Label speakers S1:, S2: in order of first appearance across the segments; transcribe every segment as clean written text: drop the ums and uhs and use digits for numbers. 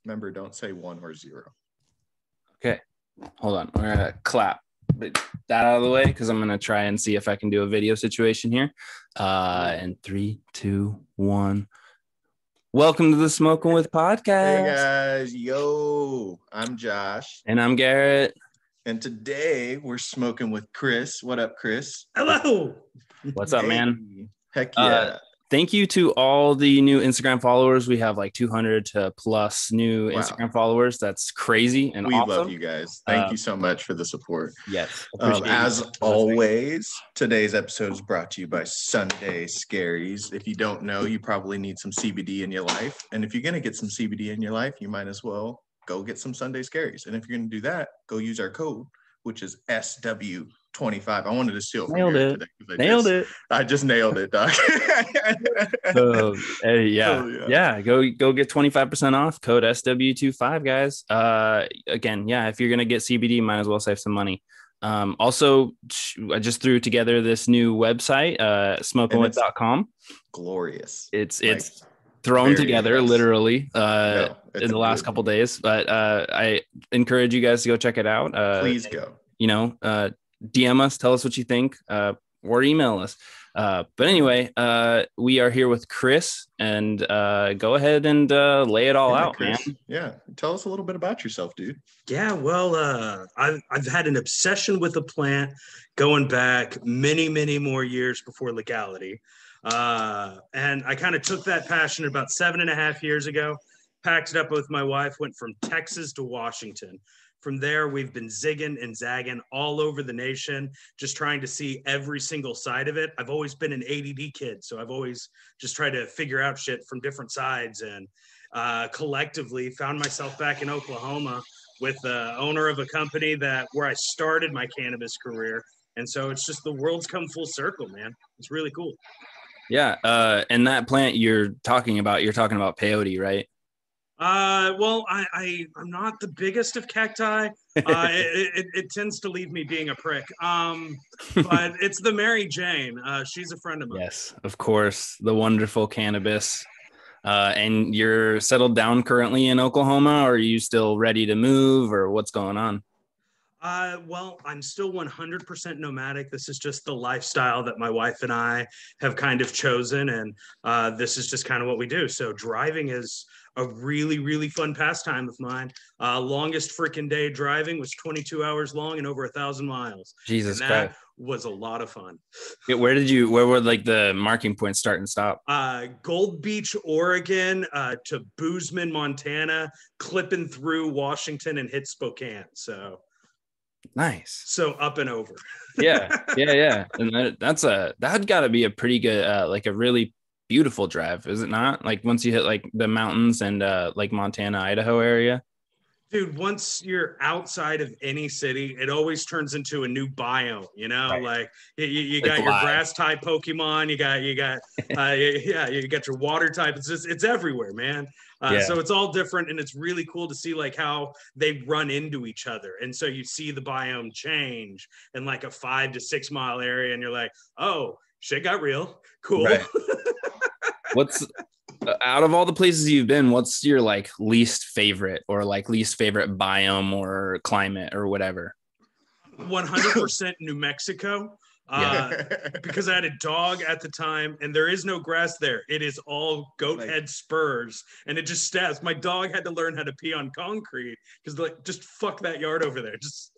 S1: Remember, don't say 1 or 0.
S2: Okay, hold on. We're gonna clap that out of the way because I'm gonna try and see if I can do a video situation here. And 3, 2, 1. Welcome to the Smoking With podcast.
S1: Hey guys, yo, I'm Josh.
S2: And I'm Garrett.
S1: And today we're smoking with Chris. What up, Chris?
S3: Hello.
S2: What's up, man?
S1: Heck yeah.
S2: Thank you to all the new Instagram followers. We have like 200 to plus new Instagram followers. That's crazy and
S1: we
S2: awesome.
S1: Love you guys. Thank you so much for the support.
S2: Yes.
S1: As always, today's episode is brought to you by Sunday Scaries. If you don't know, you probably need some CBD in your life. And if you're going to get some CBD in your life, you might as well go get some Sunday Scaries. And if you're going to do that, go use our code, which is SW25. I wanted to steal from
S2: nailed it.
S1: Today.
S2: Nailed it.
S1: I just nailed it, Doc.
S2: So, yeah. Go get 25% off. Code SW25, guys. Again, if you're gonna get CBD, might as well save some money. Also, I just threw together this new website, smokingwith.com.
S1: Glorious.
S2: It's thrown together literally in the last couple days, but I encourage you guys to go check it out.
S1: Please go.
S2: DM us, tell us what you think, or email us. But anyway, we are here with Chris, and go ahead and lay it all out,
S1: Chris.
S2: man.
S1: Yeah, tell us a little bit about yourself, dude.
S3: Yeah, well, I've had an obsession with the plant going back many more years before legality. And I kind of took that passion about 7.5 years ago, packed it up with my wife, went from Texas to Washington. From there, we've been zigging and zagging all over the nation, just trying to see every single side of it. I've always been an ADD kid, so I've always just tried to figure out shit from different sides, and collectively found myself back in Oklahoma with the owner of a company where I started my cannabis career. And so it's just the world's come full circle, man. It's really cool.
S2: Yeah. And that plant you're talking about peyote, right?
S3: Well, I'm not the biggest of cacti. It tends to leave me being a prick. But it's the Mary Jane. She's a friend of mine.
S2: Yes, of course. The wonderful Cannabis. And you're settled down currently in Oklahoma, or are you still ready to move, or what's going on?
S3: Well, I'm still 100% nomadic. This is just the lifestyle that my wife and I have kind of chosen. And this is just kind of what we do. So driving is a really fun pastime of mine. Longest freaking day driving was 22 hours long and over 1,000 miles.
S2: Jesus
S3: Christ. That was a lot of fun.
S2: Where were like the marking points start and stop?
S3: Gold Beach, Oregon, to Boozman, Montana, clipping through Washington and hit Spokane. So
S2: nice.
S3: So up and over.
S2: Yeah. And that'd got to be a pretty good, like a really beautiful drive, is it not? Like once you hit like the mountains and like Montana, Idaho area.
S3: Dude, once you're outside of any city, it always turns into a new biome, right. Like you got your grass type Pokemon, you got you got your water type. It's everywhere, man. So it's all different, and it's really cool to see like how they run into each other. And so you see the biome change in like a 5 to 6 mile area, and you're like, oh, shit got real. Cool.
S2: Right. What's out of all the places you've been, what's your like least favorite biome or climate or whatever?
S3: 100% New Mexico. Because I had a dog at the time, and there is no grass there. It is all goat head spurs, and it just stabs. My dog had to learn how to pee on concrete because like, just fuck that yard over there. Just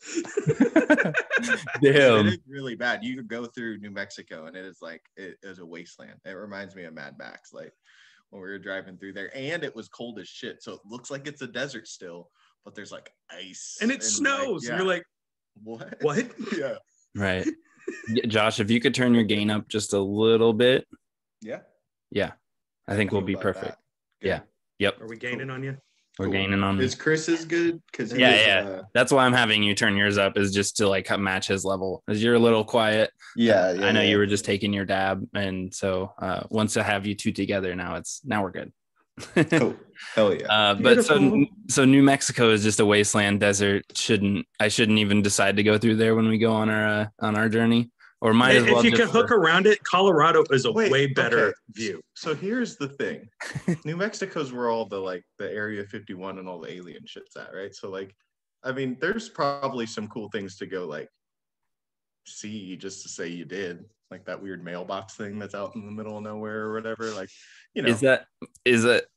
S2: damn.
S1: It is really bad. You could go through New Mexico, and it is a wasteland. It reminds me of Mad Max, like when we were driving through there, and it was cold as shit. So it looks like it's a desert still, but there's like ice
S3: and it snows. And you're like, what?
S1: Yeah.
S2: Right. Josh, if you could turn your gain up just a little bit. Yeah. I think we'll be perfect. Yeah. Yep.
S3: Are we gaining on you?
S2: We're gaining on.
S1: Is Chris's good?
S2: That's why I'm having you turn yours up, is just to like match his level, as you're a little quiet.
S1: Yeah.
S2: I know you were just taking your dab, and so once I have you two together, now we're good.
S1: Oh, hell yeah.
S2: But so New Mexico is just a wasteland desert. I shouldn't even decide to go through there when we go on our journey. Or might as well.
S3: If you can hook around it, Colorado is a way better view.
S1: So here's the thing. New Mexico's where all the Area 51 and all the alien shit's at, right? So I mean, there's probably some cool things to go see just to say you did. Like that weird mailbox thing that's out in the middle of nowhere or whatever.
S2: I mean, is it?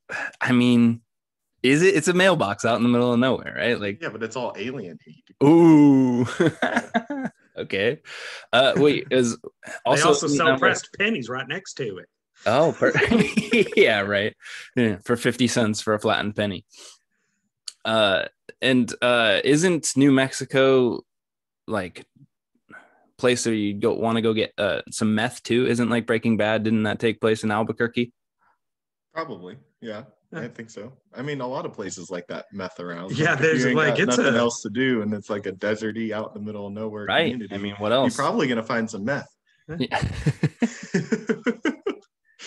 S2: It's a mailbox out in the middle of nowhere, right?
S1: Yeah, but it's all alien.
S2: Ooh. Okay. Wait, is also
S3: they also sell pressed pennies right next to it.
S2: Oh, yeah, right. Yeah, for 50 cents for a flattened penny. And isn't New Mexico place where you want to go get some meth too? Isn't Breaking Bad? Didn't that take place in Albuquerque?
S1: Probably, yeah. I think so. I mean, a lot of places like that meth around.
S3: Yeah, there's
S1: it's nothing else to do, and it's a deserty out in the middle of nowhere community.
S2: I mean, what else?
S1: You're probably gonna find some meth.
S2: Yeah.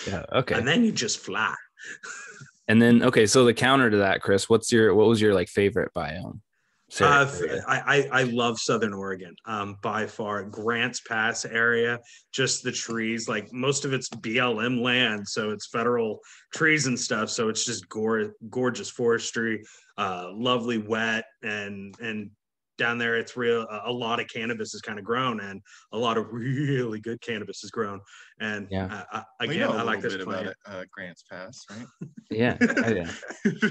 S2: Yeah. Okay.
S3: And then you just fly.
S2: And then so the counter to that, Chris, what was your favorite biome?
S3: I love Southern Oregon by far. Grants Pass area, just the trees, most of it's BLM land, so it's federal trees and stuff, so it's just gorgeous forestry, lovely wet, and down there it's real. A lot of cannabis is kind of grown, and a lot of really good cannabis is grown. And I like this plant.
S1: About Grants Pass, right?
S2: Yeah.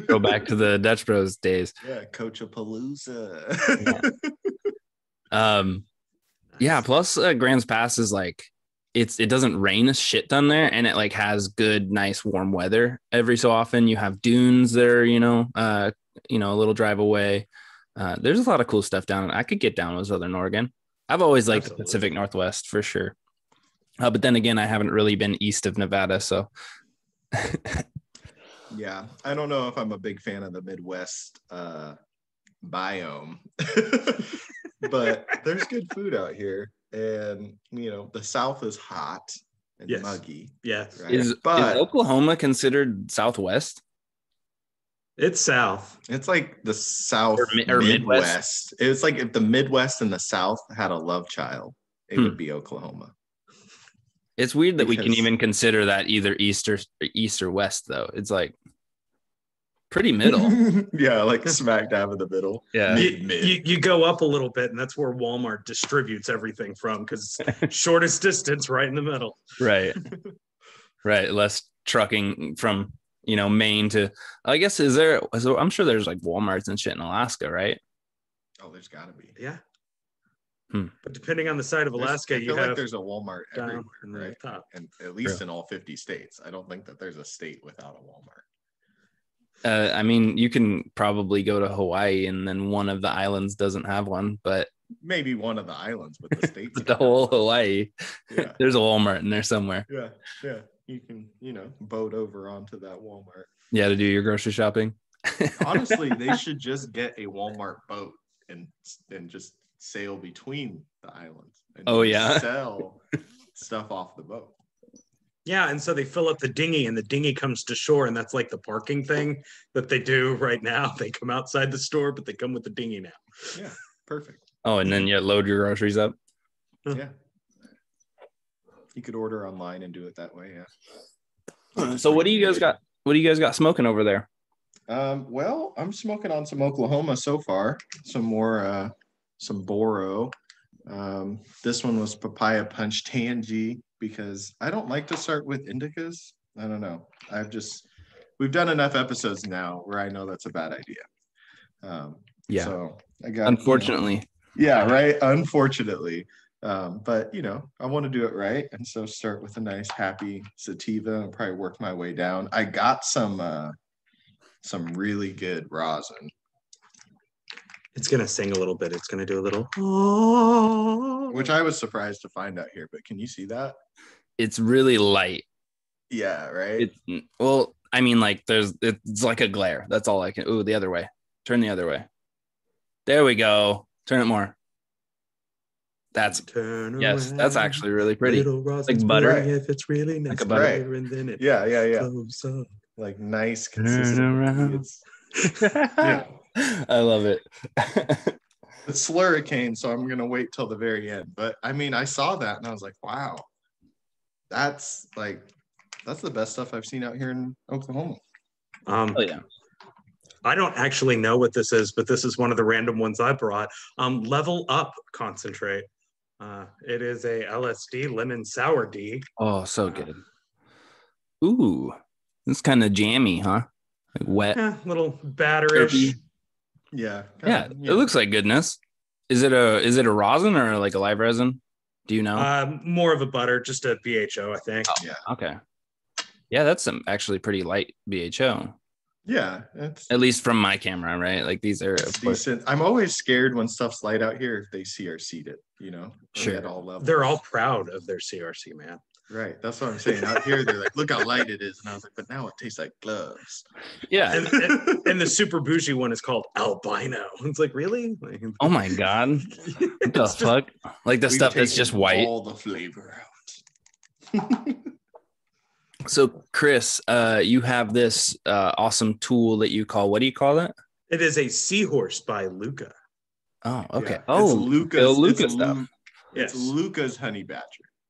S2: Go back to the Dutch Bros days.
S1: Yeah, Chronicpalooza.
S2: Yeah. Plus, Grants Pass is it doesn't rain a shit ton there, and it has good, nice, warm weather every so often. You have dunes there, a little drive away. There's a lot of cool stuff down. I could get down with Southern Oregon. I've always liked the Pacific Northwest for sure. But then again, I haven't really been east of Nevada, so.
S1: Yeah, I don't know if I'm a big fan of the Midwest biome, but there's good food out here, and the South is hot and muggy.
S3: Yeah,
S2: right? Is Oklahoma considered Southwest?
S3: It's South.
S1: It's the South
S2: or Midwest.
S1: It's if the Midwest and the South had a love child, it would be Oklahoma.
S2: It's weird that we can even consider that either east or west, though. It's pretty middle.
S1: Yeah, smack dab in the middle.
S2: Yeah.
S3: You go up a little bit, and that's where Walmart distributes everything from, because shortest distance right in the middle.
S2: Right. Right. Less trucking from Maine to, I guess, I'm sure there's Walmarts and shit in Alaska, right?
S1: Oh, there's gotta be.
S3: Yeah. But depending on the side of Alaska,
S1: there's a Walmart everywhere, right?
S3: Top.
S1: And at least in all 50 states. I don't think that there's a state without a Walmart.
S2: I mean, you can probably go to Hawaii and then one of the islands doesn't have one, but
S1: maybe one of the islands, but the states.
S2: But the whole Hawaii, there's a Walmart in there somewhere.
S1: Yeah. You can, boat over onto that Walmart.
S2: Yeah, to do your grocery shopping.
S1: Honestly, they should just get a Walmart boat and just sail between the islands. And sell stuff off the boat.
S3: Yeah, and so they fill up the dinghy, and the dinghy comes to shore, and that's the parking thing that they do right now. They come outside the store, but they come with the dinghy now.
S1: Yeah, perfect.
S2: Oh, and then you load your groceries up.
S1: Yeah. You could order online and do it that way, yeah.
S2: So what do you guys got? What do you guys got smoking over there?
S1: Well, I'm smoking on some Oklahoma so far. Some more, some Boro. This one was Papaya Punch Tangy, because I don't like to start with indicas. I don't know. We've done enough episodes now where I know that's a bad idea.
S2: Yeah.
S1: So I got,
S2: unfortunately.
S1: Yeah, right. Unfortunately. But I want to do it right. And so start with a nice happy sativa and probably work my way down. I got some really good rosin.
S3: It's going to sing a little bit. It's going to do a little.
S1: Which I was surprised to find out here, but can you see that?
S2: It's really light.
S1: Yeah, right?
S2: Well, I mean, it's like a glare. That's all I can. Ooh, the other way. Turn the other way. There we go. Turn it more. That's actually really pretty. Like butter.
S3: Right. If it's really nice,
S1: like a butter. Right. And then it like nice consistency.
S2: Yeah. I love it.
S1: It's slurricane, so I'm gonna wait till the very end. But I mean, I saw that and I was like, wow, that's the best stuff I've seen out here in Oklahoma.
S2: Oh yeah.
S3: I don't actually know what this is, but this is one of the random ones I brought. Level Up concentrate. It is a LSD lemon sour D.
S2: Oh, so good. Ooh, it's kind of jammy, huh? Like wet.
S3: Yeah, little batterish.
S1: Yeah.
S2: Yeah, it looks like goodness. Is it a rosin or like a live resin? Do you know?
S3: More of a butter, just a BHO, I think.
S2: Oh, yeah. Okay. Yeah, that's some actually pretty light BHO.
S1: Yeah, it's
S2: at least from my camera, right? Like these are
S1: decent. I'm always scared when stuff's light out here if they CRC'd it,
S2: Sure.
S1: At all levels.
S3: They're all proud of their CRC, man.
S1: Right. That's what I'm saying. Out here, they're like, look how light it is. And I was like, but now it tastes like gloves.
S2: Yeah.
S3: And the super bougie one is called albino. It's like, really?
S2: Oh my God. What the fuck? Like the stuff that's just white.
S1: All the flavor out.
S2: So Chris, you have this awesome tool that you call, what do you call it?
S3: It is a Seahorse by Luca.
S2: Oh, okay.
S1: Yeah. Oh,
S2: Luca stuff.
S1: It's Luca's honey badger.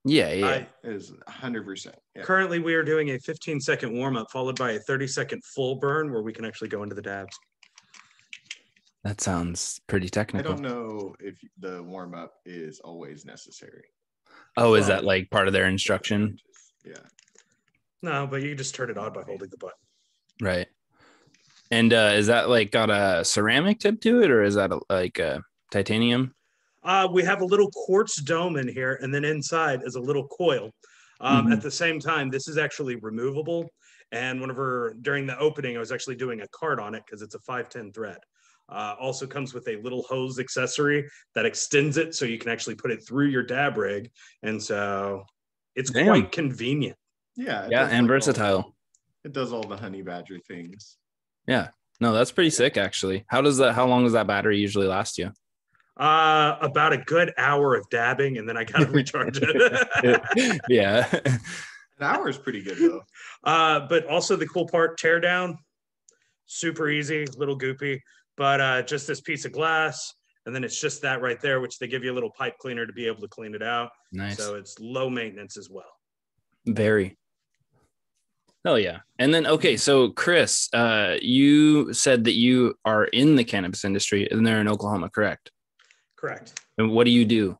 S2: Yeah.
S1: It is 100%. Yeah.
S3: Currently, we are doing a 15-second warm-up followed by a 30-second full burn where we can actually go into the dabs.
S2: That sounds pretty technical.
S1: I don't know if the warm-up is always necessary.
S2: Oh, is that like part of their instruction?
S1: Yeah.
S3: No, but you just turn it on by holding the button.
S2: Right. And is that like got a ceramic tip to it, or is that like a titanium?
S3: We have a little quartz dome in here, and then inside is a little coil. At the same time, this is actually removable. And whenever during the opening, I was actually doing a card on it because it's a 510 thread. Also comes with a little hose accessory that extends it so you can actually put it through your dab rig. And so it's quite convenient.
S1: Yeah.
S2: Yeah, and versatile.
S1: It does all the honey badger things.
S2: Yeah. No, that's pretty sick, actually. How long does that battery usually last you?
S3: About a good hour of dabbing, and then I gotta recharge it.
S2: Yeah.
S1: An hour is pretty good though.
S3: But also the cool part, tear down, super easy, little goopy, but just this piece of glass, and then it's just that right there, which they give you a little pipe cleaner to be able to clean it out.
S2: Nice.
S3: So it's low maintenance as well.
S2: Very. Oh yeah. And then, okay, so Chris, you said that you are in the cannabis industry and they're in Oklahoma, correct?
S3: Correct.
S2: And what do you do?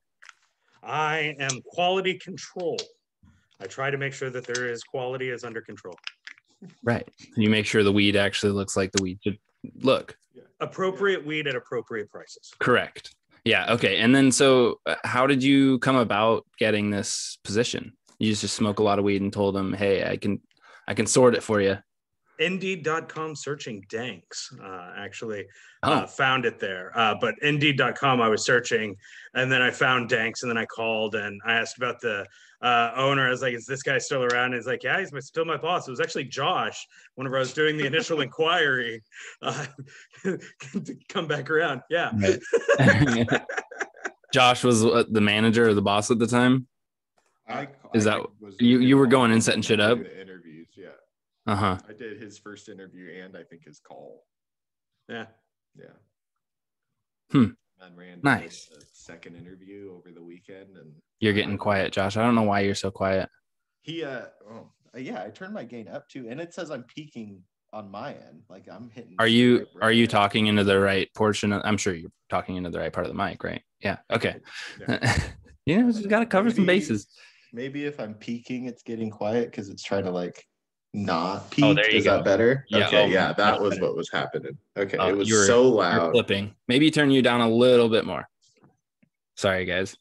S3: I am quality control. I try to make sure that there is quality is under control.
S2: Right. You make sure the weed actually looks like the weed should look.
S3: Appropriate weed at appropriate prices.
S2: Correct. Yeah. Okay. And then, so how did you come about getting this position? You just smoke a lot of weed and told them, hey, I can sort it for you.
S3: Indeed.com searching Danks, actually found it there. But Indeed.com, I was searching, and then I found Danks, and then I called and I asked about the owner. I was like, is this guy still around? And he's like, yeah, he's still my boss. It was actually Josh, whenever I was doing the initial inquiry, to come back around. Yeah.
S2: Right. Josh was the manager or the boss at the time? You were going and setting shit up?
S1: Interviews, yeah.
S2: Uh-huh.
S1: I did his first interview and I think his call.
S3: Yeah.
S1: And ran
S2: nice.
S1: The second interview over the weekend, and
S2: you're getting quiet, Josh. I don't know why you're so quiet.
S1: I turned my gain up too, and it says I'm peaking on my end. Like I'm hitting.
S2: Are you talking into the right portion? I'm sure you're talking into the right part of the mic, right? Yeah. Okay. Yeah, just got to cover some bases.
S1: Maybe if I'm peaking, it's getting quiet because it's trying to like not peak.
S2: Oh, there you
S1: Is
S2: go.
S1: That better?
S2: Yeah.
S1: Okay. That was better. What was happening. Okay. It was
S2: you're
S1: so loud.
S2: You're flipping. Maybe turn you down a little bit more. Sorry, guys.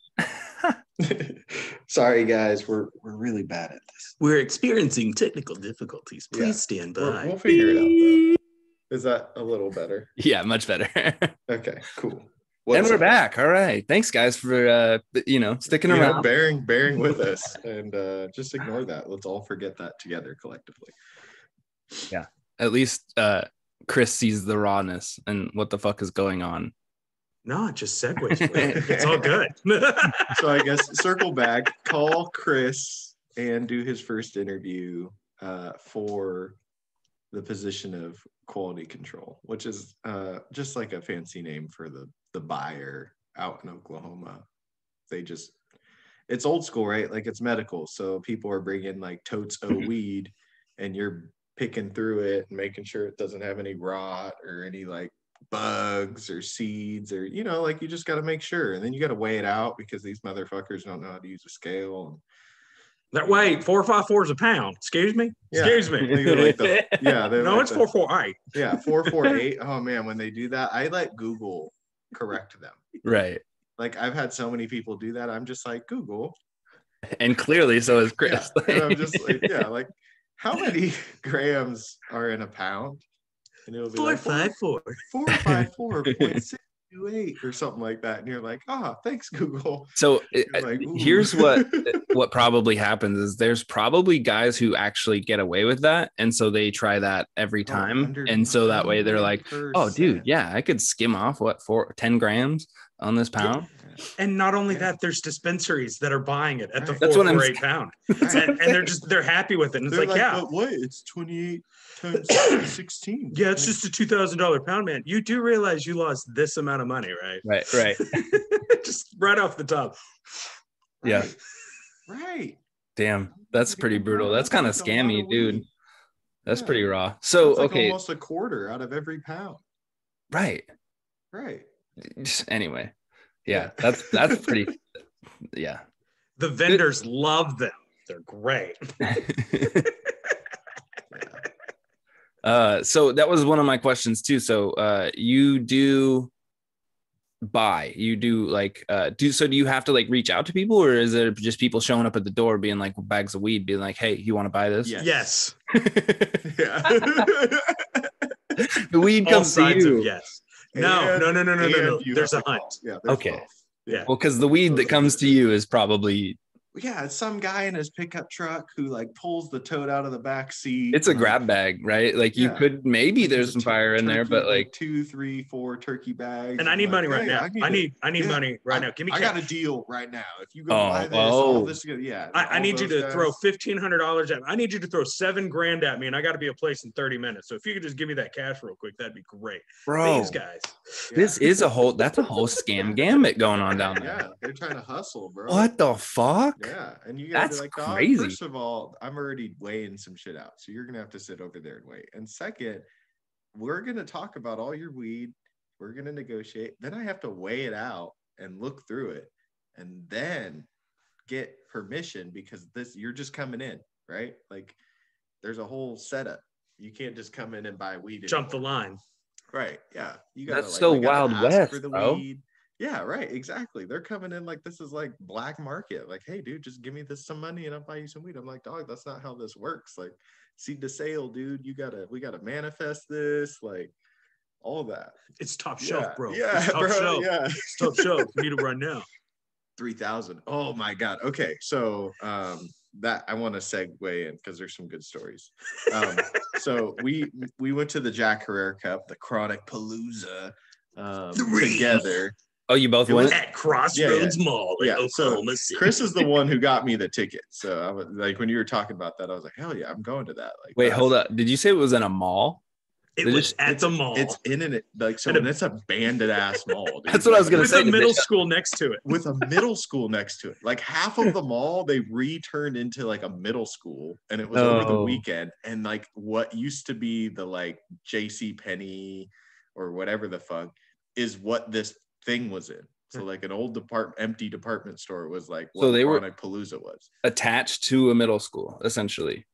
S1: Sorry, guys. We're really bad at this.
S3: We're experiencing technical difficulties. Please stand by.
S1: We'll figure it out though. Is that a little better?
S2: Yeah, much better.
S1: Okay, cool.
S2: And we're back. All right. Thanks, guys, for sticking around,
S1: bearing with us, and just ignore that. Let's all forget that together collectively.
S2: Yeah. At least Chris sees the rawness and what the fuck is going on.
S3: No, it just segues. It's all good.
S1: So I guess circle back, call Chris, and do his first interview for the position of quality control, which is just like a fancy name for the buyer out in Oklahoma. It's old school, right? Like it's medical. So people are bringing like totes of weed and you're picking through it and making sure it doesn't have any rot or any like bugs or seeds or, you know, like you just got to make sure. And then you got to weigh it out because these motherfuckers don't know how to use a scale.
S3: That weight 454 is a pound. Excuse me.
S1: Yeah.
S3: Excuse me.
S1: Like no,
S3: it's 448.
S1: Yeah, 448. Oh man, when they do that, I let Google correct them.
S2: Right.
S1: Like I've had so many people do that. I'm just like, Google.
S2: And clearly so is Chris.
S1: Yeah. And I'm just like, like how many grams are in a pound? And it'll be
S3: 454.
S1: 454.628 or something like that. And you're like, thanks, Google.
S2: So
S1: like,
S2: here's what probably happens is there's probably guys who actually get away with that. And so they try that every time. And so that way they're like, oh, dude, yeah, I could skim off 10 grams on this pound.
S3: And not only that, there's dispensaries that are buying it at the
S2: That's what I'm
S3: 448 pound. And they're happy with it. And it's like,
S1: but what? It's 28 times 16.
S3: Yeah, it's just a $2,000 pound, man. You do realize you lost this amount of money, right?
S2: Right.
S3: Just right off the top.
S2: Yeah.
S1: Right.
S2: Damn, that's pretty brutal. That's kind of scammy, dude. That's pretty raw. So
S1: that's like
S2: okay,
S1: almost a quarter out of every pound.
S2: Right. Anyway, that's pretty. Yeah.
S3: The vendors love them. They're great.
S2: So that was one of my questions too. So you do like do you have to like reach out to people, or is it just people showing up at the door being like bags of weed being like, hey, you want to buy this?
S3: Yes.
S2: The weed comes to you.
S3: Yes. No. There's a hunt.
S2: Okay.
S1: Both.
S3: Yeah.
S2: Well, because the weed that comes to you is probably
S1: it's some guy in his pickup truck who like pulls the tote out of the back seat.
S2: It's a grab bag, right? Like you could maybe there's some fire in there, but like
S1: 2, 3, 4 turkey bags.
S3: And I need money right now. I need money right now. Give me cash.
S1: I got a deal right now. If you go buy this, all this,
S3: I need you to throw $1,500 at me. I need you to throw $7,000 at me, and I got to be a place in 30 minutes. So if you could just give me that cash real quick, that'd be great.
S2: Bro,
S3: these guys.
S2: This is that's a whole scam gambit going on down there.
S1: Yeah, they're trying to hustle, bro.
S2: What the fuck?
S1: Yeah, and you gotta
S2: That's
S1: be like,
S2: crazy.
S1: First of all, I'm already weighing some shit out, so you're gonna have to sit over there and wait. And second, we're gonna talk about all your weed. We're gonna negotiate. Then I have to weigh it out and look through it, and then get permission because you're just coming in, right? Like, there's a whole setup. You can't just come in and buy weed.
S3: Jump the line.
S1: Right. Yeah. You gotta.
S2: That's so Wild West, for the bro.
S1: Weed. Yeah, right. Exactly. They're coming in like this is like black market. Like, hey, dude, just give me some money and I'll buy you some weed. I'm like, dog, that's not how this works. Like, seed to sale, dude. We gotta manifest this. Like, all that.
S3: It's top shelf, bro.
S1: Yeah,
S3: it's top
S1: bro.
S3: Shelf.
S1: Yeah,
S3: it's top shelf. You need it right now.
S1: 3,000. Oh my god. Okay, so that I want to segue in because there's some good stories. So we went to the Jack Herrera Cup, the Chronicpalooza, together.
S2: Oh, you both went
S3: at Crossroads Mall in Oklahoma City.
S1: Chris is the one who got me the ticket. So I was like, when you were talking about that, I was like, hell yeah, I'm going to that. Like,
S2: wait, hold up. Did you say it was in a mall?
S3: It was at the mall.
S1: It's in it, like, so it's a bandit ass mall. Dude.
S2: That's what I was gonna say.
S3: With a middle school next to it.
S1: With a middle school next to it. Like half of the mall, they returned into like a middle school, and it was over the weekend. And like what used to be the like J.C. Penney or whatever the fuck is what this thing was in. So like an old empty department store was like what Chronicpalooza was.
S2: Attached to a middle school, essentially.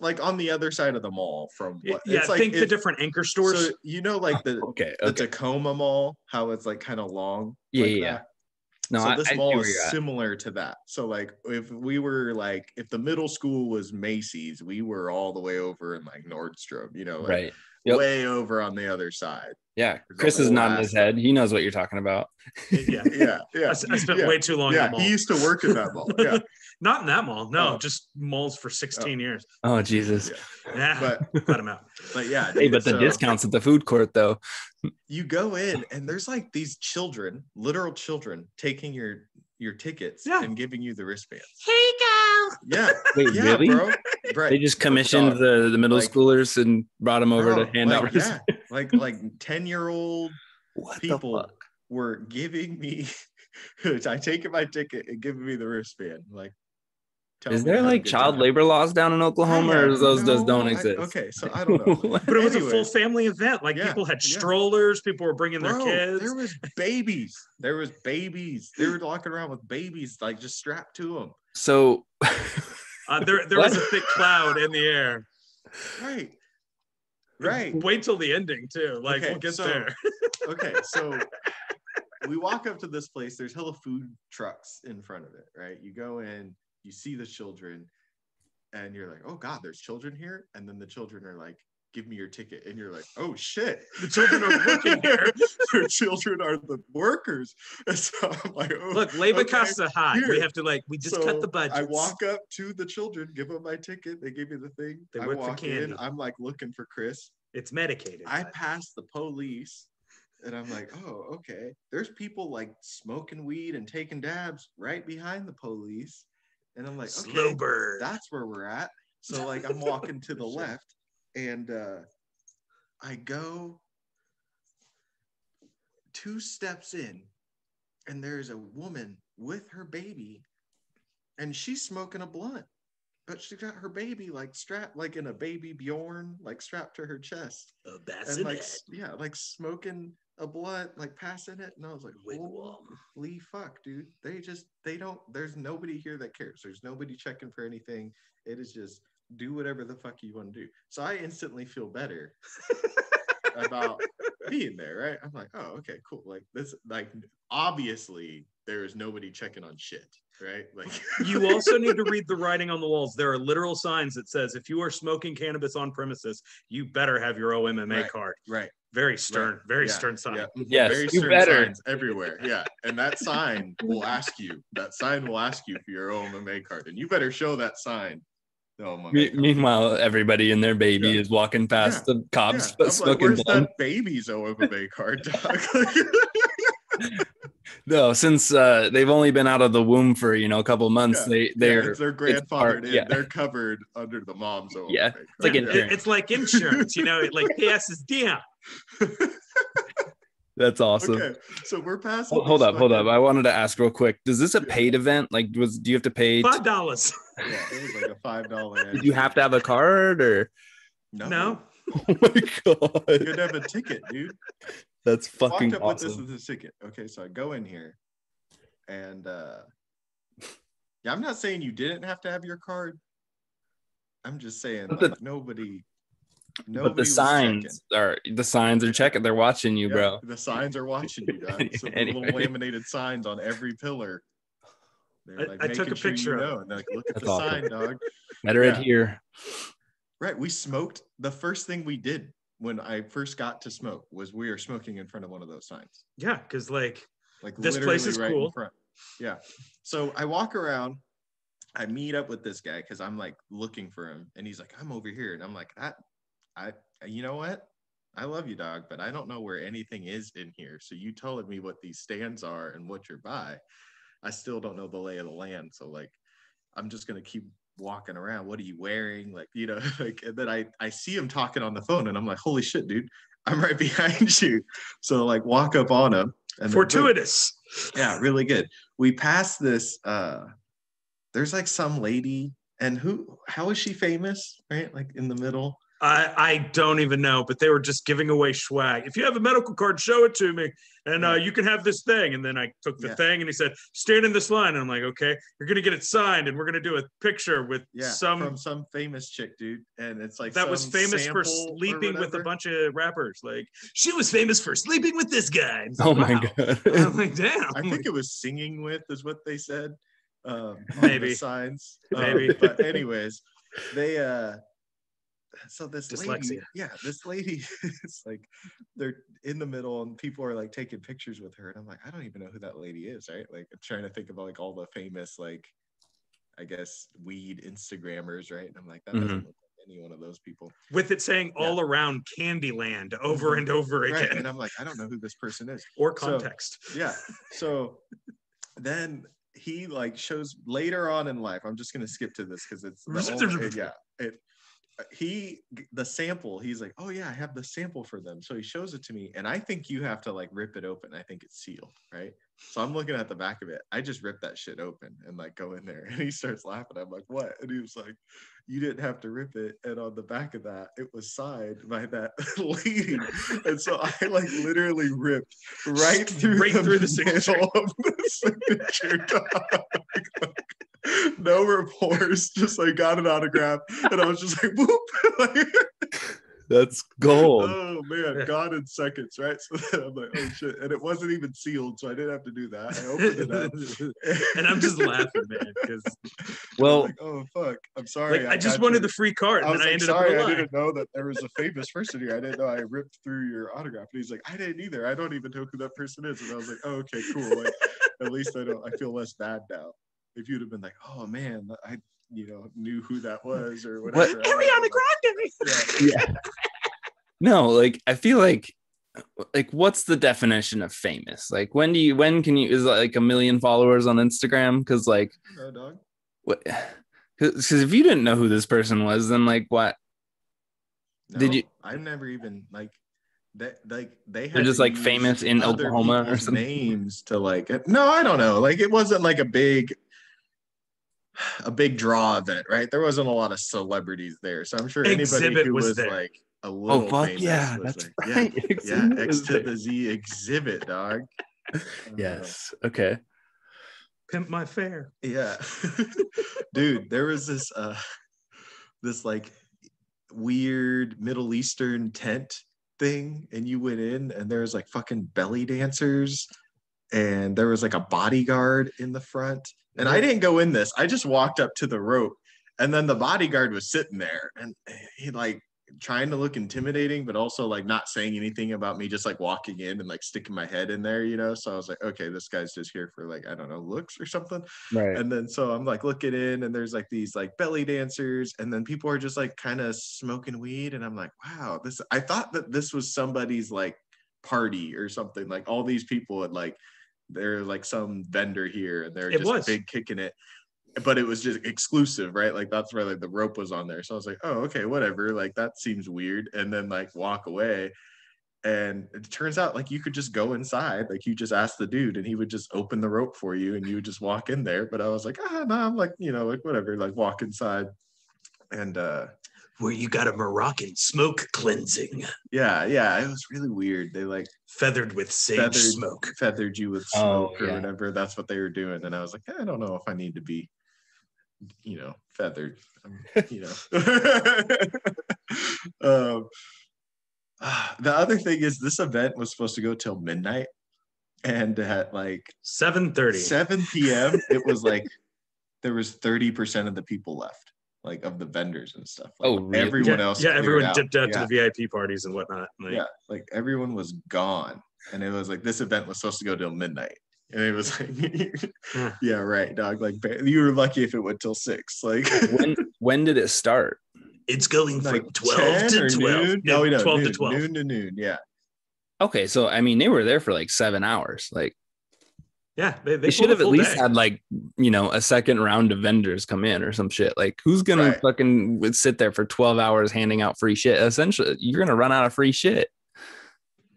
S1: Like on the other side of the mall from what
S3: it's like the different anchor stores. So,
S1: you know, like the Tacoma Mall, how it's like kind of long.
S2: Yeah.
S1: No, so this mall is similar to that. So like if the middle school was Macy's, we were all the way over in like Nordstrom, you know, like
S2: right.
S1: Way over on the other side.
S2: Yeah, Chris is nodding his head. He knows what you're talking about.
S1: Yeah.
S3: I spent way too long in the mall.
S1: He used to work in that mall. Yeah.
S3: Not in that mall. No, just malls for 16 years.
S2: Oh, Jesus.
S3: Yeah. Cut him out.
S1: But yeah.
S2: Hey, but the discounts at the food court, though.
S1: You go in and there's like these children, literal children, taking your tickets and giving you the wristbands.
S3: Hey,
S1: Yeah.
S2: Wait,
S1: yeah,
S2: really?
S1: bro. Right.
S2: They just commissioned the middle schoolers and brought them over to hand out.
S1: Yeah, like 10-year-old people were giving me. I taking my ticket and giving me the wristband. Like,
S2: is there like child labor laws down in Oklahoma, or those don't exist?
S1: Okay, so I don't know.
S3: But it was a full family event. Like people had strollers, people were bringing their kids.
S1: There was babies. They were walking around with babies, like just strapped to them.
S2: So
S3: there was a thick cloud in the air.
S1: Right.
S3: Wait till the ending too. Like we'll get there.
S1: Okay, so we walk up to this place. There's hella food trucks in front of it, right? You go in, you see the children, and you're like, oh God, there's children here? And then the children are like, give me your ticket. And you're like, oh shit, the children are working here. Their children are the workers. And so I'm like, oh,
S3: look, labor costs are high. We have to we just cut the budget.
S1: I walk up to the children, give them my ticket. They give me the thing. I walk in, I'm like looking for Chris.
S3: It's medicated.
S1: I pass the police. And I'm like, oh, okay. There's people like smoking weed and taking dabs right behind the police. And I'm like, okay,
S3: slow bird.
S1: That's where we're at. So like I'm walking to the left, and I go 2 steps in, and there's a woman with her baby, and she's smoking a blunt. But she got her baby like strapped, like in a baby Bjorn, like strapped to her chest.
S3: Oh, that's it.
S1: Like smoking a blunt, like passing it. And I was like, holy fuck, dude. There's nobody here that cares. There's nobody checking for anything. It is just do whatever the fuck you want to do. So I instantly feel better about being there, right? I'm like, oh, okay, cool. Like this, like obviously there is nobody checking on shit, right? Like
S3: you also need to read the writing on the walls. There are literal signs that says if you are smoking cannabis on premises, you better have your OMMA card.
S1: Right.
S3: Very stern, stern sign.
S1: Yeah.
S2: Yes,
S1: very
S2: you
S1: stern
S2: better.
S1: signs everywhere. Yeah. And that sign will ask you. That sign will ask you for your OMMA card. And you better show that sign.
S2: Meanwhile, everybody and their baby is walking past the cops smoking
S1: where's that baby's OMMA card, dog?
S2: No, since they've only been out of the womb for a couple months, they're
S1: grandfathered in. They're covered under the mom's OMMA.
S2: Yeah,
S3: it's like insurance, like passes down.
S2: That's awesome.
S1: Okay, so we're passing.
S2: Hold up. I wanted to ask real quick. Is this a paid event? Like, do you have to pay
S3: $5?
S1: Yeah, it was like a $5.
S2: Did you have to have a card or?
S3: No.
S2: Oh my god!
S1: You could have a ticket, dude.
S2: That's fucking
S1: awesome.
S2: awesome.
S1: This is a ticket. Okay, so I go in here, and I'm not saying you didn't have to have your card. I'm just saying nobody. But
S2: the signs are checking. They're watching you, bro.
S1: The signs are watching you, dog. So the little laminated signs on every pillar.
S3: I took a picture of it.
S1: And like, look at the sign, dog.
S2: Better adhere.
S1: Right. We smoked. The first thing we did when I first got to smoke was we were smoking in front of one of those signs.
S3: Yeah, because like this place is cool.
S1: In front. Yeah. So I walk around. I meet up with this guy because I'm like looking for him, and he's like, "I'm over here," and I'm like, you know what? I love you, dog, but I don't know where anything is in here. So you telling me what these stands are and what you're by, I still don't know the lay of the land. So like, I'm just going to keep walking around. What are you wearing? Like, like, and then I see him talking on the phone and I'm like, holy shit, dude, I'm right behind you. So like walk up on him. And
S3: fortuitous.
S1: Yeah, really good. We passed this, there's like some lady, and how is she famous? Right? Like in the middle.
S3: I don't even know, but they were just giving away swag. If you have a medical card, show it to me, and you can have this thing. And then I took the thing, and he said, "Stand in this line." And I'm like, "Okay, you're gonna get it signed, and we're gonna do a picture with
S1: from some famous chick, dude." And it's like
S3: that was famous for sleeping with a bunch of rappers. Like she was famous for sleeping with this guy.
S2: Oh my god!
S3: I'm like, damn.
S1: I think it was singing with is what they said.
S3: Maybe
S1: the signs,
S3: maybe.
S1: But anyways, they so this
S3: dyslexia.
S1: This lady is like, they're in the middle and people are like taking pictures with her, and I'm like, I don't even know who that lady is, right? Like I'm trying to think about like all the famous, like I guess weed Instagrammers, right? And I'm like, that doesn't look like any one of those people.
S3: With it saying all around Candyland over and over again.
S1: Right. And I'm like, I don't know who this person is.
S3: Or context.
S1: So then he like shows later on in life. I'm just gonna skip to this because it's the sample. He's like, oh yeah, I have the sample for them. So he shows it to me, and I think you have to like rip it open. I think it's sealed, right? So I'm looking at the back of it. I just ripped that shit open and like go in there, and he starts laughing. I'm like, what? And he was like, you didn't have to rip it. And on the back of that, it was signed by that lady. And so I like literally ripped right through the signature of the signature dog. No remorse, just like got an autograph, and I was just like, whoop.
S2: That's gold.
S1: Oh man, gone in seconds, right? So then I'm like, oh shit, and it wasn't even sealed, so I didn't have to do that. I opened it up,
S3: and I'm just laughing, man, because
S1: like, oh fuck, I'm sorry.
S3: Like, I just wanted the free card, and then I ended up with a lie.
S1: I didn't know that there was a famous person here. I didn't know I ripped through your autograph. And he's like, I didn't either. I don't even know who that person is. And I was like, oh, okay, cool. Like, at least I feel less bad now. If you'd have been like, oh man, I knew who that was or whatever.
S3: What? Ariana Grande.
S2: Yeah. No, like I feel like what's the definition of famous? Like when can you is it like 1 million followers on Instagram? Because like
S1: no dog.
S2: What? Because if you didn't know who this person was, then like what?
S1: No,
S2: did you?
S1: I've never even like that. Like they had
S2: they're just like famous in Oklahoma or something.
S1: Names to like. No, I don't know. Like it wasn't like a big draw event, right? There wasn't a lot of celebrities there, so I'm sure anybody who was like a little famous
S2: yeah,
S1: was
S2: that's
S1: there.
S2: right.
S1: Yeah, X to the Z exhibit, dog.
S2: Yes. Okay.
S3: Pimp my fare.
S1: Yeah. Dude, there was this like weird Middle Eastern tent thing, and you went in and there was like fucking belly dancers, and there was like a bodyguard in the front. And I didn't go in this. I just walked up to the rope, and then the bodyguard was sitting there, and he like trying to look intimidating, but also like not saying anything about me just like walking in and like sticking my head in there, So I was like, okay, this guy's just here for like, I don't know, looks or something.
S2: Right.
S1: And then so I'm like looking in, and there's like these like belly dancers, and then people are just like kind of smoking weed, and I'm like, wow, I thought that this was somebody's like party or something. Like all these people had like, they're like some vendor here, and they're just big kicking it, but it was just exclusive, right? Like that's where like the rope was on there. So I was like, oh, okay, whatever. Like that seems weird. And then like walk away, and it turns out like you could just go inside. Like you just ask the dude, and he would just open the rope for you, and you would just walk in there. But I was like, no, I'm like, like whatever, like walk inside. And
S3: where you got a Moroccan smoke cleansing.
S1: Yeah, it was really weird. They like
S3: feathered with sage smoke.
S1: Feathered you with smoke or whatever. That's what they were doing. And I was like, I don't know if I need to be, feathered. The other thing is this event was supposed to go till midnight, and at like
S3: 7:30,
S1: 7 p.m. it was like there was 30% of the people left. Like of the vendors and stuff. Like,
S2: really?
S1: Everyone else.
S3: Yeah, everyone dipped out to the VIP parties and whatnot.
S1: Like everyone was gone, and it was like this event was supposed to go till midnight, and it was like, yeah, right, dog. Like you were lucky if it went till 6. Like
S2: when did it start?
S3: It's going from 12 to 12.
S1: Noon?
S3: No, 12
S1: noon,
S3: to 12.
S1: Noon to noon. Yeah.
S2: Okay, so I mean, they were there for like 7 hours. Like.
S3: Yeah,
S2: they should have at least had like, a second round of vendors come in or some shit. Like who's going to fucking sit there for 12 hours handing out free shit? Essentially, you're going to run out of free shit.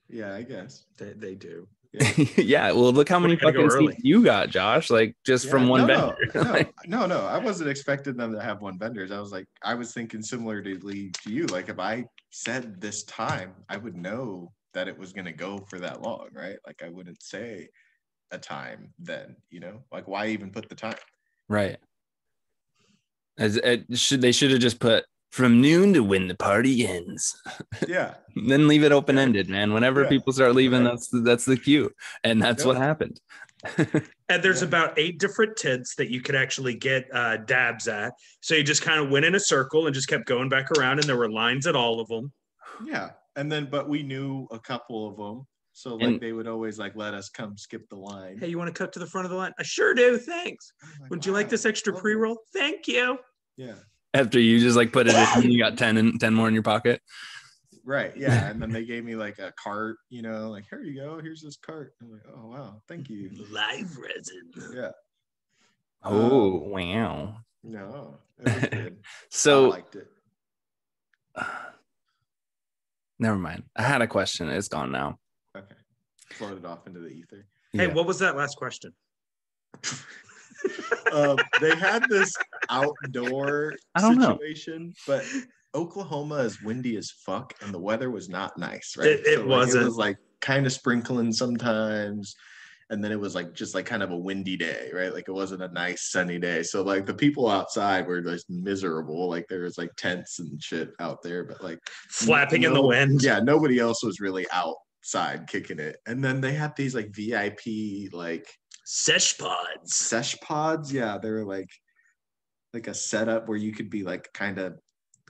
S1: Yeah, I guess
S3: they do.
S1: Yeah.
S2: Yeah. Well, look how many fucking seats you got, Josh, like just from one vendor.
S1: No, I wasn't expecting them to have one vendors. I was thinking similarly to you. Like if I said this time, I would know that it was going to go for that long, right? Like I wouldn't say a time then, like why even put the time?
S2: Right. They should have just put from noon to when the party ends.
S1: Yeah.
S2: Then leave it open-ended, man. Whenever people start leaving, that's the cue. And that's what happened.
S3: And there's about 8 different tents that you could actually get dabs at. So you just kind of went in a circle and just kept going back around, and there were lines at all of them.
S1: Yeah. And then but we knew a couple of them. So like they would always like let us come skip the line.
S3: Hey, you want to cut to the front of the line? I sure do. Thanks. Would you like this extra pre-roll? Thank you.
S1: Yeah.
S2: After you just like put it in, and you got 10 more in your pocket.
S1: Right. Yeah. And then they gave me like a cart, like here you go. Here's this cart. I'm like, oh wow, thank you.
S3: Live resin.
S1: Yeah.
S2: Oh, wow.
S1: No, it was good.
S2: So
S1: I liked it.
S2: Never mind. I had a question. It's gone now.
S1: Okay. Floated off into the ether.
S3: Hey, what was that last question?
S1: They had this outdoor situation, but Oklahoma is windy as fuck, and the weather was not nice, right?
S3: It wasn't.
S1: It was like kind of sprinkling sometimes, and then it was like just like kind of a windy day, right? Like it wasn't a nice sunny day. So like the people outside were just miserable. Like there was like tents and shit out there, but like
S3: flapping in the wind.
S1: Yeah, nobody else was really outside kicking it. And then they had these like VIP like
S3: sesh pods.
S1: Yeah, they were like a setup where you could be like kind of,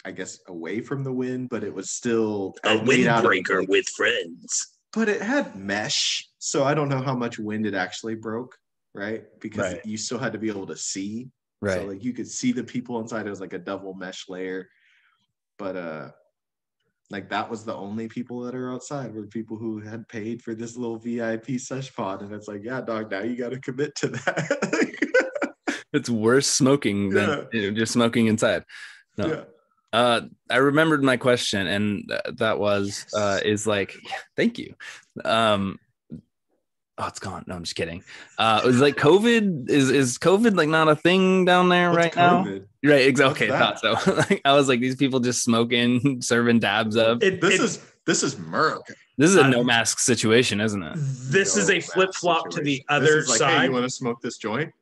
S1: I guess, away from the wind, but it was still
S3: a windbreaker with friends.
S1: But it had mesh, so I don't know how much wind it actually broke, right? Because you still had to be able to see, right? So like you could see the people inside. It was like a double mesh layer, but like that was the only people that are outside were people who had paid for this little VIP sesh pod, and it's like, yeah, dog, now you got to commit to that.
S2: It's worse smoking than just smoking inside. No.
S1: Yeah.
S2: I remembered my question, and that was is like, thank you. Oh, it's gone. No, I'm just kidding. It was like COVID. Is COVID like not a thing down there right
S1: COVID?
S2: Now? Right. Exactly. I thought so. Like, I was like, these people just smoking, serving dabs up.
S1: This is America.
S2: This is a no mask situation, isn't it?
S3: This is a flip flop to the other side.
S1: Hey, you want to smoke this joint?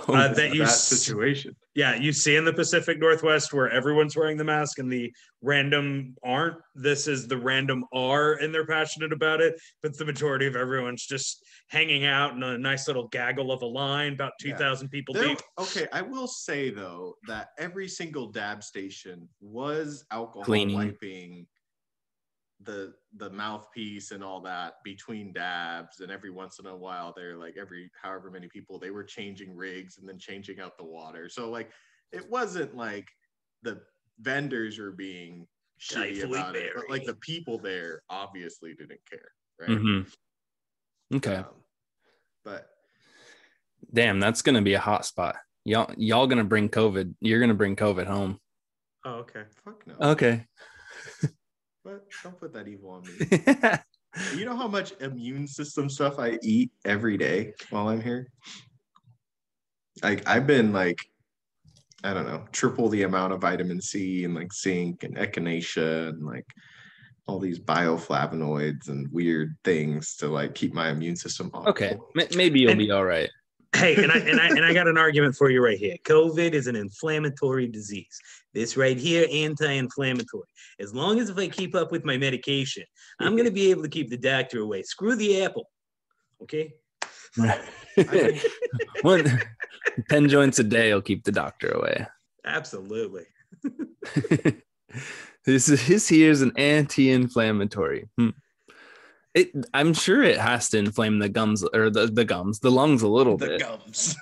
S3: That
S1: situation.
S3: Yeah, you see in the Pacific Northwest where everyone's wearing the mask and the random aren't. This is the random are, and they're passionate about it. But the majority of everyone's just hanging out in a nice little gaggle of a line, about 2,000 people deep.
S1: Okay, I will say though that every single dab station was alcohol wiping the mouthpiece and all that between dabs, and every once in a while they're like every however many people they were changing rigs and then changing out the water. So like it wasn't like the vendors were being shitty about it, but like the people there obviously didn't care, right?
S2: Mm-hmm. Okay.
S1: But
S2: damn, that's gonna be a hot spot. Y'all gonna bring COVID. You're gonna bring COVID home.
S3: Oh, okay.
S1: Fuck no.
S2: Okay.
S1: But don't put that evil on me. You know how much immune system stuff I eat every day while I'm here? Like I've been like, I don't know, triple the amount of vitamin C and like zinc and echinacea and like all these bioflavonoids and weird things to like keep my immune system on.
S2: Okay, maybe you'll be all right.
S3: Hey, and I got an argument for you right here. COVID is an inflammatory disease. This right here, anti-inflammatory. As long as if I keep up with my medication, I'm going to be able to keep the doctor away. Screw the apple. Okay?
S2: 10 joints a day will keep the doctor away.
S3: Absolutely.
S2: This here is an anti-inflammatory. I'm sure it has to inflame the gums or the lungs a little bit.
S1: The gums.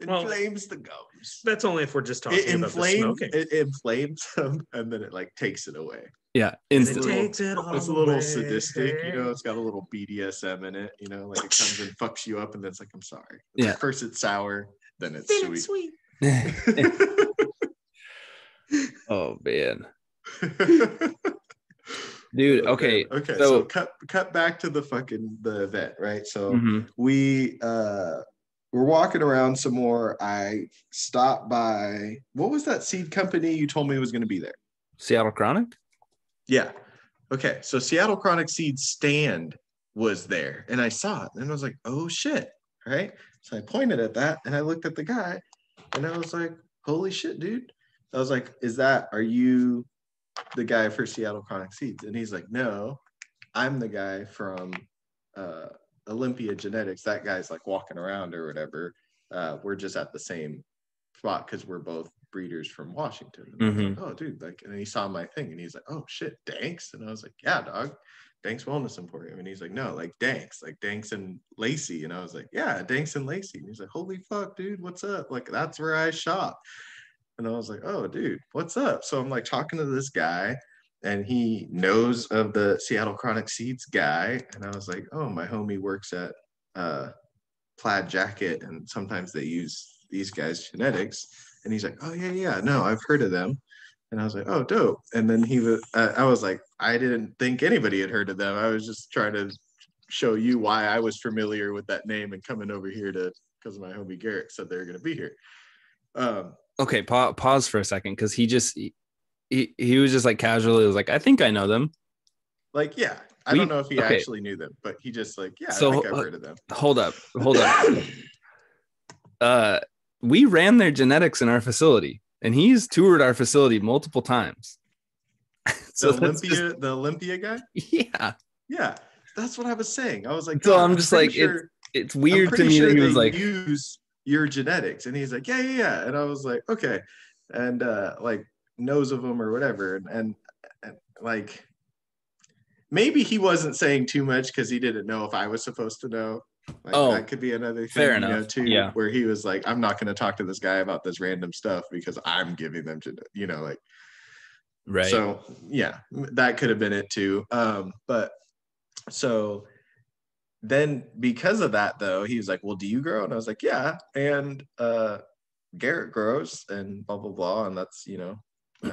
S1: Inflames the gums.
S3: That's only if we're just talking about the smoking.
S1: It inflames them and then it like takes it away.
S2: Yeah,
S1: it's a little sadistic, you know. It's got a little BDSM in it, you know. Like it comes and fucks you up, and then it's like, I'm sorry.
S2: Yeah.
S1: First it's sour, then it's sweet.
S2: Oh man. Dude, okay.
S1: So cut back to the event, right? So we're walking around some more. I stopped by, what was that seed company you told me was going to be there?
S2: Seattle Chronic?
S1: Yeah. Okay. So Seattle Chronic seed stand was there, and I saw it, and I was like, oh shit. Right. So I pointed at that, and I looked at the guy, and I was like, holy shit, dude. I was like, are you the guy for Seattle Chronic Seeds? And he's like, no, I'm the guy from Olympia Genetics. That guy's like walking around or whatever. We're just at the same spot because we're both breeders from Washington. And I was like, oh, dude, like, and he saw my thing and he's like, oh shit, Danks. And I was like, yeah, dog, Danks Wellness Emporium. And he's like, no, like Danks and Lacey. And I was like, yeah, Danks and Lacey. And he's like, holy fuck, dude, what's up? Like, that's where I shop. And I was like, oh, dude, what's up? So I'm like talking to this guy, and he knows of the Seattle Chronic Seeds guy. And I was like, oh, my homie works at Plaid Jacket, and sometimes they use these guys' genetics. And he's like, oh, yeah, no, I've heard of them. And I was like, oh, dope. And then I was like, I didn't think anybody had heard of them. I was just trying to show you why I was familiar with that name and coming over here because my homie Garrett said they were going to be here.
S2: Okay, pause for a second, because he was just like casually was like, I think I know them.
S1: Like, yeah, I don't know if he actually knew them, but he just like, yeah,
S2: so,
S1: I think I've heard of them.
S2: Hold up. We ran their genetics in our facility, and he's toured our facility multiple times.
S1: So the Olympia guy? Yeah, that's what I was saying. I was like,
S2: so I'm just like, it's weird to me that he was like,
S1: use your genetics, and he's like, yeah, and I was like, okay, and like knows of them or whatever, and like maybe he wasn't saying too much because he didn't know if I was supposed to know. Like, that could be another thing,
S2: fair enough.
S1: Too, where he was like, I'm not going to talk to this guy about this random stuff because I'm giving them like,
S2: right.
S1: So yeah, that could have been it too. But so then because of that though, he was like, well, do you grow? And I was like, yeah. And Garrett grows and blah, blah, blah. And that's,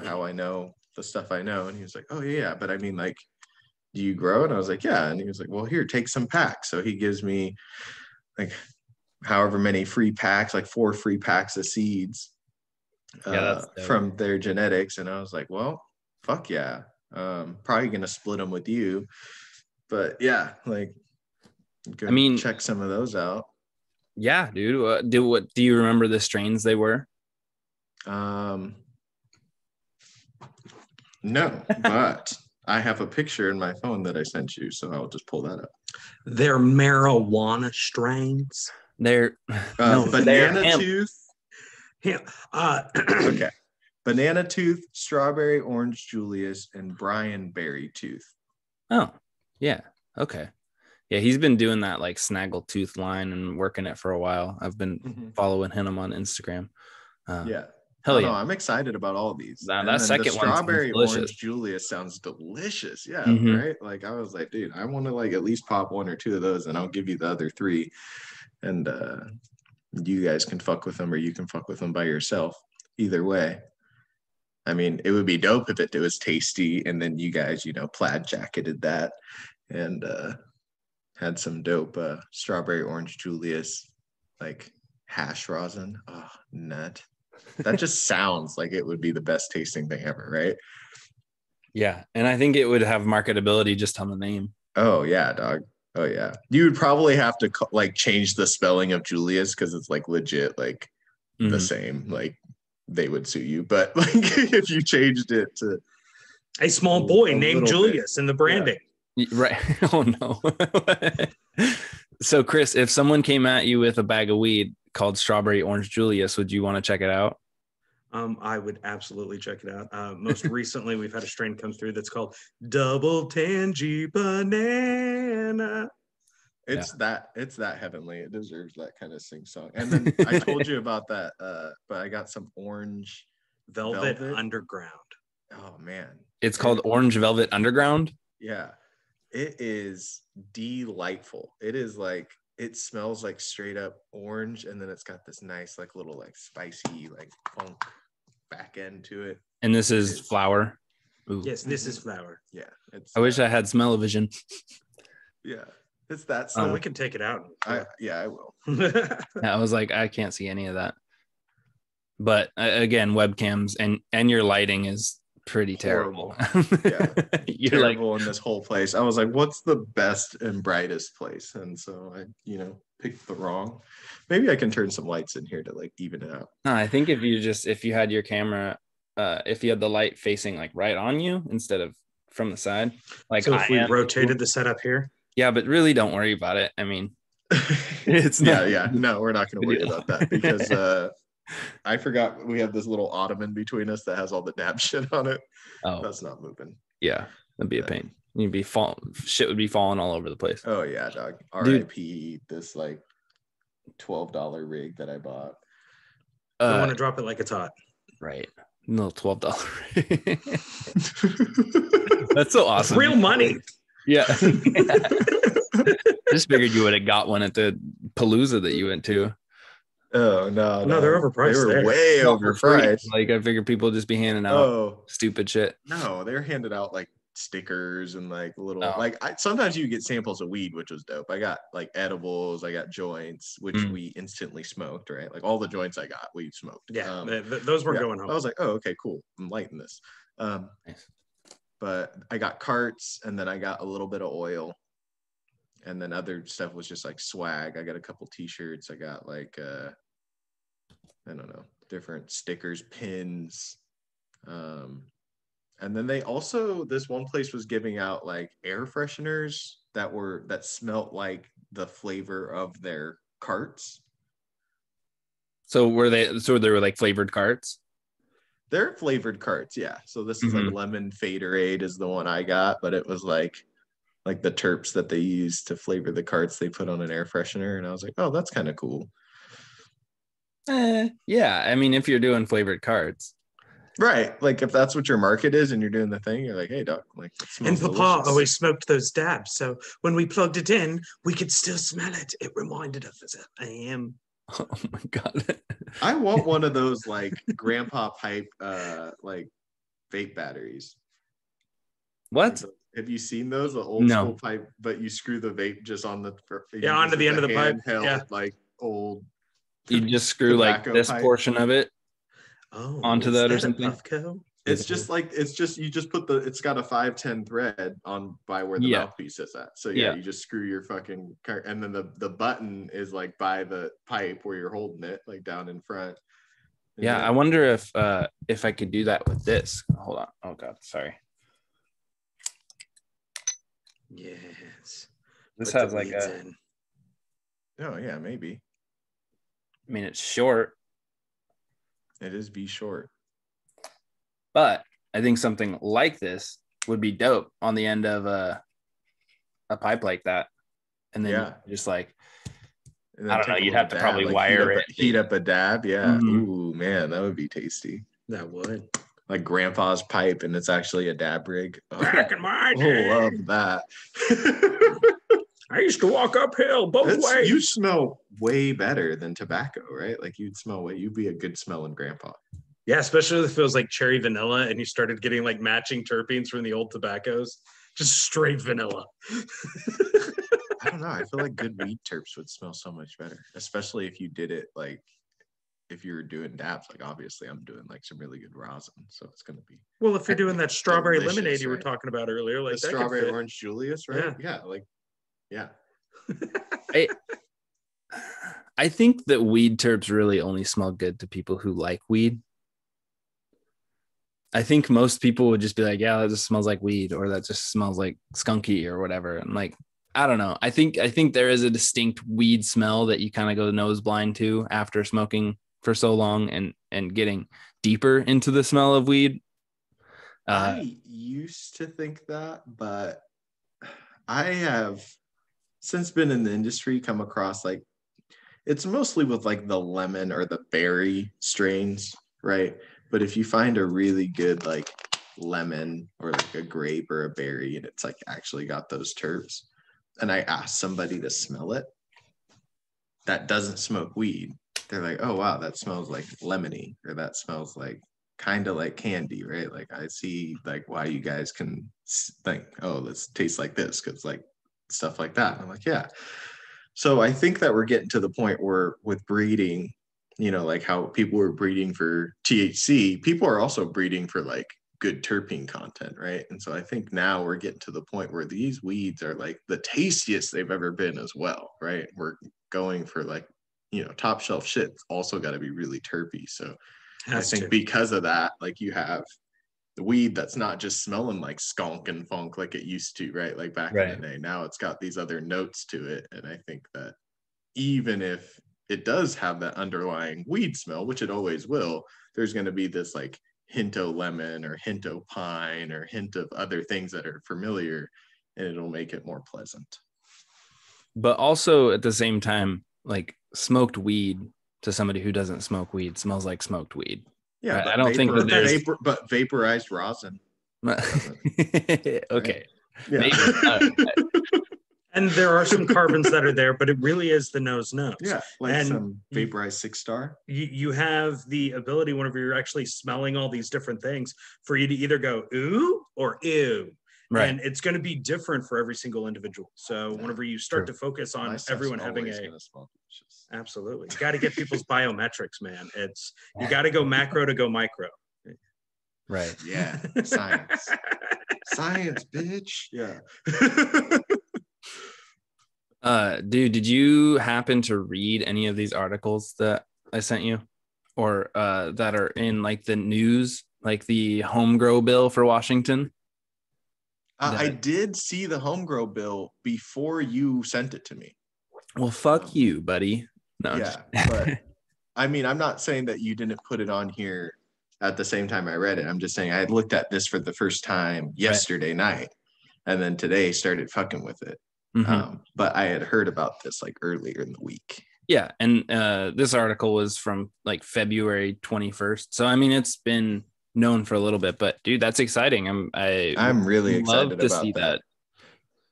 S1: how I know the stuff I know. And he was like, oh yeah, but I mean, like, do you grow? And I was like, yeah. And he was like, well, here, take some packs. So he gives me like however many free packs, like 4 free packs of seeds from their genetics. And I was like, well, fuck yeah. Probably going to split them with you. But yeah, like, check some of those out.
S2: Yeah, dude. Do you remember the strains they were?
S1: No, but I have a picture in my phone that I sent you, so I'll just pull that up.
S3: They're marijuana strains.
S2: They're
S1: banana tooth.
S3: Yeah.
S1: Okay. Banana tooth, strawberry orange Julius, and Brian berry tooth.
S2: Oh, yeah. Okay. Yeah, he's been doing that like snaggle tooth line and working it for a while. I've been following him on Instagram.
S1: Yeah.
S2: Hell yeah.
S1: No, I'm excited about all these.
S2: That second one,
S1: strawberry orange Julius sounds delicious. Yeah, right. Like I was like, dude, I want to like at least pop 1 or 2 of those, and I'll give you the other 3, and you guys can fuck with them, or you can fuck with them by yourself. Either way, I mean, it would be dope if it was tasty, and then you guys, plaid jacketed that, and had some dope strawberry orange Julius, like hash rosin. Oh, nut. That just sounds like it would be the best tasting thing ever, right?
S2: Yeah, and I think it would have marketability just on the name.
S1: Oh yeah, dog. Oh yeah. You would probably have to like change the spelling of Julius because it's like legit like the same. Like they would sue you, but like if you changed it to
S3: a small boy named Julius in the branding.
S2: Yeah. Right. Oh no. So Chris, if someone came at you with a bag of weed called Strawberry Orange Julius, would you want to check it out?
S3: I would absolutely check it out. Most recently, we've had a strain come through that's called Double Tangy Banana.
S1: It's that heavenly. It deserves that kind of sing song. And then I told you about that, but I got some orange
S3: velvet underground.
S1: Oh man,
S2: it's called Orange Velvet Underground.
S1: Yeah, it is delightful. It is like. It smells like straight up orange, and then it's got this nice, like little, like spicy, like funk back end to it.
S2: And this is flower.
S3: Ooh. Yes, this is flower.
S1: Yeah,
S2: I wish I had smell-o-vision.
S1: Yeah, it's that stuff.
S3: We can take it out.
S1: I will.
S2: I was like, I can't see any of that. But again, webcams and your lighting is pretty terrible.
S1: Yeah, you're terrible in this whole place. I was like, what's the best and brightest place? And so I, picked the wrong. Maybe I can turn some lights in here to like even it out.
S2: No, I think if you had your camera, if you had the light facing like right on you instead of from the side, like
S3: so if we rotated the setup here.
S2: Yeah, but really don't worry about it. I mean,
S1: it's not. Yeah. No, we're not going to worry about that because I forgot we have this little ottoman between us that has all the dab shit on it.
S2: Oh,
S1: that's not moving.
S2: Yeah, that'd be a pain. You'd be shit would be falling all over the place.
S1: Oh yeah, dog. R.I.P. This like $12 rig that I bought.
S3: I want to drop it like it's hot.
S2: Right. No, $12. That's so awesome.
S3: Real money.
S2: Yeah. Just figured you would have got one at the Palooza that you went to.
S1: Oh no,
S3: No, they're overpriced.
S1: They were
S3: there.
S1: way
S2: Not for free.
S1: overpriced.
S2: Like I figure people just be handing out stupid shit.
S1: No, they're handed out like stickers and like little sometimes you get samples of weed, which was dope. I got like edibles, I got joints, which we instantly smoked, right? Like all the joints I got, we smoked.
S3: Yeah, those weren't going home.
S1: I was like, oh, okay, cool. I'm lighting this. Nice. But I got carts, and then I got a little bit of oil, and then other stuff was just like swag. I got a couple t-shirts. I got like I don't know, different stickers, pins. And then they also, this one place was giving out like air fresheners that smelt like the flavor of their carts.
S2: So they were like flavored carts?
S1: They're flavored carts, yeah. So this is like lemon Faderade is the one I got, but it was like the terps that they use to flavor the carts they put on an air freshener, and I was like, oh, that's kind of cool.
S2: Yeah, I mean, if you're doing flavored carts,
S1: right? Like if that's what your market is, and you're doing the thing, you're like, hey, doc, like it smells
S3: and Papa
S1: delicious.
S3: always smoked those dabs, so when we plugged it in, we could still smell it. It reminded us of AM.
S2: Oh my god!
S1: I want one of those like grandpa pipe, like vape batteries.
S2: What?
S1: Like have you seen those? The old school pipe, but you screw the vape just on the
S3: onto the end of the pipe.
S1: Yeah, like old.
S2: You just screw like this pipe portion of it onto that or something.
S1: It's just you just put it's got a 510 thread on by where the mouthpiece is at. So you just screw your fucking and then the button is like by the pipe where you're holding it, like down in front. And
S2: I wonder if I could do that with this. Hold on. Oh god, sorry.
S3: Yes.
S2: This has like
S1: oh yeah, maybe.
S2: I mean, it's short.
S1: It is be short.
S2: But I think something like this would be dope on the end of a pipe like that. And then just like, I don't know, you'd have to probably like wire it.
S1: Heat up a dab. Yeah. Ooh, man, that would be tasty.
S3: That would.
S1: Like grandpa's pipe, and it's actually a dab rig.
S3: Back in my day.
S1: I love that.
S3: I used to walk uphill both ways.
S1: You smell way better than tobacco, right? Like you'd be a good smelling grandpa.
S3: Yeah, especially if it was like cherry vanilla and you started getting like matching terpenes from the old tobaccos. Just straight vanilla.
S1: I don't know. I feel like good weed terps would smell so much better, especially if you did it like if you're doing dabs. Like obviously I'm doing like some really good rosin, so it's going to be.
S3: Well, if you're doing that strawberry lemonade you were talking about earlier, like
S1: the strawberry orange Julius, right? Yeah.
S2: I think that weed terps really only smell good to people who like weed. I think most people would just be like, yeah, that just smells like weed, or that just smells like skunky or whatever. And like, I don't know. I think there is a distinct weed smell that you kind of go nose blind to after smoking for so long and getting deeper into the smell of weed.
S1: I used to think that, but I have since been in the industry come across like it's mostly with like the lemon or the berry strains, right? But if you find a really good like lemon or like a grape or a berry and it's like actually got those terps, and I ask somebody to smell it that doesn't smoke weed, they're like, oh wow, that smells like lemony, or that smells like kind of like candy, right? Like I see like why you guys can think, oh, this tastes like this, because like stuff like that. And I'm like, yeah. So I think that we're getting to the point where with breeding, you know, like how people were breeding for THC, people are also breeding for like good terpene content, right? And so I think now we're getting to the point where these weeds are like the tastiest they've ever been as well, right? We're going for like, you know, top shelf shit. It's also got to be really terpy. So I think because of that, like you have the weed that's not just smelling like skunk and funk like it used to, right? Like back in the day. Now it's got these other notes to it. And I think that even if it does have that underlying weed smell, which it always will, there's going to be this like hint of lemon or hint of pine or hint of other things that are familiar, and it'll make it more pleasant.
S2: But also at the same time, like smoked weed to somebody who doesn't smoke weed smells like smoked weed.
S1: Yeah,
S2: I don't think that there's
S1: but vaporized rosin.
S2: Okay.
S1: Yeah.
S2: Maybe.
S3: And there are some carbons that are there, but it really is the nose.
S1: Yeah, like and some vaporized 6-star.
S3: You have the ability, whenever you're actually smelling all these different things, for you to either go ooh or ew. Right. And it's going to be different for every single individual. So whenever you start to focus on everyone having absolutely, you got to get people's biometrics, man. It's you got to go macro to go micro.
S2: Right.
S1: Yeah. Science. Science, bitch. Yeah.
S2: Dude, did you happen to read any of these articles that I sent you, or that are in like the news, like the home grow bill for Washington?
S1: I did see the home grow bill before you sent it to me.
S2: Well, fuck you, buddy. No.
S1: Yeah, but I mean, I'm not saying that you didn't put it on here at the same time I read it. I'm just saying I had looked at this for the first time yesterday night, and then today started fucking with it. But I had heard about this like earlier in the week.
S2: Yeah, and this article was from like February 21st. So I mean, it's been known for a little bit, but dude, that's exciting.
S1: I'm really excited to see that.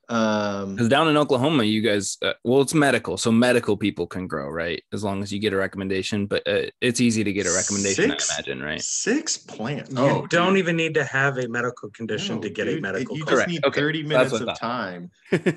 S2: Because down in Oklahoma, you guys, well, it's medical, so medical people can grow, right? As long as you get a recommendation, but it's easy to get a recommendation, I imagine, right?
S1: 6 plants.
S3: You don't even need to have a medical condition to get a medical.
S1: You just need 30 minutes of time,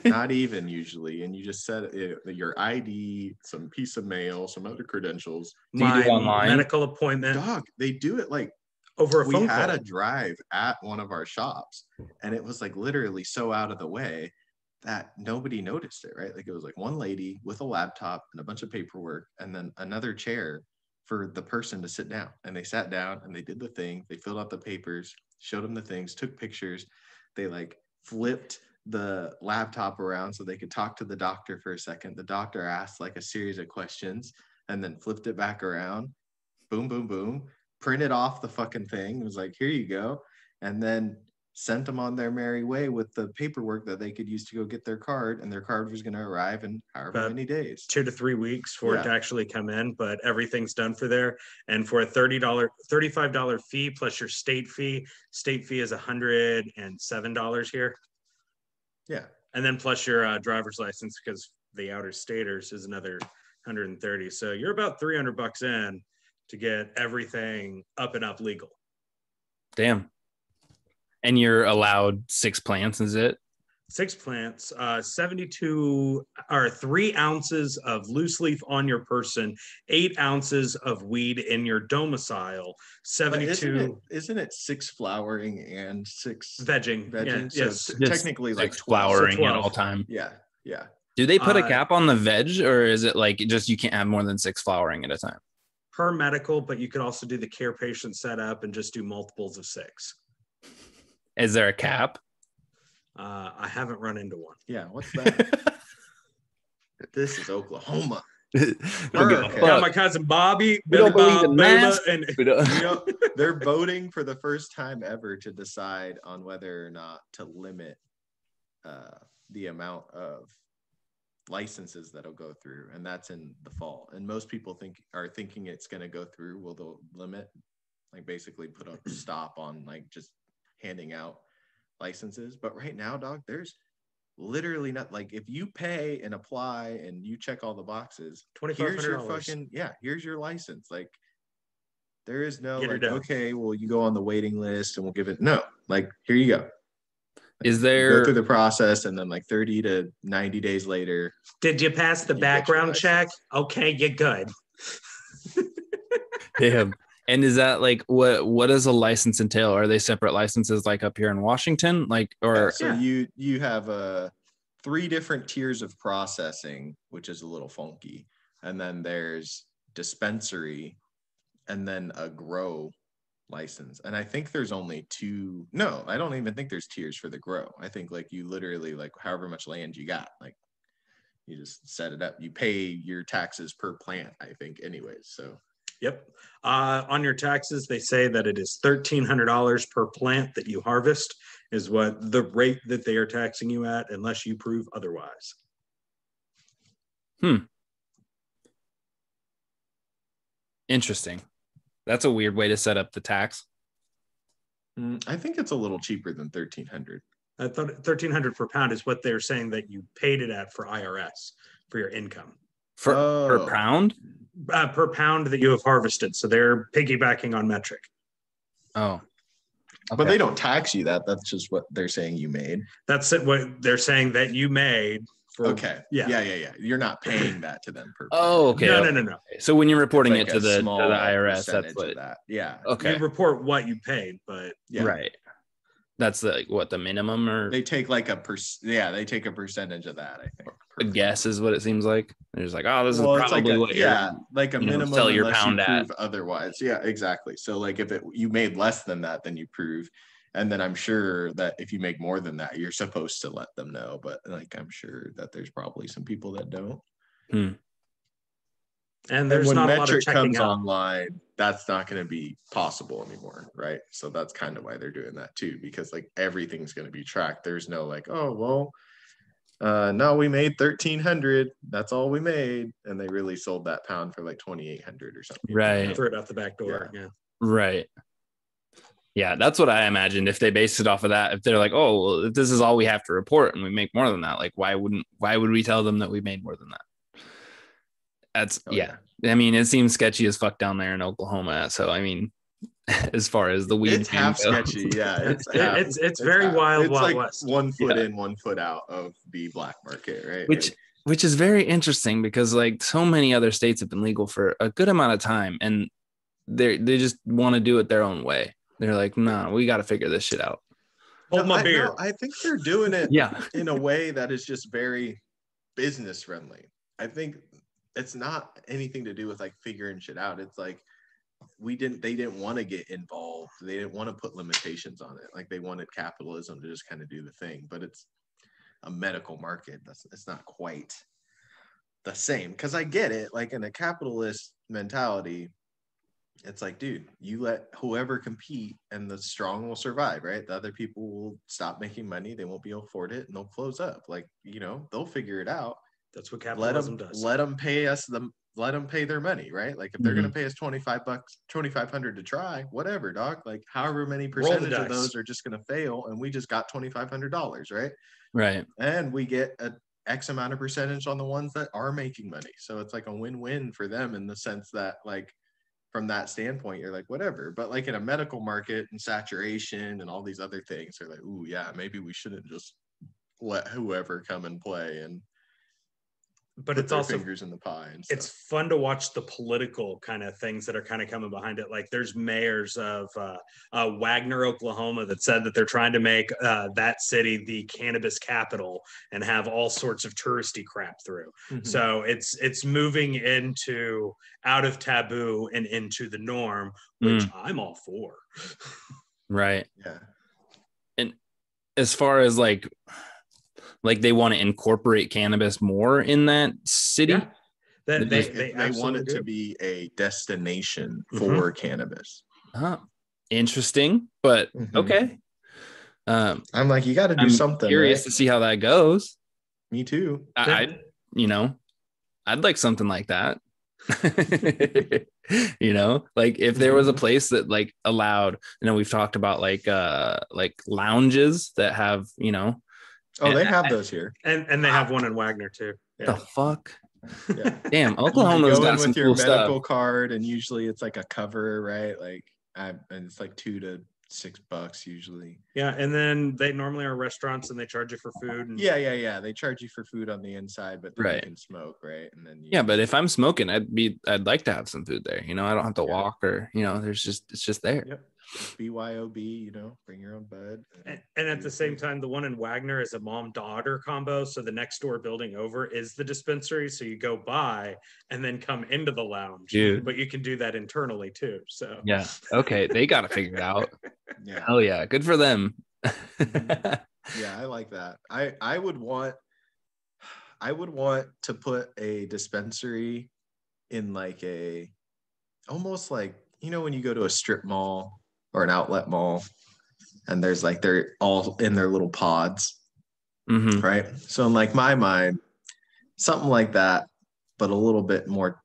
S1: not even usually, and you just set your ID, some piece of mail, some other credentials.
S3: Do you do online medical appointment?
S1: Dog, they do it like
S3: over a phone call.
S1: We had a drive at one of our shops, and it was like literally so out of the way that nobody noticed it, right? Like it was like one lady with a laptop and a bunch of paperwork, and then another chair for the person to sit down. And they sat down and they did the thing. They filled out the papers, showed them the things, took pictures. They like flipped the laptop around so they could talk to the doctor for a second. The doctor asked like a series of questions and then flipped it back around. Boom, boom, boom. Printed off the fucking thing. It was like, here you go. And then sent them on their merry way with the paperwork that they could use to go get their card. And their card was going to arrive in however many days.
S3: 2 to 3 weeks for it to actually come in, but everything's done for there. And for a $35 fee plus your state fee is $107 here.
S1: Yeah.
S3: And then plus your driver's license, because the outer staters is another $130. So you're about $300 in to get everything up and up legal.
S2: Damn. And you're allowed 6 plants, is it?
S3: 6 plants, 72 or 3 ounces of loose leaf on your person, 8 ounces of weed in your domicile, 72.
S1: Isn't it 6 flowering and 6
S3: vegging?
S1: Yeah, so
S3: yes.
S1: Technically like
S2: 12. Flowering at all time.
S1: Yeah. Yeah.
S2: Do they put a cap on the veg, or is it like just you can't have more than 6 flowering at a time?
S3: Per medical, but you could also do the care patient setup and just do multiples of 6.
S2: Is there a cap?
S3: I haven't run into one.
S1: Yeah, what's that? This is Oklahoma.
S3: Got my cousin Bobby,
S2: Billy Bob, Bela,
S3: and
S1: they're voting for the first time ever to decide on whether or not to limit the amount of licenses that'll go through, and that's in the fall. And most people are thinking it's going to go through. Will they'll limit, like basically put a stop on like just handing out licenses. But right now, dog, there's literally not, like, if you pay and apply and you check all the boxes, here's your fucking here's your license. Like, there is no like, okay, well, you go on the waiting list and we'll give it. No, like, here you go.
S2: Is there
S1: go through the process, and then like 30 to 90 days later,
S3: did you pass the background check? Okay, you're good.
S2: Damn. And is that like what does a license entail? Are they separate licenses like up here in Washington? Like, or
S1: you have 3 different tiers of processing, which is a little funky, and then there's dispensary, and then a grow license. And I think there's only 2. No, I don't even think there's tiers for the grow. I think like you literally, like, however much land you got, like you just set it up. You pay your taxes per plant, I think, anyways. So
S3: yep. On your taxes, they say that it is $1,300 per plant that you harvest is what the rate that they are taxing you at, unless you prove otherwise.
S2: Interesting. That's a weird way to set up the tax.
S1: I think it's a little cheaper than $1,300.
S3: I thought $1,300 per pound is what they're saying that you paid it at for IRS for your income.
S2: Per pound?
S3: Per pound that you have harvested. So they're piggybacking on metric.
S2: Oh.
S1: Okay. But they don't tax you that. That's just what they're saying you made.
S3: That's it, what they're saying that you made.
S1: Okay. Yeah. You're not paying that to them per.
S2: Oh, okay.
S3: No.
S2: So when you're reporting
S1: like
S2: it to the IRS, that's what.
S1: That. Yeah.
S2: Okay.
S3: You report what you paid, but
S2: right. That's the minimum, or
S1: they take like they take a percentage of that. I think
S2: a guess is what it seems like. They're just like, oh, this is
S1: like
S2: probably
S1: a,
S2: what
S1: like a minimum
S2: sell your
S1: unless
S2: pound
S1: you prove
S2: at.
S1: otherwise. Yeah, exactly. So like if you made less than that, then you prove. And then I'm sure that if you make more than that, you're supposed to let them know. But like I'm sure that there's probably some people that don't.
S3: And there's not a lot of checking
S1: comes
S3: out.
S1: online, that's not going to be possible anymore, right? So that's kind of why they're doing that too, because like everything's going to be tracked. There's no like, oh well, no, we made 1,300. That's all we made, and they really sold that pound for like 2,800 or something.
S2: Right,
S3: threw it out the back door. Yeah.
S2: Right. Yeah, that's what I imagined. If they based it off of that, if they're like, oh, well, if this is all we have to report and we make more than that, like why would we tell them that we made more than that? That's I mean, it seems sketchy as fuck down there in Oklahoma. So I mean, as far as the weed,
S1: it's half sketchy. Yeah,
S3: it's very wild.
S1: It's
S3: Wild
S1: like
S3: West.
S1: 1 foot in, 1 foot out of the black market, right?
S2: Which is very interesting because like so many other states have been legal for a good amount of time, and they just want to do it their own way. They're like, no, we got to figure this shit out.
S3: Hold my beer.
S1: I think they're doing it in a way that is just very business friendly. I think it's not anything to do with like figuring shit out. It's like they didn't want to get involved. They didn't want to put limitations on it. Like they wanted capitalism to just kind of do the thing, but it's a medical market. It's not quite the same. Cause I get it. Like in a capitalist mentality, it's like, dude, you let whoever compete and the strong will survive, right? The other people will stop making money. They won't be able to afford it and they'll close up. Like, they'll figure it out.
S3: That's what capitalism does.
S1: Let them pay their money, right? Like if they're going to pay us $2,500 to try, whatever, dog. Like however many percentage of those are just going to fail, and we just got $2,500, right?
S2: Right.
S1: And we get a X amount of percentage on the ones that are making money. So it's like a win-win for them in the sense that like from that standpoint, you're like, whatever. But like in a medical market and saturation and all these other things, they're like, ooh, yeah, maybe we shouldn't just let whoever come and play and
S3: but it's also
S1: fingers in the pie. And stuff.
S3: It's fun to watch the political kind of things that are kind of coming behind it. Like there's mayors of Wagner, Oklahoma, that said that they're trying to make that city the cannabis capital and have all sorts of touristy crap through. Mm-hmm. So it's moving into out of taboo and into the norm, which I'm all for.
S2: Right.
S1: Yeah.
S2: And as far as like they want to incorporate cannabis more in that city.
S3: Yeah. They
S1: want it to be a destination for cannabis.
S2: Interesting, but okay.
S1: I'm like, you got to do something.
S2: Curious to see how that goes.
S1: Me too.
S2: I'd like something like that. Like if there was a place that like allowed, we've talked about like lounges that have,
S1: Oh, they have those here,
S3: and they have one in Wagner too.
S2: Yeah. The fuck? Yeah. Damn, Oklahoma's got some cool stuff.
S1: Your medical card, and usually it's like a cover, right? Like, and it's like $2 to $6 usually.
S3: Yeah, and then they normally are restaurants, and they charge you for food. And...
S1: Yeah. They charge you for food on the inside, but then you can smoke, right? And then
S2: but if I'm smoking, I'd like to have some food there. I don't have to walk, or it's just there.
S1: Yep. BYOB, bring your own bud.
S3: And at the same time, the one in Wagner is a mom-daughter combo. So the next door building over is the dispensary. So you go by and then come into the lounge.
S2: Dude.
S3: But you can do that internally too. So
S2: yeah. Okay. They got to figure it out.
S1: Yeah.
S2: Hell yeah. Good for them.
S1: Yeah, I like that. I would want to put a dispensary in like almost like, when you go to a strip mall or an outlet mall, and there's like they're all in their little pods, right? So in like my mind, something like that, but a little bit more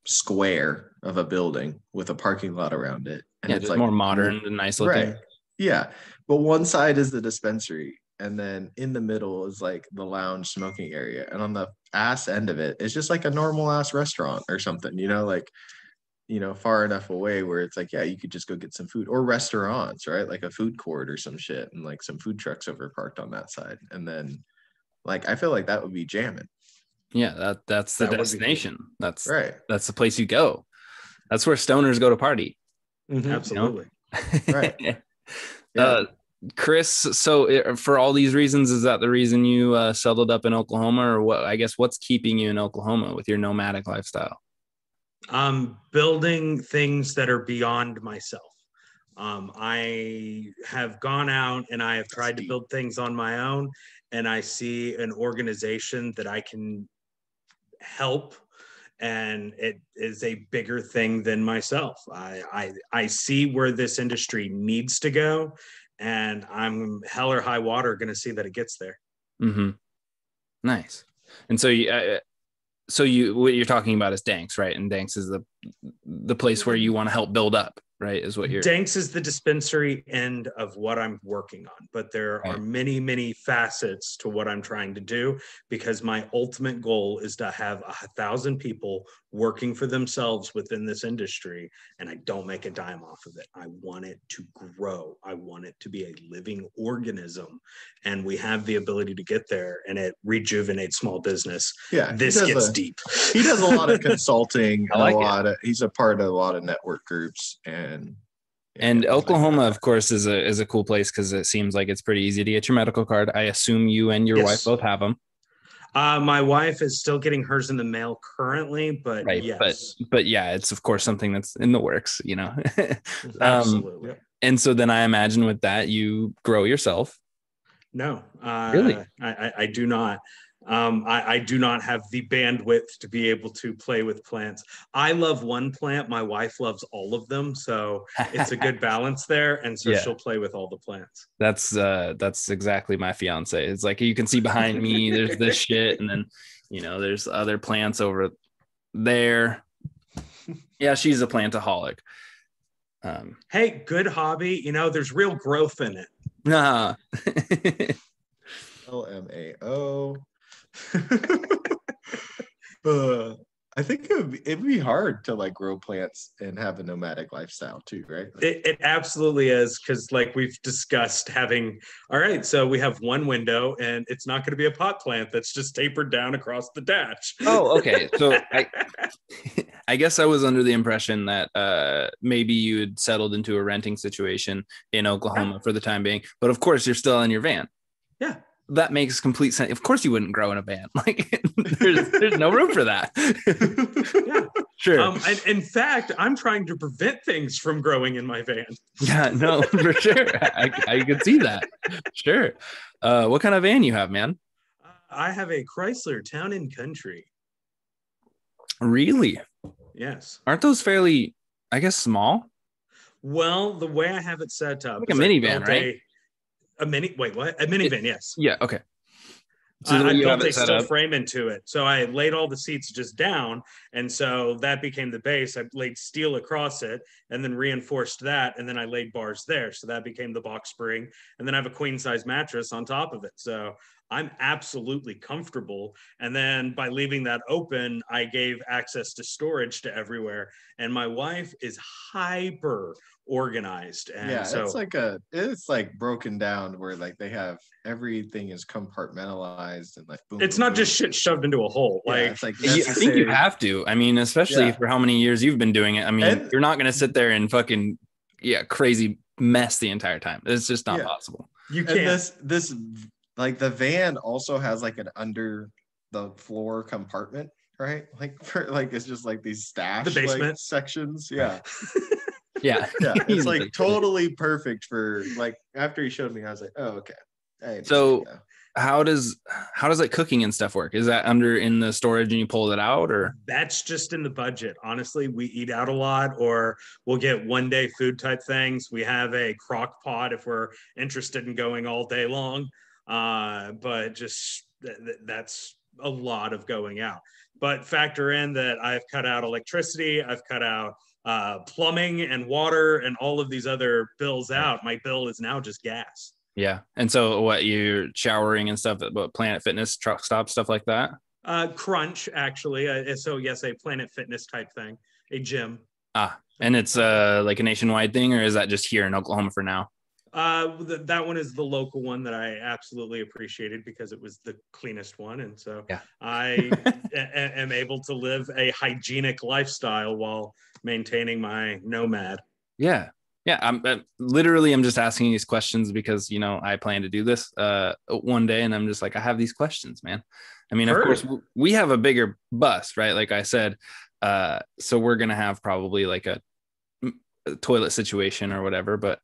S1: square of a building with a parking lot around it, and it's like
S2: more modern and nice looking.
S1: Right. Yeah, but one side is the dispensary, and then in the middle is like the lounge smoking area, and on the ass end of it is just like a normal ass restaurant or something, like far enough away where it's like, yeah, you could just go get some food, or restaurants, right? Like a food court or some shit, and like some food trucks over parked on that side, and then like I feel like that would be jamming.
S2: Yeah, that's the destination. That's
S1: right.
S2: That's the place you go. That's where stoners go to party.
S3: Mm-hmm. Absolutely.
S1: Right. Yeah.
S2: Chris, so for all these reasons, is that the reason you settled up in Oklahoma, or what? I guess what's keeping you in Oklahoma with your nomadic lifestyle?
S3: Building things that are beyond myself. I have gone out and I have tried to build things on my own, and I see an organization that I can help, and it is a bigger thing than myself. I see where this industry needs to go, and I'm hell or high water going to see that it gets there.
S2: Mm-hmm. Nice. And so what you're talking about is Danks, right? And Danks is the place where you want to help build up, right? Is what you're.
S3: Danks is the dispensary end of what I'm working on, but there are many, many facets to what I'm trying to do, because my ultimate goal is to have 1,000 people working for themselves within this industry, and I don't make a dime off of it. I want it to grow. I want it to be a living organism, and we have the ability to get there, and it rejuvenates small business.
S1: Yeah,
S3: this gets deep.
S1: He does a lot of consulting. He's a part of a lot of network groups, and
S2: Oklahoma, of course, is a cool place because it seems like it's pretty easy to get your medical card. I assume you and your wife both have them.
S3: My wife is still getting hers in the mail currently, but
S2: right.
S3: Yes.
S2: But yeah, it's of course something that's in the works,
S3: Absolutely.
S2: And so then I imagine with that you grow yourself.
S3: No,
S2: really,
S3: I do not. I do not have the bandwidth to be able to play with plants. I love one plant. My wife loves all of them. So it's a good balance there. And so she'll play with all the plants.
S2: That's exactly my fiance. It's like, you can see behind me, there's this shit. And then, there's other plants over there. Yeah. She's a plantaholic.
S3: Hey, good hobby. There's real growth in it.
S2: Nah.
S1: LMAO. I think it'd be hard to like grow plants and have a nomadic lifestyle too, right?
S3: It absolutely is, because like we've discussed all right, so we have one window and it's not going to be a pot plant that's just tapered down across the dash.
S2: Oh, okay. So I guess I was under the impression that maybe you had settled into a renting situation in Oklahoma for the time being, but of course you're still in your van.
S3: Yeah.
S2: That makes complete sense. Of course you wouldn't grow in a van. Like there's no room for that.
S3: Yeah.
S2: Sure.
S3: And in fact, I'm trying to prevent things from growing in my van.
S2: Yeah, no, for sure. I could see that. Sure. What kind of van you have, man?
S3: I have a Chrysler Town and Country.
S2: Really?
S3: Yes.
S2: Aren't those fairly, I guess, small?
S3: Well, the way I have it set up,
S2: like a minivan, right?
S3: A minivan, yes.
S2: Yeah, okay.
S3: So I built a steel frame into it. So I laid all the seats just down. And so that became the base. I laid steel across it and then reinforced that. And then I laid bars there. So that became the box spring. And then I have a queen size mattress on top of it. So I'm absolutely comfortable. And then by leaving that open, I gave access to storage to everywhere. And my wife is hyper organized. And
S1: yeah,
S3: so
S1: it's like broken down where like they have everything is compartmentalized and like boom,
S3: it's
S1: boom,
S3: not
S1: boom.
S3: just shit shoved into a hole.
S1: Yeah,
S3: like
S1: it's like
S2: I think you have to. I mean, especially for how many years you've been doing it. I mean, you're not going to sit there and fucking crazy mess the entire time. It's just not possible.
S3: You can't.
S1: And this like the van also has like an under the floor compartment, right? Like it's just like these stash
S3: the basement
S1: sections. Yeah.
S2: Yeah.
S1: It's like totally perfect for like after he showed me, I was like, oh, okay.
S2: So how does like cooking and stuff work? Is that under in the storage and you pull it out, or
S3: that's just in the budget? Honestly, we eat out a lot, or we'll get one day food type things. We have a crock pot if we're interested in going all day long. But just that's a lot of going out. But factor in that I've cut out electricity, I've cut out plumbing and water and all of these other bills out, my bill is now just gas.
S2: Yeah. And so what, you're showering and stuff, but Planet Fitness, truck stop, stuff like that?
S3: Crunch, actually. So yes, a Planet Fitness type thing, a gym.
S2: And it's like a nationwide thing, or is that just here in Oklahoma for now?
S3: That one is the local one that I absolutely appreciated because it was the cleanest one. And so I am able to live a hygienic lifestyle while maintaining my nomad.
S2: Yeah. Yeah. I'm just asking these questions because, I plan to do this one day, and I'm just like, I have these questions, man. I mean, of course we have a bigger bus, right? Like I said, so we're going to have probably like a toilet situation or whatever, but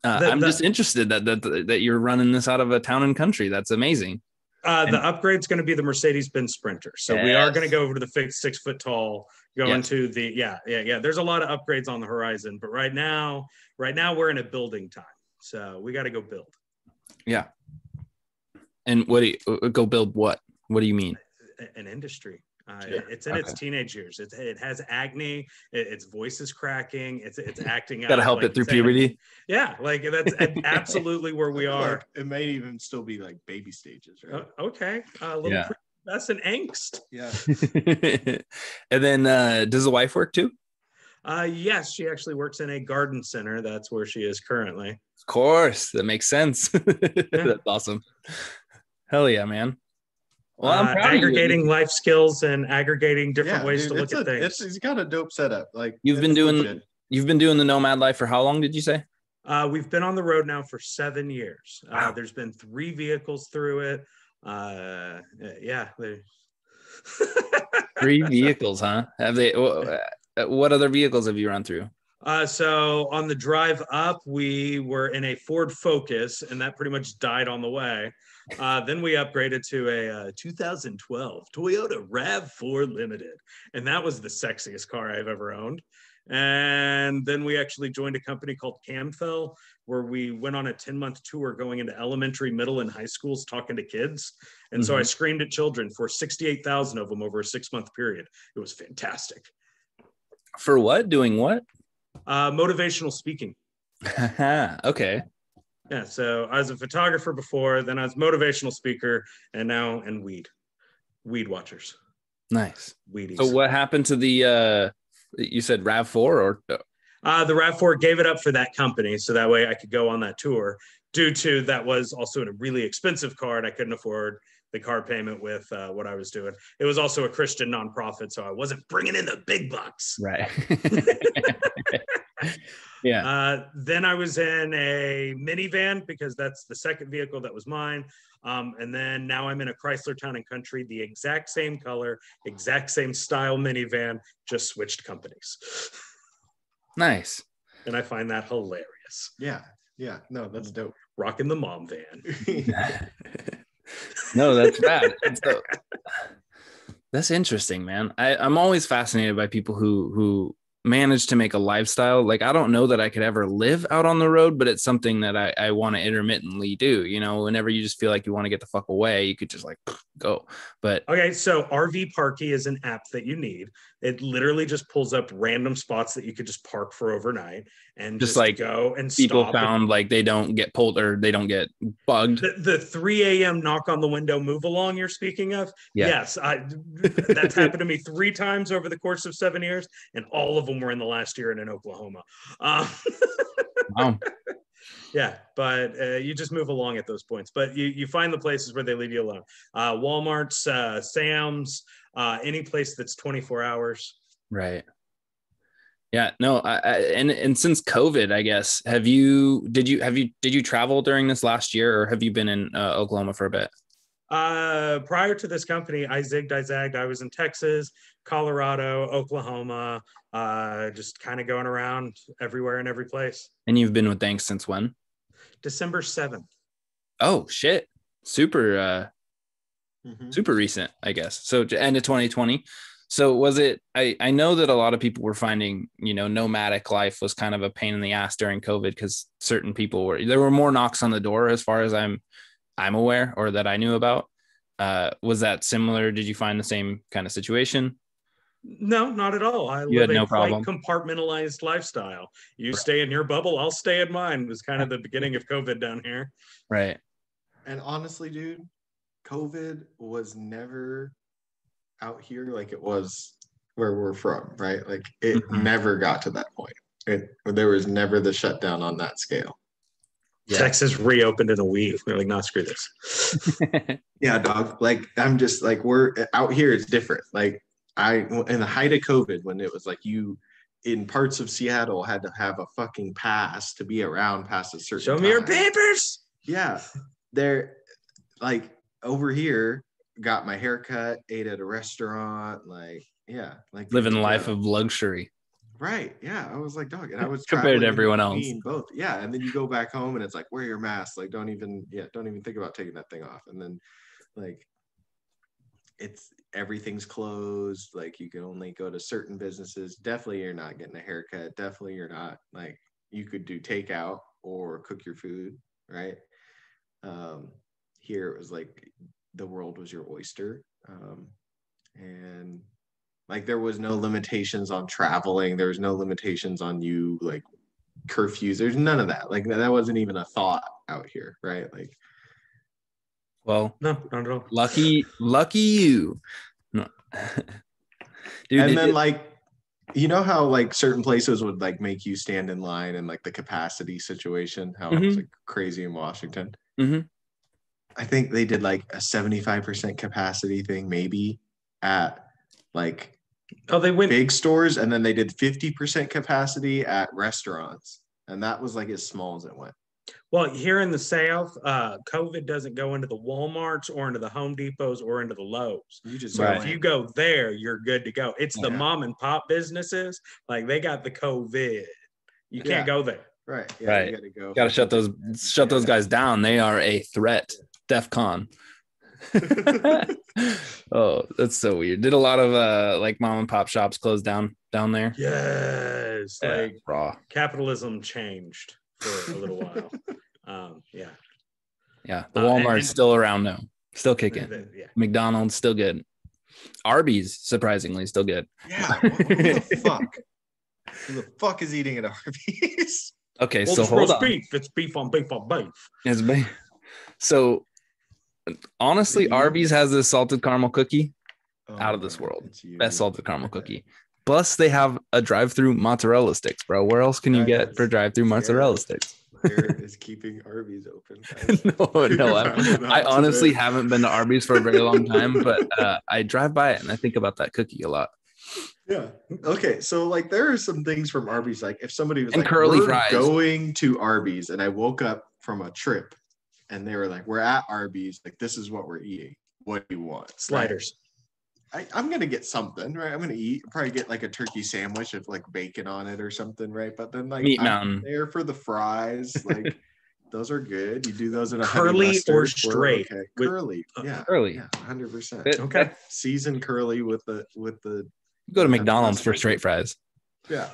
S2: I'm just interested that you're running this out of a town and country. That's amazing.
S3: The upgrade's going to be the Mercedes-Benz Sprinter. So we are going to go over to the fixed 6 foot tall, go into the, There's a lot of upgrades on the horizon, but right now we're in a building time. So we got to go build. Yeah.
S2: And what do you go build? What do you mean?
S3: An industry. It's in its teenage years. It has acne. Its voice is cracking. It's acting out.
S2: Got to help it through puberty.
S3: Yeah, like that's absolutely where we are.
S1: It may even still be like baby stages, right?
S3: Okay, a little that's an angst.
S1: Yeah.
S2: And then does the wife work too?
S3: Yes, she actually works in a garden center. That's where she is currently.
S2: Of course, that makes sense. That's awesome. Hell yeah, man.
S3: Well, I'm aggregating life skills and aggregating different ways to look at things.
S1: It's got a dope setup. Like
S2: you've been doing the nomad life for how long, did you say?
S3: We've been on the road now for 7 years. Wow. There's been 3 vehicles through it.
S2: 3 vehicles, huh? Have they? What other vehicles have you run through?
S3: So on the drive up, we were in a Ford Focus, and that pretty much died on the way. Then we upgraded to a 2012 Toyota RAV4 Limited, and that was the sexiest car I've ever owned. And then we actually joined a company called Camfell, where we went on a 10-month tour going into elementary, middle, and high schools talking to kids. And so I screamed at children for 68,000 of them over a 6-month period. It was fantastic.
S2: For what? Doing what?
S3: Motivational speaking.
S2: Okay.
S3: Yeah, so I was a photographer before, then I was motivational speaker, and now weed watchers.
S2: Nice.
S3: Weedies.
S2: So what happened to the you said RAV4 or
S3: the RAV4 gave it up for that company, so that way I could go on that tour. Due to that was also a really expensive car, and I couldn't afford the car payment with what I was doing. It was also a Christian nonprofit, so I wasn't bringing in the big bucks.
S2: Right. Yeah.
S3: Then I was in a minivan because that's the second vehicle that was mine. And then now I'm in a Chrysler Town and Country, the exact same color, exact same style minivan, just switched companies.
S2: Nice.
S3: And I find that hilarious.
S1: Yeah. Yeah. No, that's dope.
S3: Rocking the mom van.
S2: No, that's bad. That's interesting, man. I'm always fascinated by people who manage to make a lifestyle. Like, I don't know that I could ever live out on the road, but it's something that I want to intermittently do. Whenever you just feel like you want to get the fuck away, you could just like go. But
S3: okay, so RV Parky is an app that you need. It literally just pulls up random spots that you could just park for overnight and just like go and
S2: people
S3: stop.
S2: Found like they don't get pulled or they don't get bugged.
S3: The 3 a.m. knock on the window move along you're speaking of. Yeah. Yes, that's happened to me 3 times over the course of 7 years, and all of them were in the last year in Oklahoma.
S2: Wow.
S3: Yeah, but you just move along at those points. But you find the places where they leave you alone. Walmart's, Sam's, any place that's 24 hours.
S2: Right. Yeah. No. And since COVID, I guess, did you travel during this last year, or have you been in Oklahoma for a bit?
S3: Prior to this company, I zigged, I zagged. I was in Texas, Colorado, Oklahoma, just kind of going around everywhere and every place.
S2: And you've been with Dank since when?
S3: December 7th.
S2: Oh, shit. Super recent, I guess. So end of 2020. So was it, I know that a lot of people were finding, nomadic life was kind of a pain in the ass during COVID because certain people there were more knocks on the door as far as I'm aware, or that I knew about. Was that similar? Did you find the same kind of situation?
S3: No, not at all. I
S2: You
S3: live
S2: had no
S3: a quite
S2: problem?
S3: compartmentalized lifestyle. You stay in your bubble, I'll stay in mine. It was kind of the beginning of COVID down here.
S2: Right.
S1: And honestly, dude, COVID was never out here like it was where we're from, right? Like it never got to that point. There was never the shutdown on that scale.
S2: Yeah.
S3: Texas reopened in a week. They're like, nah, screw this.
S1: Yeah, dog. Like I'm just like, we're out here. It's different. Like in the height of COVID, when it was like you in parts of Seattle had to have a fucking pass to be around past a certain
S3: Show me your papers.
S1: Yeah. They're like over here, got my haircut, ate at a restaurant, like, yeah. Like
S2: living the life of luxury.
S1: Right. Yeah. I was like, dog. And I was
S2: compared to everyone else.
S1: Both. Yeah. And then you go back home and it's like, wear your mask. Like, don't even think about taking that thing off. And then like everything's closed. Like you can only go to certain businesses. Definitely you're not getting a haircut. Definitely you're not like, you could do takeout or cook your food. Right. Here it was like the world was your oyster. And like there was no limitations on traveling. There was no limitations on you like curfews. There's none of that. Like that wasn't even a thought out here, right? Like,
S2: well,
S3: no, not at all.
S2: Lucky you. No.
S1: Dude, and then like, you know how like certain places would like make you stand in line and like the capacity situation, how it was like crazy in Washington. I think they did like a 75% capacity thing, maybe at like
S3: they went
S1: big stores, and then they did 50% capacity at restaurants, and that was like as small as it went.
S3: Well, here in the South, COVID doesn't go into the Walmarts or into the Home Depots or into the Lowe's. If you go there, you're good to go. It's the mom and pop businesses, like they got the COVID. You can't go there.
S1: Right. Yeah,
S2: right.
S1: You gotta go.
S2: Got to shut those guys down. They are a threat. DEFCON. Oh, that's so weird. Did a lot of like mom and pop shops close down there?
S3: Yes.
S2: Yeah,
S3: like
S2: raw.
S3: Capitalism changed for a little while. Yeah.
S2: The Walmart's still around now. Still kicking.
S3: Yeah.
S2: McDonald's still good. Arby's surprisingly still good.
S1: Yeah. Who the fuck? Who the fuck is eating at Arby's?
S2: Okay,
S3: well,
S2: so hold on.
S3: Beef. It's beef on beef on beef.
S2: It's beef. So honestly, Arby's has this salted caramel cookie out of this world. Best salted caramel cookie. Plus, they have a drive-through mozzarella sticks, bro. Where else can you get for drive-through mozzarella sticks?
S1: Garrett is keeping Arby's open.
S2: No. I honestly haven't been to Arby's for a very long time, but I drive by it and I think about that cookie a lot.
S1: Yeah. Okay. So like there are some things from Arby's. Like if somebody was
S2: and
S1: like,
S2: curly
S1: we're
S2: fries.
S1: going to Arby's, and I woke up from a trip and they were like, we're at Arby's. Like, this is what we're eating. What do you want?
S3: Sliders.
S1: I'm going to get something, right? I'm going to probably get like a turkey sandwich with like bacon on it or something, right? But then like
S2: Meat
S1: I'm
S2: Mountain
S1: there for the fries. Like those are good. You do those in a
S3: curly or straight.
S1: Okay. Curly. Yeah.
S2: Curly.
S1: Yeah. 100%.
S3: Okay.
S1: Seasoned curly with the
S2: You go to McDonald's for straight fries.
S1: Yeah.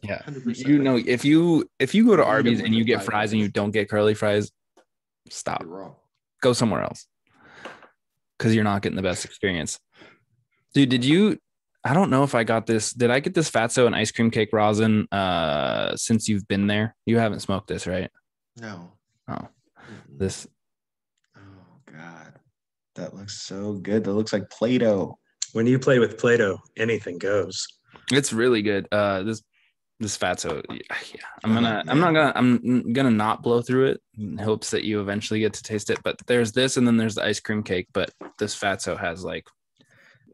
S2: Yeah. 100%. You know, if you go to Arby's and you get fries and you don't get curly fries, stop.
S1: You're wrong.
S2: Go somewhere else. Because you're not getting the best experience. Dude, I don't know if I got this. Did I get this Fatso and ice cream cake rosin since you've been there? You haven't smoked this, right?
S1: No.
S2: Oh. This.
S1: Oh, God. That looks so good. That looks like Play-Doh.
S3: When you play with Play-Doh, anything goes.
S2: It's really good. This Fatso, yeah. I'm gonna not blow through it in hopes that you eventually get to taste it. But there's this, and then there's the ice cream cake. But this Fatso has like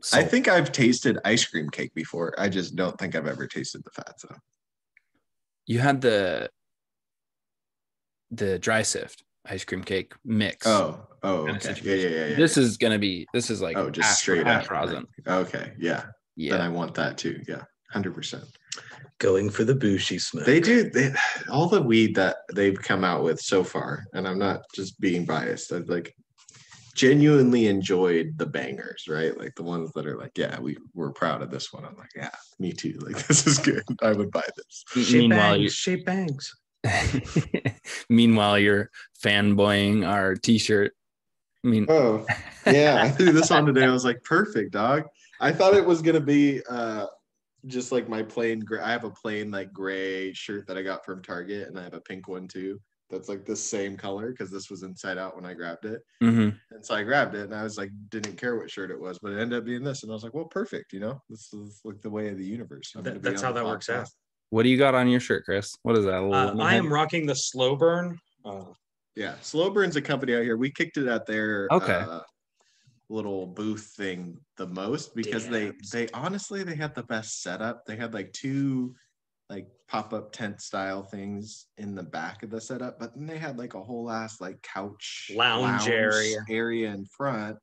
S1: salt. I think I've tasted ice cream cake before. I just don't think I've ever tasted the Fatso.
S2: You had the dry sift ice cream cake mix.
S1: Oh, okay. Yeah.
S2: This is like
S1: just straight
S2: half rosin.
S1: Okay, yeah. Then I want that too. Yeah, 100%.
S3: Going for the bushy smoke.
S1: They do. All the weed that they've come out with so far, and I'm not just being biased. I've like genuinely enjoyed the bangers, right? Like the ones that are like, yeah, we're proud of this one. I'm like, yeah, me too. Like this is good. I would buy this.
S3: She bangs.
S2: Meanwhile, you're fanboying our t-shirt. I mean,
S1: oh yeah, I threw this on today. I was like, perfect, dog. I thought it was gonna be just like my plain gray. I have a plain like gray shirt that I got from Target, and I have a pink one too. That's like the same color because this was inside out when I grabbed it.
S2: mm-hmm.
S1: And so I grabbed it, and I was like, didn't care what shirt it was, but it ended up being this, and I was like, well, perfect. This is like the way of the universe.
S3: That's how that works out.
S2: What do you got on your shirt, Chris? What is that?
S3: I am rocking the Slow Burn.
S1: Yeah, Slow Burn's a company out here. We kicked it at their little booth thing the most because they honestly they had the best setup. They had like 2 like pop-up tent style things in the back of the setup, but then they had like a whole ass like couch
S3: lounge
S1: area in front,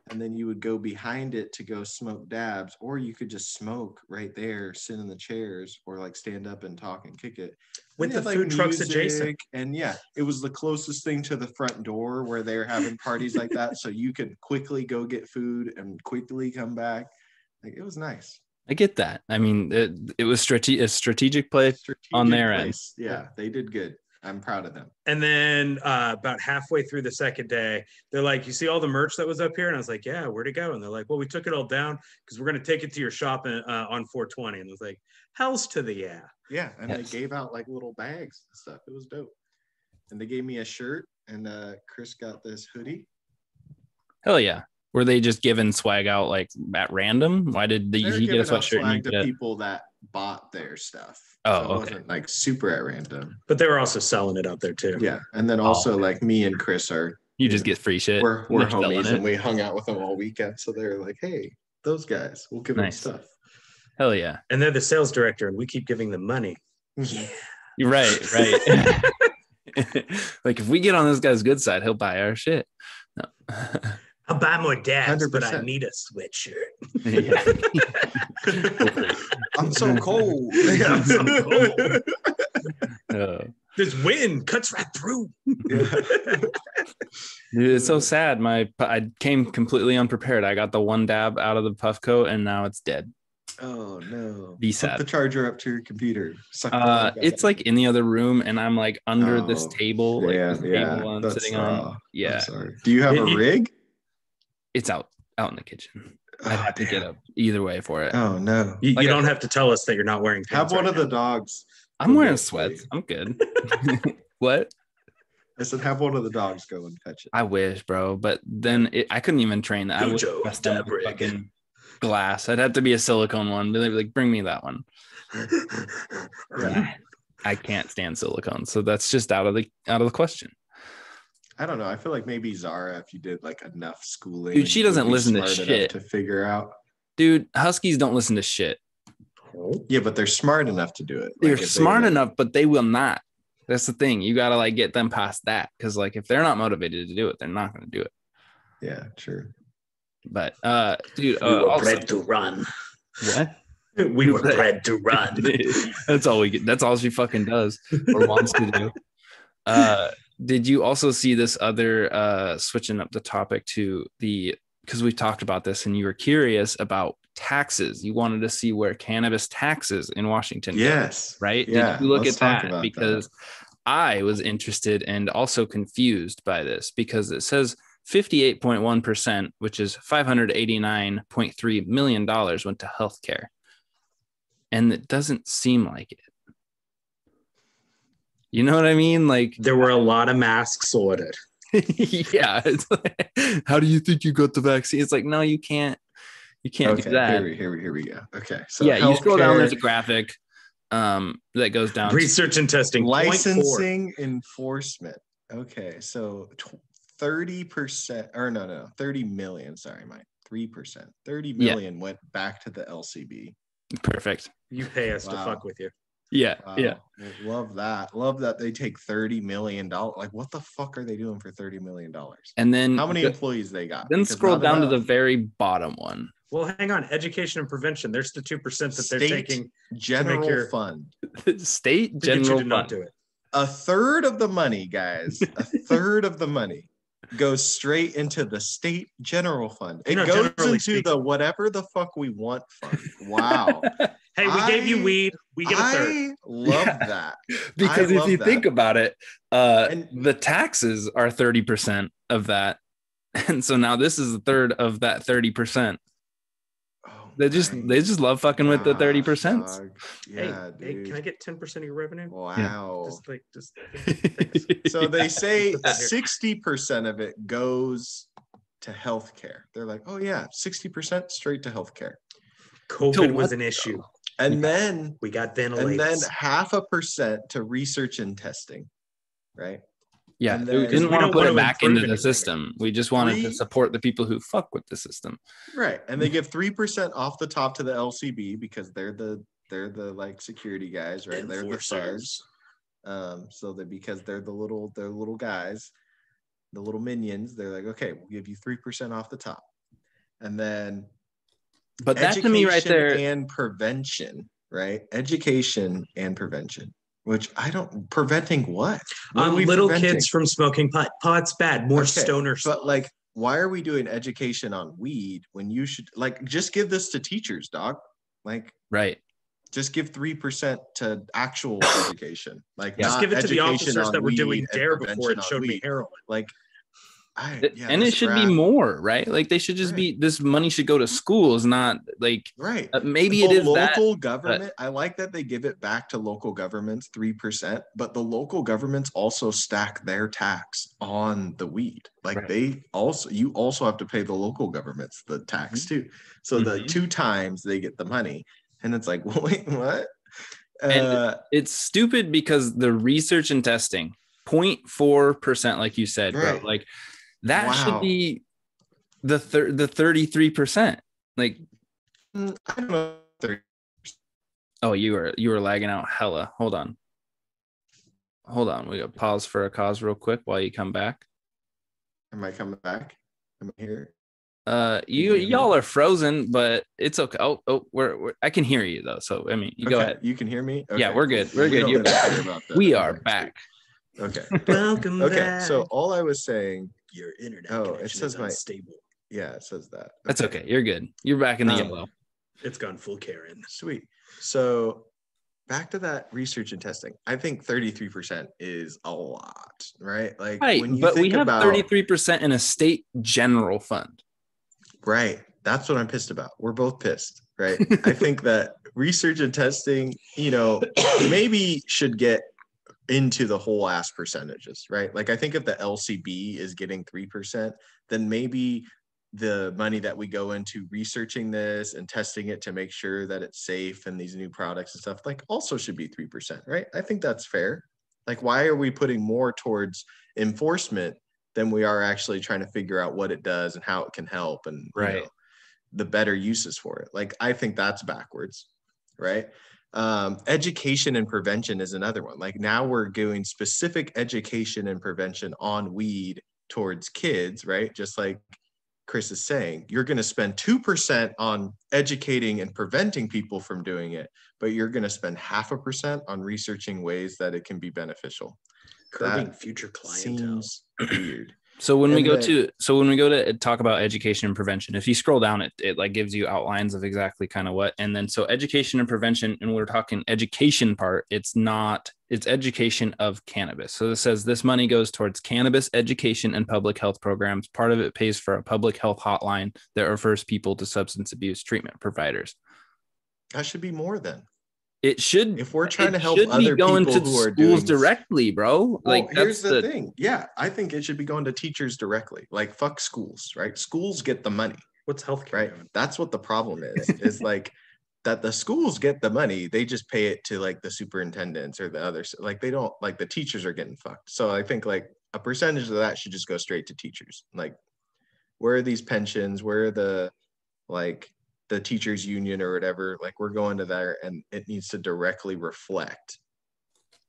S1: and then you would go behind it to go smoke dabs, or you could just smoke right there, sit in the chairs, or like stand up and talk and kick it
S3: with the food trucks adjacent.
S1: And yeah, it was the closest thing to the front door where they're having parties like that, so you could quickly go get food and quickly come back. Like, it was nice.
S2: I get that. I mean, it was a strategic play on their end.
S1: Yeah, they did good. I'm proud of them.
S3: And then about halfway through the second day, they're like, you see all the merch that was up here? And I was like, yeah, where'd it go? And they're like, well, we took it all down because we're going to take it to your shop on 420. And I was like, hell's to the yeah.
S1: Yeah, and they gave out like little bags and stuff. It was dope. And they gave me a shirt, and Chris got this hoodie.
S2: Hell yeah. Were they just giving swag out like at random? Why did he get a sweatshirt?
S1: Swag to people that bought their stuff.
S2: Oh,
S1: so it wasn't like super at random.
S3: But they were also selling it out there too.
S1: Yeah, and then also like me and Chris are.
S2: You just get free shit.
S1: We're homies, and we hung out with them all weekend. So they're like, "Hey, those guys, we'll give them stuff."
S2: Hell yeah!
S3: And they're the sales director, and we keep giving them money.
S2: Yeah, you're right. Like if we get on this guy's good side, he'll buy our shit. No.
S3: I'll buy more dabs, but I need a sweatshirt.
S1: I'm so cold.
S3: I'm so cold. This wind cuts right through.
S2: Dude, it's so sad. I came completely unprepared. I got the one dab out of the puff coat, and now it's dead.
S1: Oh no!
S2: Be sad.
S1: Hook the charger up to your computer.
S2: It's like in the other room, and I'm like under this table. Like table I'm sitting on. Yeah.
S1: Do you have a rig?
S2: It's out in the kitchen. I'd have to get up either way for it.
S1: Oh no!
S3: You don't have to tell us that you're not wearing pants.
S1: Have one of the dogs.
S2: I'm wearing sweats. I'm good. What?
S1: I said, have one of the dogs go and fetch it.
S2: I wish, bro, but then I couldn't even train that. I would bust in a fucking glass. I'd have to be a silicone one. They'd be like, bring me that one. I can't stand silicone, so that's just out of the question.
S1: I don't know. I feel like maybe Zara, if you did like enough schooling,
S2: dude, she doesn't listen to shit
S1: to figure out.
S2: Dude, Huskies don't listen to shit.
S1: Yeah, but they're smart enough to do it.
S2: They're smart enough, but they will not. That's the thing. You got to like get them past that, because like if they're not motivated to do it, they're not going to do it.
S1: Yeah, true.
S2: But dude,
S3: we were bred to run.
S2: What?
S3: We were bred to run.
S2: That's all we get. That's all she fucking does or wants to do. Did you also see this other switching up the topic to because we talked about this and you were curious about taxes. You wanted to see where cannabis taxes in Washington.
S1: Yes.
S2: Go, right?
S1: Yeah,
S2: did you look at that? Because I was interested and also confused by this, because it says 58.1%, which is $589.3 million went to healthcare. And it doesn't seem like it. You know what I mean? Like,
S3: there were a lot of masks ordered.
S2: Yeah. It's like, how do you think you got the vaccine? It's like, no, you can't. You can't do that.
S1: Here we go. Okay. So
S2: yeah, you scroll down, there's a graphic that goes down.
S3: Research and testing.
S1: Licensing enforcement. Okay. So 30%, or no, 30 million. Sorry, Mike. 3%. 30 million went back to the LCB.
S2: Perfect.
S3: You pay us to fuck with you.
S2: Yeah.
S1: Wow.
S2: Yeah.
S1: Love that they take $30 million. Like, what the fuck are they doing for $30 million?
S2: And then
S1: how many employees they got?
S2: Then scroll down to the very bottom one.
S3: Well, hang on. Education and prevention. There's the 2% that they're taking.
S1: General fund.
S2: State general fund.
S3: Not do it.
S1: A third of the money, guys. A third of the money goes straight into the state general fund. It goes into the whatever the fuck we want fund. Wow.
S3: Hey, we gave you weed. We get a third.
S1: I love that.
S2: Because if you think about it, the taxes are 30% of that. And so now this is a third of that 30%.
S1: Oh,
S2: they just love fucking with the 30%.
S1: Yeah,
S3: hey,
S1: dude.
S3: can I get 10% of your revenue?
S1: Wow.
S3: Thanks.
S1: So they say 60% of it goes to healthcare. They're like, oh yeah, 60% straight to healthcare.
S3: COVID was an issue.
S1: And then
S3: we got ventilators.
S1: And then 0.5% to research and testing, right?
S2: Yeah,
S1: and
S2: we didn't want to put it back into the system. We just wanted to support the people who fuck with the system.
S1: Right. And they give 3% off the top to the LCB because they're the like security guys, right? They're the fuzz. Because they're the little guys, the little minions, they're like, okay, we'll give you 3% off the top. And then
S2: but that to me right there,
S1: and prevention, right? Education and prevention. Which preventing what?
S3: Little kids from smoking pot. Pot's bad. More stoners.
S1: But like, why are we doing education on weed when you should just give this to teachers, dog? Like,
S2: right.
S1: Just give 3% to actual education. Like,
S3: just give it to the officers that were doing DARE before it showed me heroin.
S1: Like,
S2: and it should be more, right? Like they should just be, this money should go to schools, not like,
S1: right.
S2: Maybe it is
S1: local government. I like that they give it back to local governments 3%, but the local governments also stack their tax on the weed. Like you also have to pay the local governments the tax too. So the 2 times they get the money, and it's like, wait, what?
S2: And it's stupid because the research and testing 0.4%, like you said, bro, like that should be the 33%. Like,
S1: I don't know.
S2: Oh, you were lagging out hella. Hold on. We got pause for a cause real quick while you come back.
S1: Am I coming back? Am I here?
S2: Y'all are frozen, but it's okay. We're I can hear you though. So I mean, go ahead.
S1: You can hear me? Okay.
S2: Yeah, we're good. We're good. You're back. We are back.
S1: Okay.
S3: Welcome back.
S1: Okay. So all I was saying,
S3: your internet
S1: it says
S3: unstable.
S1: Yeah, it says that.
S2: That's okay. You're good. You're back in the yellow.
S3: It's gone full Karen.
S1: Sweet. So back to that research and testing. I think 33% is a lot, right? Like, when you think
S2: we have
S1: about
S2: 33% in a state general fund.
S1: Right. That's what I'm pissed about. We're both pissed, right? I think that research and testing, maybe should get into the whole ass percentages, right? Like, I think if the LCB is getting 3%, then maybe the money that we go into researching this and testing it to make sure that it's safe and these new products and stuff, like, also should be 3%, right? I think that's fair. Like, why are we putting more towards enforcement than we are actually trying to figure out what it does and how it can help and the better uses for it? Like, I think that's backwards, right? Education and prevention is another one. Like, now we're doing specific education and prevention on weed towards kids, right? Just like Chris is saying, you're going to spend 2% on educating and preventing people from doing it, but you're going to spend 0.5% on researching ways that it can be beneficial.
S3: Curbing future clientele.
S1: Seems weird.
S2: So when we go to talk about education and prevention, if you scroll down, it like gives you outlines of exactly kind of what, and then so education and prevention, and we're talking education part, it's education of cannabis. So this says this money goes towards cannabis education and public health programs. Part of it pays for a public health hotline that refers people to substance abuse treatment providers.
S1: That should be more then.
S2: It should,
S1: if we're trying to help other people who are
S2: schools directly, bro.
S1: Like, here's the thing. Yeah, I think it should be going to teachers directly. Like, fuck schools, right? Schools get the money.
S3: What's healthcare?
S1: Right. Doing? That's what the problem is like that the schools get the money. They just pay it to like the superintendents or the others. Like, they don't, like, the teachers are getting fucked. So I think like a percentage of that should just go straight to teachers. Like, where are these pensions? Where are the teachers union or whatever? Like, we're going to there, and it needs to directly reflect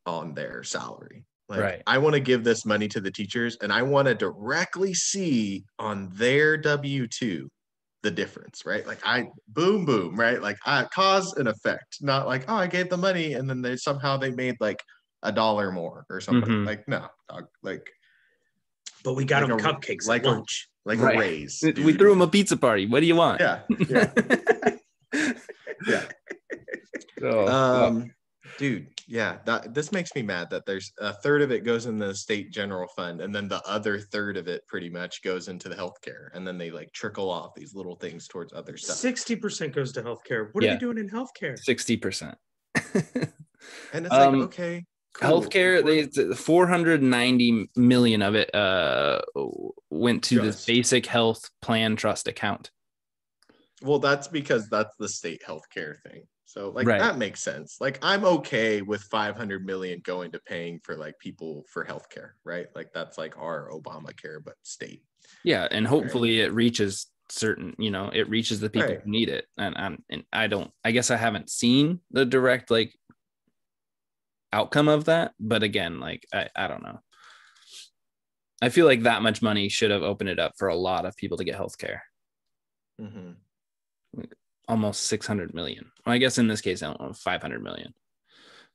S1: on their salary. Like, right. I want to give this money to the teachers, and I want to directly see on their W-2 the difference, right? Like, boom, right? Like, cause and effect, not like, oh, I gave the money and then they made like $1 more or something. Mm-hmm. Like, no, like,
S3: but we got them cupcakes like lunch.
S1: Like a raise. Dude.
S2: We threw him a pizza party. What do you want?
S1: Yeah. Dude. Yeah, this makes me mad that there's a third of it goes in the state general fund, and then the other third of it pretty much goes into the healthcare, and then they like trickle off these little things towards other stuff.
S3: 60% goes to healthcare. What are they doing in healthcare?
S2: 60%.
S1: And it's like, okay, cool.
S2: Healthcare, they 490 million of it went to this basic health plan trust account.
S1: Well, that's because that's the state healthcare thing. So like that makes sense. Like I'm okay with 500 million going to paying for like people for healthcare, right? Like that's like our Obamacare, but state.
S2: Yeah, and hopefully it reaches it reaches the people who need it. And I guess I haven't seen the direct like outcome of that, but again, like I don't know. I feel like that much money should have opened it up for a lot of people to get healthcare.
S1: Mm-hmm.
S2: Almost 600 million. Well, I guess in this case, I don't know, 500 million.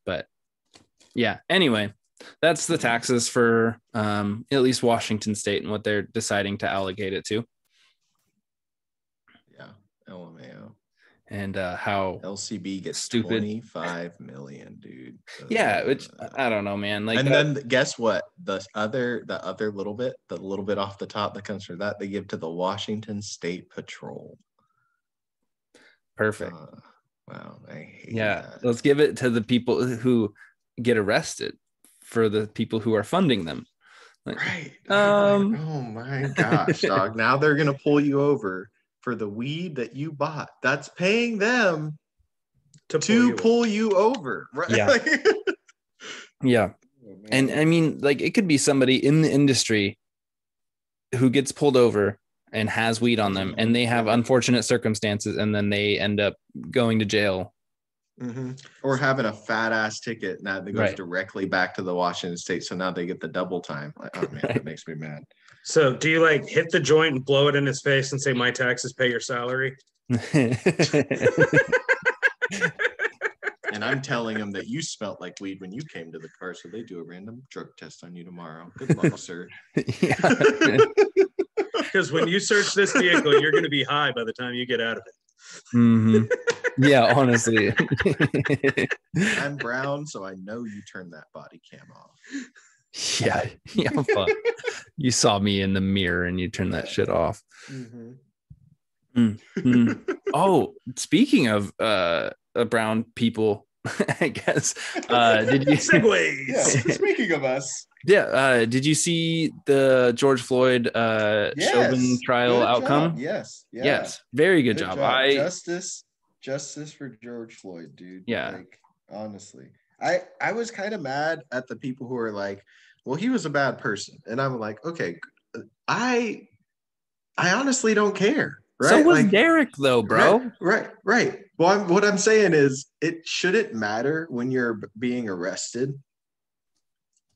S2: But yeah, anyway, that's the taxes for at least Washington State and what they're deciding to allocate it to.
S1: Yeah, LMAO.
S2: And how
S1: LCB gets
S2: stupid.
S1: 25 million, dude.
S2: Yeah, which I don't know, man. Like,
S1: and then guess what? The other little bit, the little bit off the top that comes from that, they give to the Washington State Patrol.
S2: Perfect.
S1: Wow, I hate
S2: that. Let's give it to the people who get arrested for the people who are funding them.
S1: Like, right. Oh my gosh, dog. Now they're gonna pull you over for the weed that you bought. That's paying them to pull you over. Right.
S2: Yeah. Yeah. Oh, and I mean, like it could be somebody in the industry who gets pulled over and has weed on them, and they have unfortunate circumstances, and then they end up going to jail.
S1: Mm-hmm. Or having a fat ass ticket now that goes directly back to the Washington State. So now they get the double time. Like, oh man, that makes me mad.
S3: So do you like hit the joint and blow it in his face and say, my taxes pay your salary?
S1: And I'm telling him that you smelled like weed when you came to the car, so they do a random drug test on you tomorrow. Good luck, sir.
S3: Because when you search this vehicle, you're going to be high by the time you get out of it.
S2: Mm-hmm. Yeah, honestly.
S1: I'm brown, so I know you turned that body cam off.
S2: Yeah, fuck. You saw me in the mirror and you turned that shit off.
S1: Mm-hmm.
S2: Mm-hmm. Oh, speaking of brown people, I guess. Did you
S3: segues?
S1: Yeah, speaking of us.
S2: Yeah. Did you see the George Floyd Chauvin trial outcome?
S1: Yes. Yeah.
S2: Yes. Very good job.
S1: Justice for George Floyd, dude.
S2: Yeah.
S1: Like, honestly. I was kind of mad at the people who are like, well, he was a bad person. And I'm like, okay, I honestly don't care. Right?
S2: So was Derek, though, bro.
S1: Right. Well, what I'm saying is it shouldn't matter when you're being arrested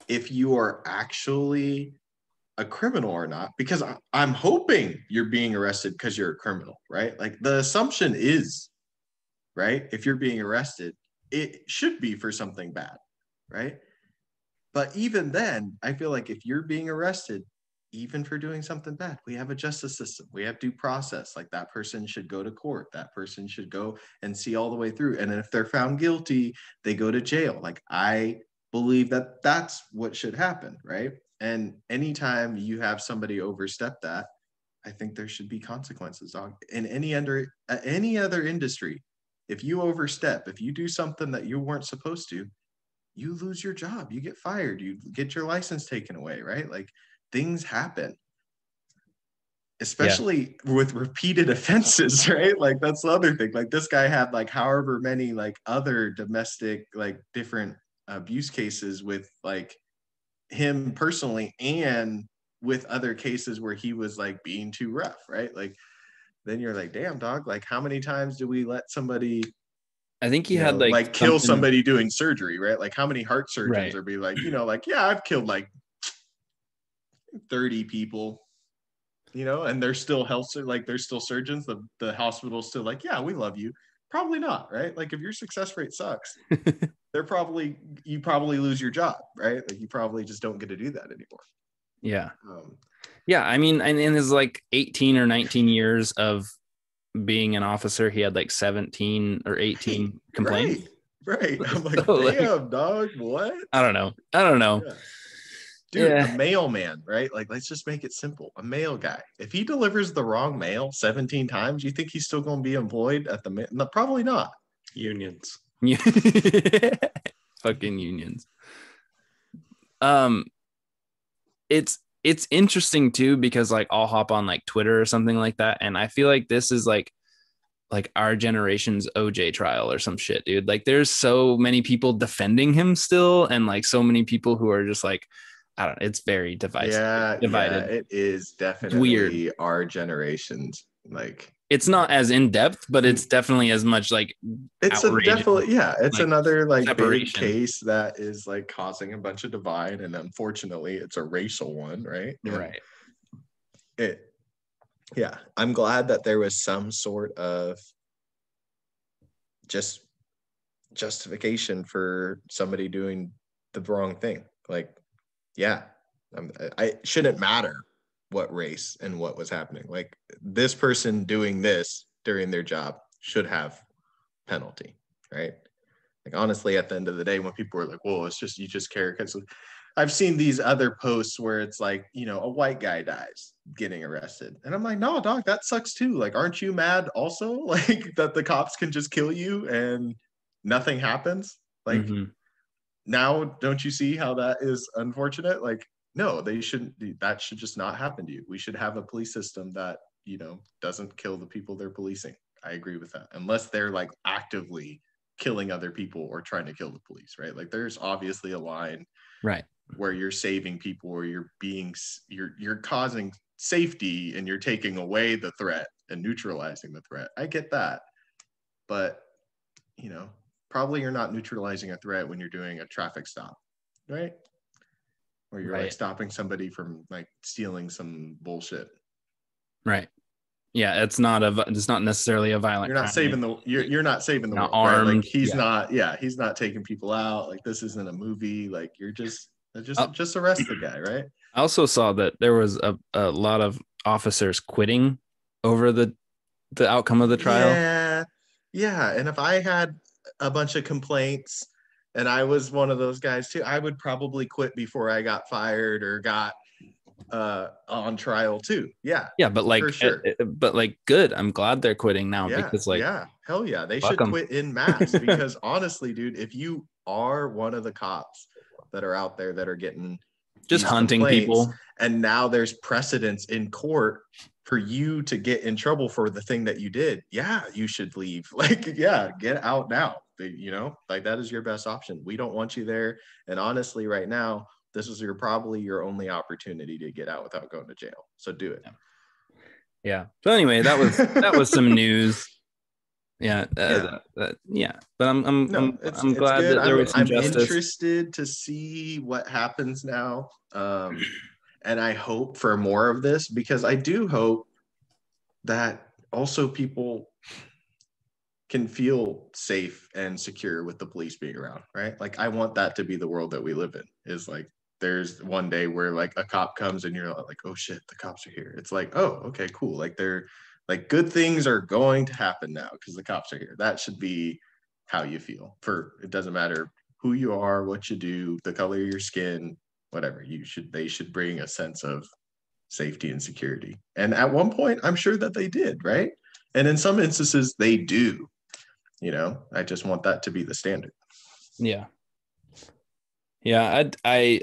S1: if you are actually a criminal or not, because I'm hoping you're being arrested because you're a criminal, right? Like the assumption is, right? If you're being arrested, it should be for something bad, right? But even then, I feel like if you're being arrested, even for doing something bad, we have a justice system. We have due process. Like that person should go to court. That person should go and see all the way through. And then if they're found guilty, they go to jail. Like I believe that that's what should happen, right? And anytime you have somebody overstep that, I think there should be consequences. In any other industry, if you overstep, if you do something that you weren't supposed to, you lose your job, you get fired, you get your license taken away, right? Like things happen, especially with repeated offenses, right? Like that's the other thing. Like this guy had like however many like other domestic like different abuse cases with like him personally and with other cases where he was like being too rough, right? Like then you're like, damn dog, like how many times do we let somebody,
S2: I think he had like
S1: kill somebody doing surgery, right? Like how many heart surgeons are be like, like, yeah, I've killed like 30 people, and they're still they're still surgeons. The hospital's still like, yeah, we love you. Probably not, right? Like if your success rate sucks, you probably lose your job, right? Like you probably just don't get to do that anymore.
S2: Yeah. Yeah. I mean, and in his like 18 or 19 years of being an officer, he had like 17 or 18 complaints.
S1: Right. I'm like,
S2: So,
S1: damn, dog, what?
S2: I don't know.
S1: Yeah. Dude, a mailman, right? Like, let's just make it simple. A mail guy. If he delivers the wrong mail 17 times, you think he's still going to be employed at the no, probably not.
S3: Unions.
S2: Fucking unions. It's interesting too, because like I'll hop on like Twitter or something like that, and I feel like this is like our generation's OJ trial or some shit, dude. Like there's so many people defending him still, and like so many people who are just like, I don't know, it's very divided.
S1: Yeah, it is definitely weird. Our generation's like,
S2: it's not as in depth, but it's definitely as much like
S1: it's definitely it's like another like
S2: separation.
S1: big case that is like causing a bunch of divide, and unfortunately it's a racial one, right?
S2: Right.
S1: I'm glad that there was some sort of just justification for somebody doing the wrong thing. Like, I shouldn't matter what race and what was happening. Like, this person doing this during their job should have penalty, right? Like, honestly, at the end of the day, when people are like, well, it's just, you just care because I've seen these other posts where it's like, you know, a white guy dies getting arrested. And I'm like, no, dog, that sucks too. Like, aren't you mad also? Like, that the cops can just kill you and nothing happens? Like, now, don't you see how that is unfortunate? Like, no, they shouldn't. That should just not happen to you. We should have a police system that, you know, doesn't kill the people they're policing. I agree with that. Unless they're like actively killing other people or trying to kill the police, right? Like, there's obviously a line,
S2: right,
S1: where you're saving people, or you're causing safety, and you're taking away the threat and neutralizing the threat. I get that, but you know, probably you're not neutralizing a threat when you're doing a traffic stop, right? Or you're like stopping somebody from like stealing some bullshit.
S2: Right. Yeah, it's not necessarily a violent.
S1: You're not saving the you're not saving the world.
S2: Armed.
S1: Right? Like he's not taking people out. Like, this isn't a movie. Like, you're just arrest the guy, right?
S2: I also saw that there was a lot of officers quitting over the outcome of the trial.
S1: Yeah. And if I had a bunch of complaints and I was one of those guys too, I would probably quit before I got fired or got on trial too. Yeah,
S2: but like,
S1: for sure.
S2: But like, good, I'm glad they're quitting now, because like,
S1: hell yeah, they should quit in mass. Because honestly, dude, if you are one of the cops that are out there that are getting
S2: just hunting people,
S1: and now there's precedence in court for you to get in trouble for the thing that you did, you should leave. Like, get out now. You know, like, that is your best option. We don't want you there. And honestly, right now, this is probably your only opportunity to get out without going to jail. So do it.
S2: Yeah. So anyway, that was some news. But I'm glad that there was some justice.
S1: I'm interested to see what happens now. And I hope for more of this, because I do hope that also people can feel safe and secure with the police being around, right? Like, I want that to be the world that we live in, is like, there's one day where like a cop comes and you're like, oh shit, the cops are here. It's like, oh, okay, cool. Like, they're like, good things are going to happen now because the cops are here. That should be how you feel. It doesn't matter who you are, what you do, the color of your skin, whatever. They should bring a sense of safety and security. And at one point, I'm sure that they did, right? And in some instances, they do. You know, I just want that to be the standard.
S2: Yeah. I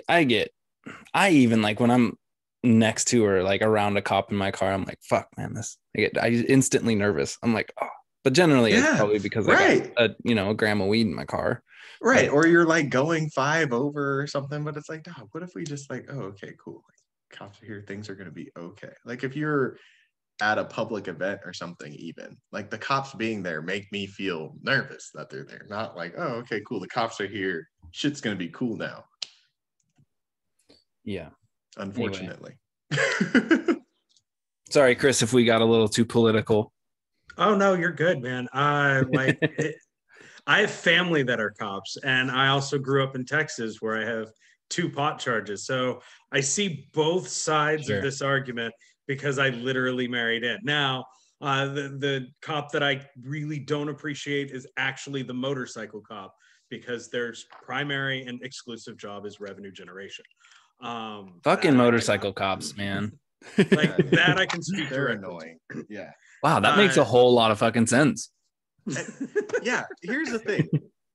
S2: even like when I'm next to or like around a cop in my car, I'm like, fuck, man, I get instantly nervous. I'm like, oh, but generally it's probably because I got a gram of weed in my car.
S1: Right. Or you're like going 5 over or something, but it's like, dog, what if we just like, oh, okay, cool. Like, cops are here, things are going to be okay. Like, if you're at a public event or something, even like the cops being there make me feel nervous that they're there. Not like, oh, okay, cool, the cops are here, shit's gonna be cool now.
S2: Yeah,
S1: unfortunately.
S2: Anyway. Sorry, Chris, if we got a little too political.
S3: Oh no, you're good, man. I have family that are cops, and I also grew up in Texas where I have 2 pot charges, so I see both sides of this argument, because I literally married it. Now, the cop that I really don't appreciate is actually the motorcycle cop. because their primary and exclusive job is revenue generation.
S2: Fucking motorcycle cops, man.
S3: Like that I can speak
S1: They're
S3: directly
S1: annoying. Yeah.
S2: Wow, that makes a whole lot of fucking sense.
S1: Yeah, here's the thing.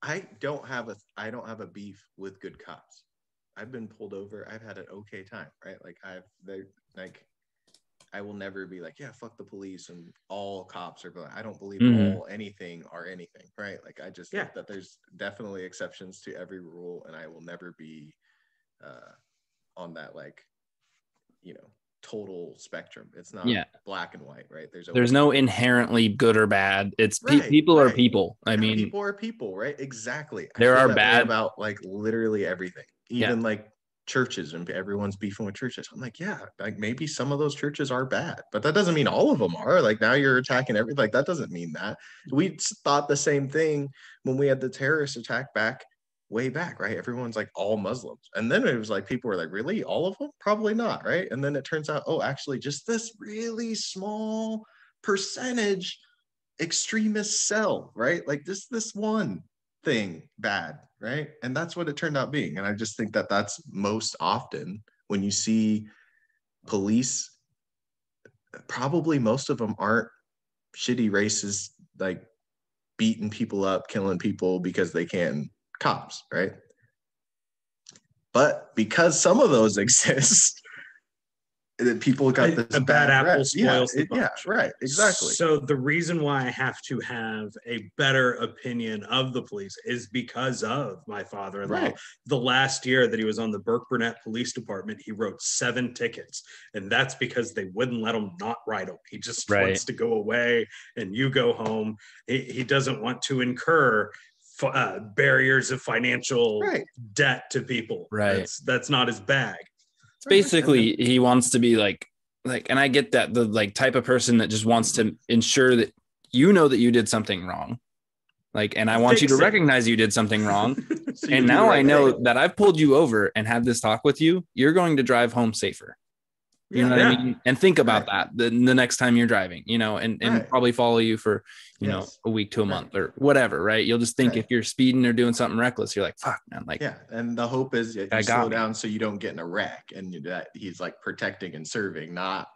S1: I don't have a beef with good cops. I've been pulled over. I've had an okay time, right? Like I will never be like, yeah, fuck the police and all cops are black. I don't believe all anything are anything, right? Like I just think that there's definitely exceptions to every rule, and I will never be on that, like, you know, total spectrum. It's not black and white, right?
S2: There's no inherently good or bad. It's people are people. I mean,
S1: people are people, right? Exactly.
S2: There
S1: I feel
S2: are
S1: that
S2: bad
S1: way about like literally everything, even like churches, and everyone's beefing with churches. I'm like, yeah, like maybe some of those churches are bad, but that doesn't mean all of them are. Like now you're attacking everything. Like that doesn't mean that. We thought the same thing when we had the terrorist attack way back, right? Everyone's like all Muslims, and then it was like people were like, really, all of them? Probably not, right? And then it turns out, oh, actually, just this really small percentage extremist cell, right? Like this one thing bad, right? And that's what it turned out being. And I just think that that's most often when you see police, probably most of them aren't shitty racists, like beating people up, killing people because they can, cops, right? But because some of those exist, that people got this
S3: a bad apple spoils the bunch.
S1: Yeah, right, exactly.
S3: So the reason why I have to have a better opinion of the police is because of my father-in-law.
S1: Right.
S3: The last year that he was on the Burke Burnett Police Department, he wrote 7 tickets, and that's because they wouldn't let him not write them. He just wants to go away, and you go home. He doesn't want to incur barriers of financial debt to people.
S2: Right.
S3: That's not his bag.
S2: Basically he wants to be like, and I get that, the like type of person that just wants to ensure that you know that you did something wrong, like, and I want you to recognize you did something wrong. So and now I know that I've pulled you over and had this talk with you, you're going to drive home safer. You know what I mean? And think about that the next time you're driving, you know, and probably follow you for, you know, a week to a month or whatever, right? You'll just think if you're speeding or doing something reckless, you're like, fuck, man. Like,
S1: and the hope is you slow down so you don't get in a wreck, and that he's like protecting and serving, not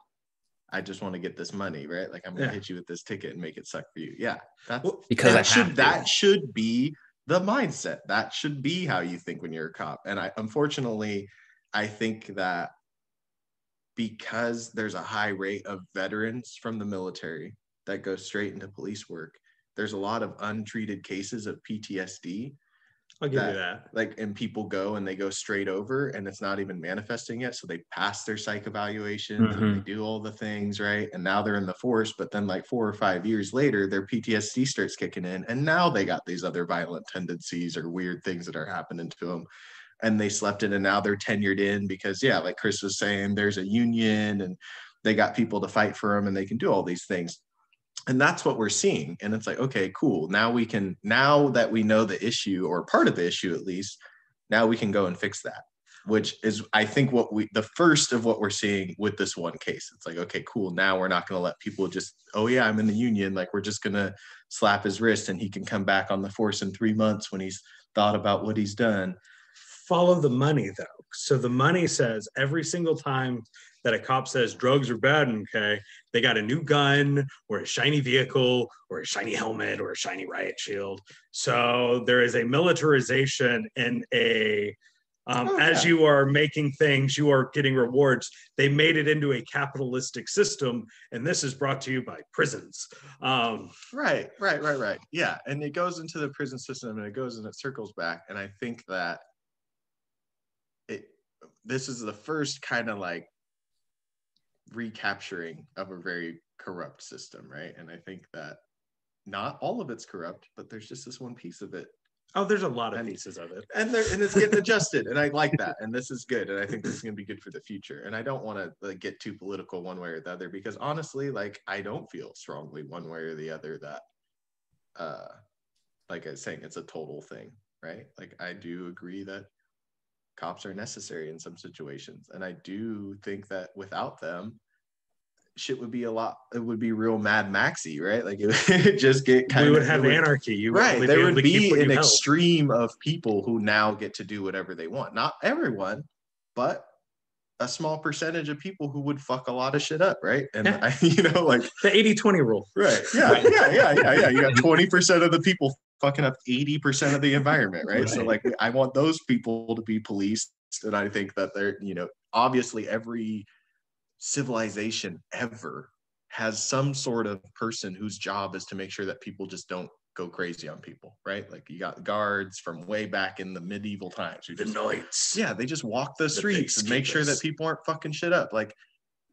S1: I just want to get this money, right? Like I'm gonna hit you with this ticket and make it suck for you. Yeah, that's because that should be the mindset. That should be how you think when you're a cop. And unfortunately, I think that because there's a high rate of veterans from the military that go straight into police work, there's a lot of untreated cases of PTSD.
S3: I'll give you that.
S1: Like, and people go and they go straight over and it's not even manifesting yet. So they pass their psych evaluations and they do all the things, right? And now they're in the force, but then like 4 or 5 years later, their PTSD starts kicking in. And now they got these other violent tendencies or weird things that are happening to them. And they slept in, and now they're tenured in because, like Chris was saying, there's a union and they got people to fight for them and they can do all these things. And that's what we're seeing. And it's like, okay, cool. Now that we know the issue, or part of the issue at least, now we can go and fix that, which is, I think, the first of what we're seeing with this one case. It's like, okay, cool. Now we're not going to let people just, oh yeah, I'm in the union. Like we're just going to slap his wrist and he can come back on the force in 3 months when he's thought about what he's done.
S3: Follow the money, though. So the money says every single time that a cop says drugs are bad, okay, they got a new gun or a shiny vehicle or a shiny helmet or a shiny riot shield. So there is a militarization and as you are making things, you are getting rewards. They made it into a capitalistic system, and this is brought to you by prisons.
S1: Right. Yeah, and it goes into the prison system and it goes and it circles back. And I think that this is the first kind of like recapturing of a very corrupt system, right? And I think that not all of it's corrupt, but there's just this one piece of it.
S3: Oh, there's a lot of pieces of it.
S1: And it's getting adjusted, and I like that. And this is good, and I think this is going to be good for the future. And I don't want to like get too political one way or the other, because honestly, like I don't feel strongly one way or the other that like I was saying, it's a total thing, right? Like I do agree that cops are necessary in some situations. And I do think that without them, shit would be it would be real Mad Maxy, right? Like it would just get kind of,
S3: we would have anarchy. You
S1: right. There would be an extreme of people who now get to do whatever they want. Not everyone, but a small percentage of people who would fuck a lot of shit up, right? And like
S3: the 80-20 rule.
S1: Right. Yeah. You got 20% of the people fucking up 80% of the environment, right? So like I want those people to be policed. And I think that they're, obviously every civilization ever has some sort of person whose job is to make sure that people just don't go crazy on people, right? Like you got guards from way back in the medieval times.
S3: The knights.
S1: Yeah, they just walk the streets and make sure that people aren't fucking shit up. Like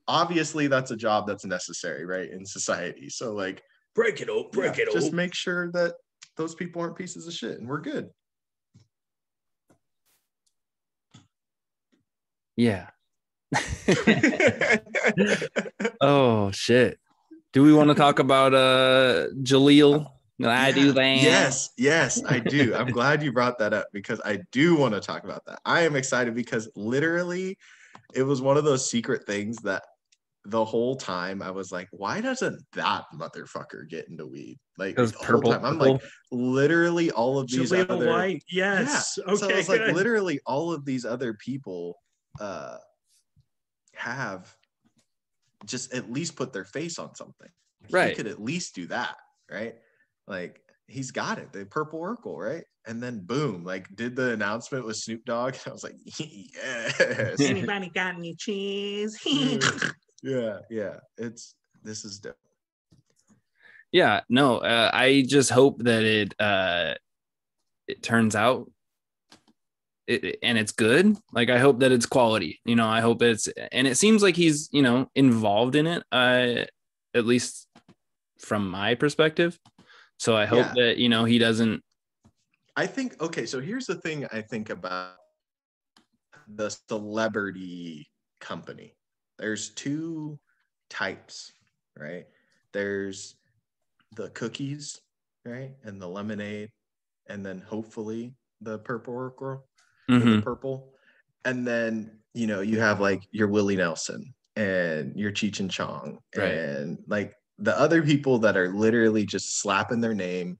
S1: obviously that's a job that's necessary, right, in society. So like
S3: break it up.
S1: Just make sure that those people aren't pieces of shit and we're good.
S2: Yeah. Oh shit. Do we want to talk about Jaleel? I do that.
S1: Yes, I do. I'm glad you brought that up because I do want to talk about that. I am excited because literally it was one of those secret things that the whole time I was like, why doesn't that motherfucker get into weed? Like the whole time I'm like, literally all of these
S3: Jaleel
S1: other
S3: White. Yes.
S1: Yeah. Okay. So it's like literally all of these other people have just at least put their face on something.
S2: Right.
S1: He could at least do that, right? Like he's got it, the purple Urkel, right? And then boom, like did the announcement with Snoop Dogg. I was like, yes.
S3: Anybody got any cheese?
S1: Yeah. This is dope.
S2: Yeah, no, I just hope that it turns out and it's good. Like I hope that it's quality. I hope and it seems like he's involved in it. At least from my perspective. So I hope that he doesn't.
S1: I think so here's the thing I think about the celebrity company. There's two types, right? There's the cookies, right? And the lemonade, and then hopefully the purple Urkel, the purple. And then, you have like your Willie Nelson and your Cheech and Chong, and like the other people that are literally just slapping their name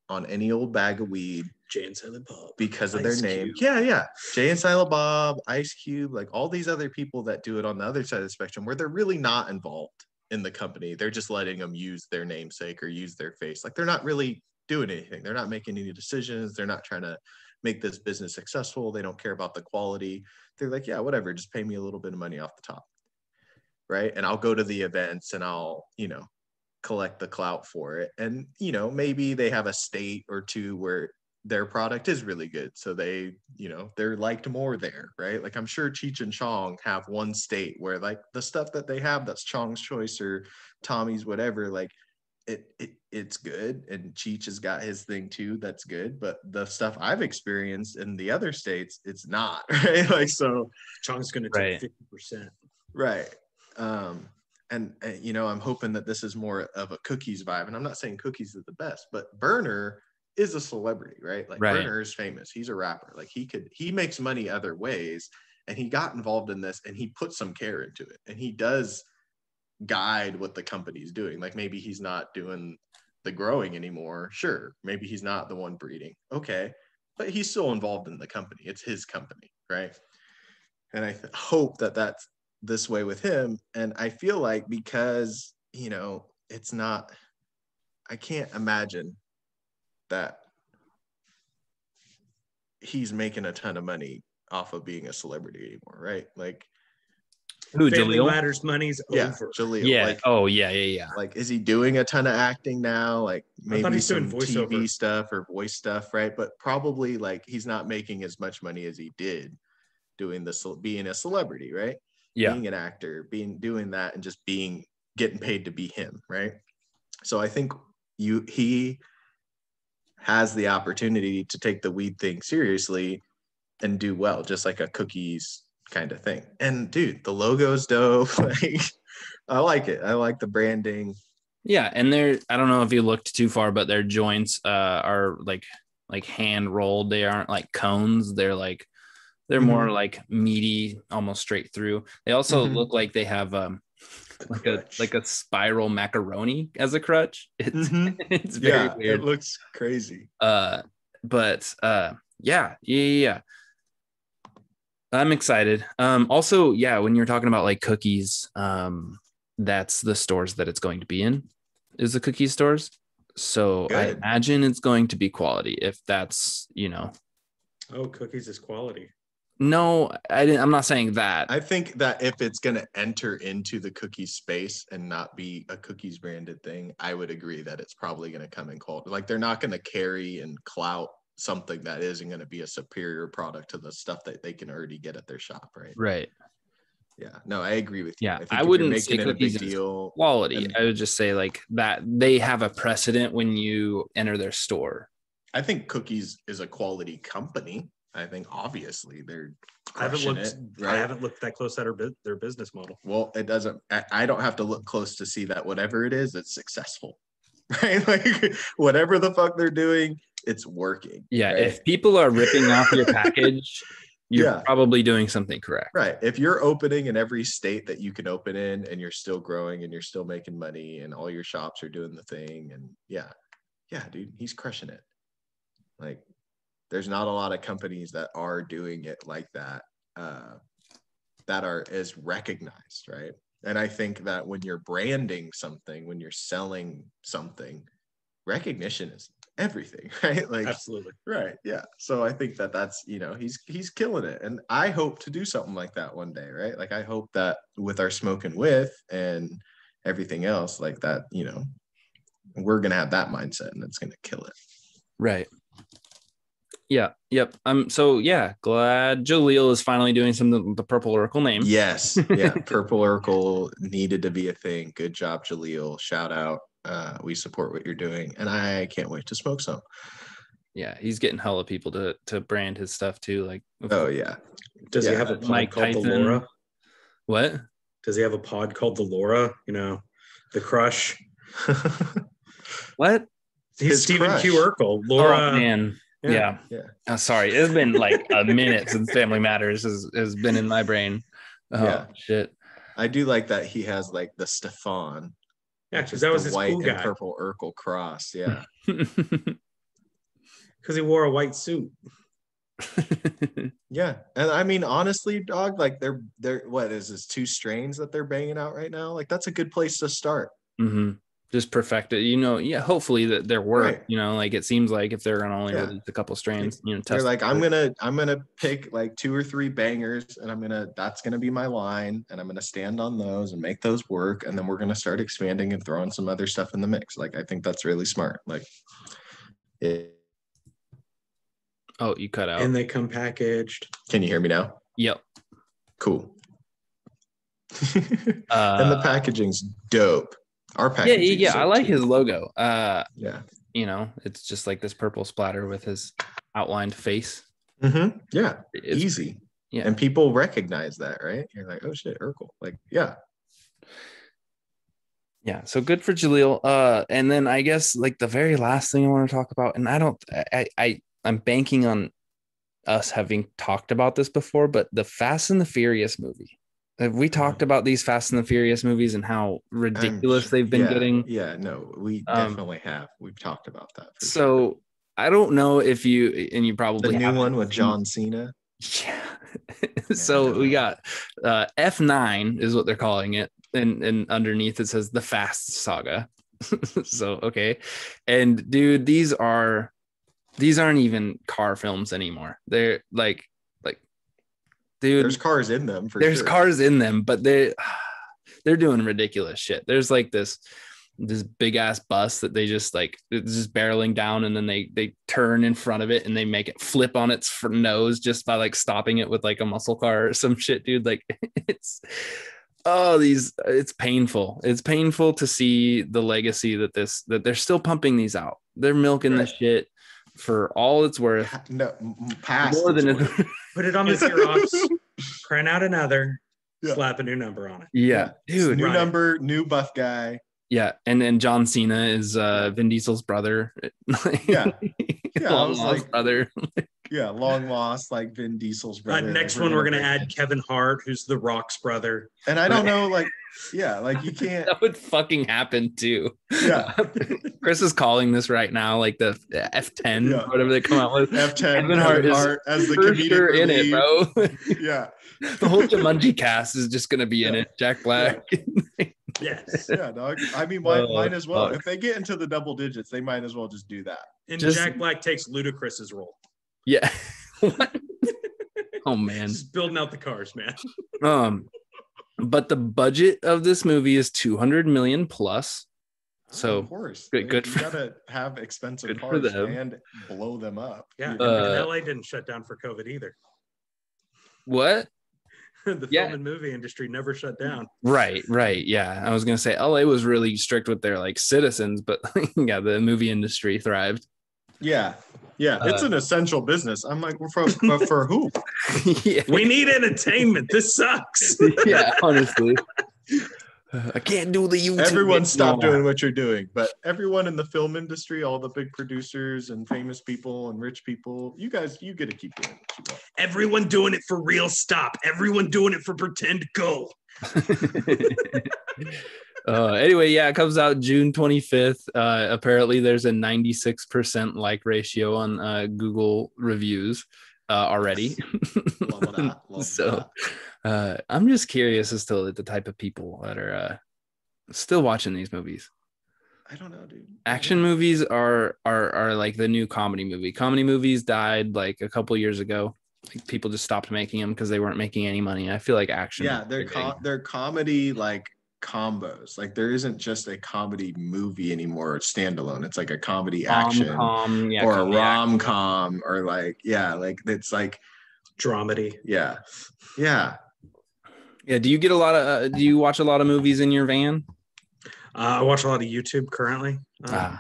S1: on any old bag of weed.
S3: Jay and Silent Bob.
S1: Because of their name. Yeah. Jay and Silent Bob, Ice Cube, like all these other people that do it on the other side of the spectrum where they're really not involved in the company. They're just letting them use their namesake or use their face. Like they're not really doing anything. They're not making any decisions. They're not trying to make this business successful. They don't care about the quality. They're like, yeah, whatever. Just pay me a little bit of money off the top. Right. And I'll go to the events and I'll, collect the clout for it. And, maybe they have a state or two where their product is really good. So they, they're liked more there, right? Like I'm sure Cheech and Chong have one state where like the stuff that they have that's Chong's choice or Tommy's whatever, like it's good. And Cheech has got his thing too, that's good. But the stuff I've experienced in the other states, it's not, right? Like so
S3: Chong's gonna take 50%.
S1: Right. And I'm hoping that this is more of a cookies vibe. And I'm not saying cookies is the best, but Burner is a celebrity, right? Like Burner is famous. He's a rapper. Like he makes money other ways, and he got involved in this and he put some care into it. And he does guide what the company's doing. Like maybe he's not doing the growing anymore. Sure. Maybe he's not the one breeding. Okay. But he's still involved in the company. It's his company, right? And I hope that that's this way with him. And I feel like because, it's not, I can't imagine that he's making a ton of money off of being a celebrity anymore, right? Like
S2: who,
S3: Family
S2: Jaleel?
S3: Matters money's over.
S1: Jaleel.
S2: Yeah.
S1: Like,
S2: yeah.
S1: Like, is he doing a ton of acting now? Like maybe some
S3: voiceover.
S1: TV stuff or voice stuff, right? But probably like he's not making as much money as he did doing this, being a celebrity, right?
S2: Yeah.
S1: Being an actor, doing that and just getting paid to be him, right? So I think he has the opportunity to take the weed thing seriously and do well, just like a cookies kind of thing. And dude, the logo's dope. Like I like it. I like the branding.
S2: Yeah, and I don't know if you looked too far, but their joints are like hand rolled. They aren't like cones. They're more like meaty, almost straight through. They also look like they have like a spiral macaroni as a crutch. It's it's very weird.
S1: It looks crazy.
S2: Yeah. I'm excited. Also, yeah, when you're talking about like cookies, that's the stores that it's going to be in, is the cookie stores. So I imagine it's going to be quality, if that's,
S3: Oh, cookies is quality.
S2: No, I'm not saying that.
S1: I think that if it's going to enter into the cookies space and not be a cookies branded thing, I would agree that it's probably going to come in quality. Like, they're not going to carry and clout something that isn't going to be a superior product to the stuff that they can already get at their shop, right?
S2: Right.
S1: Yeah. No, I agree with you.
S2: Yeah, I wouldn't say
S1: it a big deal.
S2: Quality. I would just say like that they have a precedent when you enter their store.
S1: I think Cookies is a quality company. I think obviously they're
S3: I haven't looked that close at their business model.
S1: Well, it doesn't. I don't have to look close to see that whatever it is, it's successful, right? Like, whatever the fuck they're doing, it's working.
S2: Yeah,
S1: right?
S2: If people are ripping off your package, you're probably doing something correct.
S1: Right. If you're opening in every state that you can open in, and you're still growing and you're still making money, and all your shops are doing the thing, and yeah, dude, he's crushing it. Like, there's not a lot of companies that are doing it like that, that are as recognized, right? And I think that when you're branding something, when you're selling something, recognition is everything, right? Like,
S3: absolutely.
S1: Right. Yeah. So I think that's, he's killing it. And I hope to do something like that one day, right? Like, I hope that with our smoking with and everything else like that, we're going to have that mindset, and it's going to kill it.
S2: Right. Yeah. Yep. So yeah, glad Jaleel is finally doing something with the Purple Urkel name.
S1: Yes. Yeah. Purple Urkel needed to be a thing. Good job, Jaleel. Shout out. We support what you're doing, and I can't wait to smoke some.
S2: Yeah, he's getting hella people to brand his stuff too. Like,
S1: oh yeah.
S3: Does he have a pod called the Laura?
S2: What?
S3: Does he have a pod called the Laura? The Crush.
S2: What?
S3: He's Stephen Q. Urkel. Laura.
S2: Oh, man. Yeah. Oh, sorry, it's been like a minute since Family Matters has been in my brain. Oh, shit.
S1: I do like that he has like the Stefan.
S3: Yeah, because that was his
S1: white
S3: cool guy.
S1: And purple Urkel cross. Yeah.
S3: Because he wore a white suit.
S1: Yeah. And I mean, honestly, dog, like they're what is this, 2 strains that they're banging out right now? Like, that's a good place to start.
S2: Mm-hmm. Just perfect it, hopefully that their work, right. Like it seems like if they're gonna only release a couple strains, test.
S1: They're like, I'm gonna pick like 2 or 3 bangers, and that's gonna be my line, and I'm gonna stand on those and make those work, and then we're gonna start expanding and throwing some other stuff in the mix. Like, I think that's really smart. Like,
S2: oh, you cut out.
S3: And they come packaged.
S1: Can you hear me now?
S2: Yep.
S1: Cool. And the packaging's dope. Our packaging.
S2: Yeah. I like his logo.
S1: Yeah.
S2: It's just like this purple splatter with his outlined face.
S1: Mm-hmm. Yeah. It's easy.
S2: Yeah.
S1: And people recognize that, right? You're like, oh shit, Urkel. Like, yeah.
S2: Yeah. So good for Jaleel. And then I guess like the very last thing I want to talk about, and I'm banking on us having talked about this before, but the Fast and the Furious movie. Have we talked about these Fast and the Furious movies and how ridiculous they've been getting?
S1: Yeah, no, we definitely have. We've talked about that.
S2: Sure. I don't know if you probably
S1: the new one with John Cena.
S2: Yeah. So we got F9 is what they're calling it, and underneath it says the Fast Saga. So okay, and dude, these aren't even car films anymore. They're like. Dude,
S1: there's cars in them
S2: cars in them, but they're doing ridiculous shit. There's like this big ass bus that they just like, it's just barreling down, and then they turn in front of it and they make it flip on its nose just by like stopping it with like a muscle car or some shit, dude. Like it's painful. It's painful to see the legacy that they're still pumping these out. They're milking this shit for all it's worth.
S1: No,
S2: more than it.
S3: Put it on the Xerox, print out another, slap a new number on it.
S2: Yeah, dude.
S1: New number, new buff guy.
S2: Yeah, and John Cena is Vin Diesel's brother.
S1: Yeah.
S2: Long lost brother.
S1: Yeah, long lost, like Vin Diesel's brother.
S3: Next one, we're gonna add Kevin Hart, who's The Rock's brother.
S1: And I don't know, like, yeah, like you can't.
S2: That would fucking happen too.
S1: Yeah.
S2: Chris is calling this right now, like the F10, whatever they come out with.
S1: F10, Kevin Hart as the comedic
S2: sure in it, bro.
S1: Yeah.
S2: The whole Jumanji cast is just gonna be in it. Jack Black.
S3: Yes.
S1: Yeah, dog. I mean, might as well. Fuck. If they get into the double digits, they might as well just do that.
S3: And Jack Black takes Ludacris's role.
S2: Yeah. What? Oh man.
S3: Just building out the cars, man.
S2: But the budget of this movie is 200 million plus. So
S1: of course,
S2: good.
S1: You gotta have expensive cars and blow them up.
S3: Yeah, and LA didn't shut down for COVID either.
S2: What?
S3: The film and movie industry never shut down.
S2: Right. Yeah, I was gonna say LA was really strict with their like citizens, but yeah, the movie industry thrived.
S1: Yeah, it's an essential business. I'm like, but for who?
S2: Yeah.
S3: We need entertainment. This sucks.
S2: Yeah, honestly. I can't do the YouTube.
S1: Everyone stop doing what you're doing. But everyone in the film industry, all the big producers and famous people and rich people, you guys, you get to keep doing what you want.
S3: Everyone doing it for real, stop. Everyone doing it for pretend, go.
S2: Anyway, yeah, it comes out June 25th. Apparently there's a 96% like ratio on Google reviews already.
S1: Love that.
S2: I'm just curious as to the type of people that are still watching these movies.
S1: I don't know, dude.
S2: Action movies are like the new comedy movie. Comedy movies died like a couple years ago. Like, people just stopped making them because they weren't making any money. I feel like action.
S1: Yeah, they're comedy like combos. Like there isn't just a comedy movie anymore, standalone. It's like a comedy action or a rom-com or like it's like
S3: dramedy.
S1: Yeah.
S2: Do you get a lot of do you watch a lot of movies in your van?
S3: I watch a lot of YouTube currently.
S1: I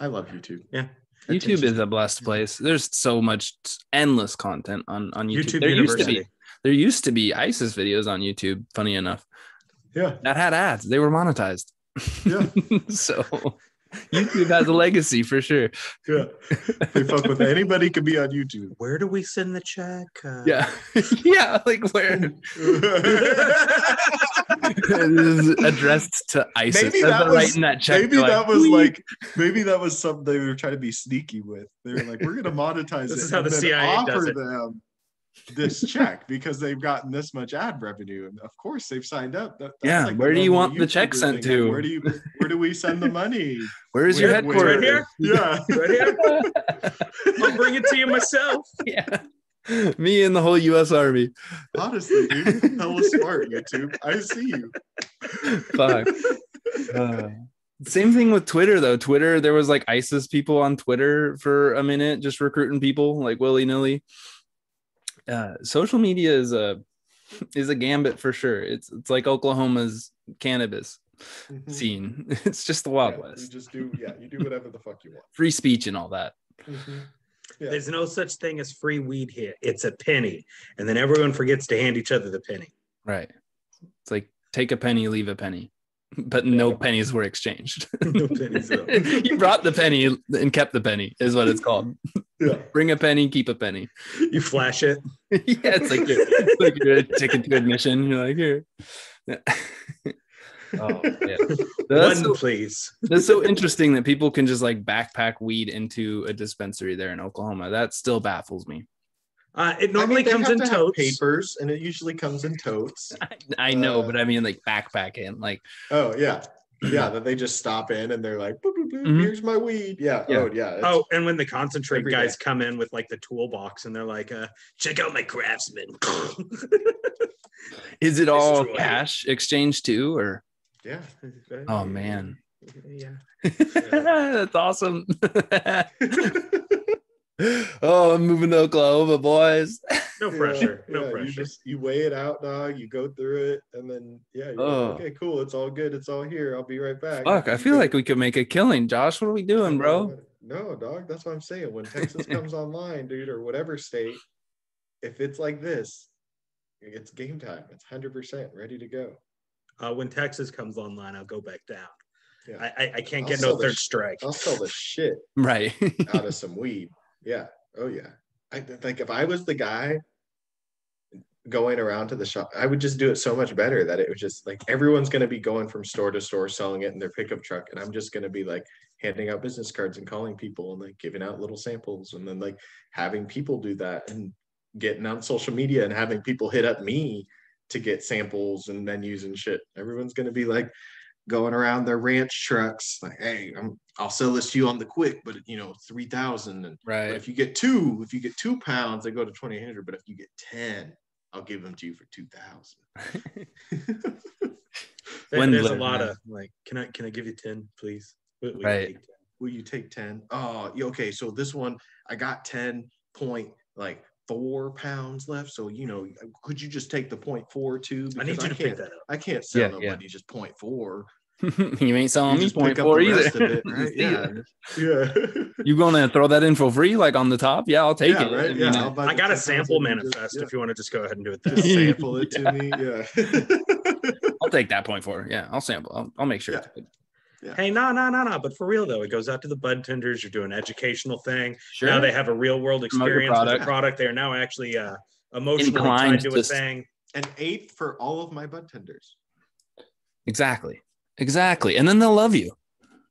S1: love YouTube.
S3: Yeah.
S2: YouTube is a blessed place. There's so much endless content on YouTube. There used to be ISIS videos on YouTube, funny enough.
S1: Yeah.
S2: That had ads. They were monetized.
S1: Yeah.
S2: So YouTube has a legacy for sure.
S1: Yeah. They fuck with anybody could be on YouTube.
S3: Where do we send the check?
S2: Yeah. Yeah, like where? This is addressed to ISIS.
S1: Maybe that was something they were trying to be sneaky with. They were like, we're gonna monetize
S3: this is how the CIA does it.
S1: Them this check because they've gotten this much ad revenue, and of course they've signed up. That's
S2: where do you want the check sent to?
S1: Where do we send the money?
S2: Where's your headquarters?
S3: Right here.
S1: Yeah,
S3: right here. I'll bring it to you myself.
S2: Yeah, me and the whole U.S. Army.
S1: Honestly, dude, hella smart, YouTube. I see you.
S2: Fuck. Same thing with Twitter though. Twitter, there was like ISIS people on Twitter for a minute, just recruiting people like willy nilly. Social media is a gambit for sure. It's like Oklahoma's cannabis scene. It's just the Wild West.
S1: You do whatever the fuck you want.
S2: Free speech and all that.
S1: Mm-hmm. Yeah.
S3: There's no such thing as free weed here. It's a penny, and then everyone forgets to hand each other the penny.
S2: Right. It's like take a penny, leave a penny. But no pennies were exchanged.
S3: No pennies.
S2: You brought the penny and kept the penny is what it's called.
S1: Yeah.
S2: Bring a penny, keep a penny.
S3: You flash it.
S2: Yeah, it's like you're a ticket to admission. You're like, here. Oh, yeah.
S3: Please.
S2: That's so interesting that people can just like backpack weed into a dispensary there in Oklahoma. That still baffles me.
S3: It normally comes in totes.
S1: Papers, and it usually comes in totes.
S2: I know, but I mean like backpacking, like.
S1: Oh yeah, that they just stop in and they're like, boop, boop, boop, here's my weed. Yeah. Oh yeah.
S3: Oh, and when the concentrate guys come in with like the toolbox and they're like, check out my Craftsman.
S2: Is it all cash exchange too, or?
S1: Yeah.
S2: Oh man.
S3: Yeah.
S2: That's awesome. Oh, I'm moving to Oklahoma, boys.
S3: No pressure. No pressure.
S1: You weigh it out, dog. You go through it, and then you're like, okay, cool. It's all good. It's all here. I'll be right back.
S2: Fuck, I feel like we could make a killing. Josh, what are we doing, bro?
S1: No, dog. That's what I'm saying. When Texas comes online, dude, or whatever state, if it's like this, it's game time. It's 100% ready to go.
S3: When Texas comes online, I'll go back down.
S1: Yeah.
S3: I can't get no third strike.
S1: I'll sell the shit
S2: right
S1: out of some weed. Yeah. Oh yeah. like if I was the guy going around to the shop, I would just do it so much better that it was just like everyone's going to be going from store to store selling it in their pickup truck, and I'm just going to be like handing out business cards and calling people and like giving out little samples, and then like having people do that and getting on social media and having people hit up me to get samples and menus and shit. Everyone's going to be like going around their ranch trucks like, hey, I'll sell this to you on the quick, but 3,000, and
S2: right.
S1: But if you get 2 pounds, they go to 2,800, but if you get 10, I'll give them to you for 2,000.
S3: There's a lot of like, can I give you 10, please?
S2: Right.
S1: Will you take 10? Oh, okay. So this one, I got 10.4 pounds left. So, could you just take the 0.4 too?
S3: I need you to pick that up.
S1: I can't sell nobody just 0.4.
S2: You ain't selling me 0.4 either.
S1: It, right? Yeah.
S2: You gonna throw that in for free, like on the top? Yeah, I'll take it.
S1: Right? Yeah,
S3: I got a sample manifest if you want to just go ahead and do it.
S1: Just sample it to me. Yeah.
S2: I'll take that 0.4. Yeah, I'll sample. I'll make sure.
S1: Yeah.
S3: Yeah. Hey, no. But for real though, it goes out to the bud tenders. You're doing an educational thing.
S2: Sure.
S3: Now they have a real world experience with the product. They are now actually emotionally tied to a thing.
S1: An 8 for all of my bud tenders.
S2: Exactly. And then they'll love you.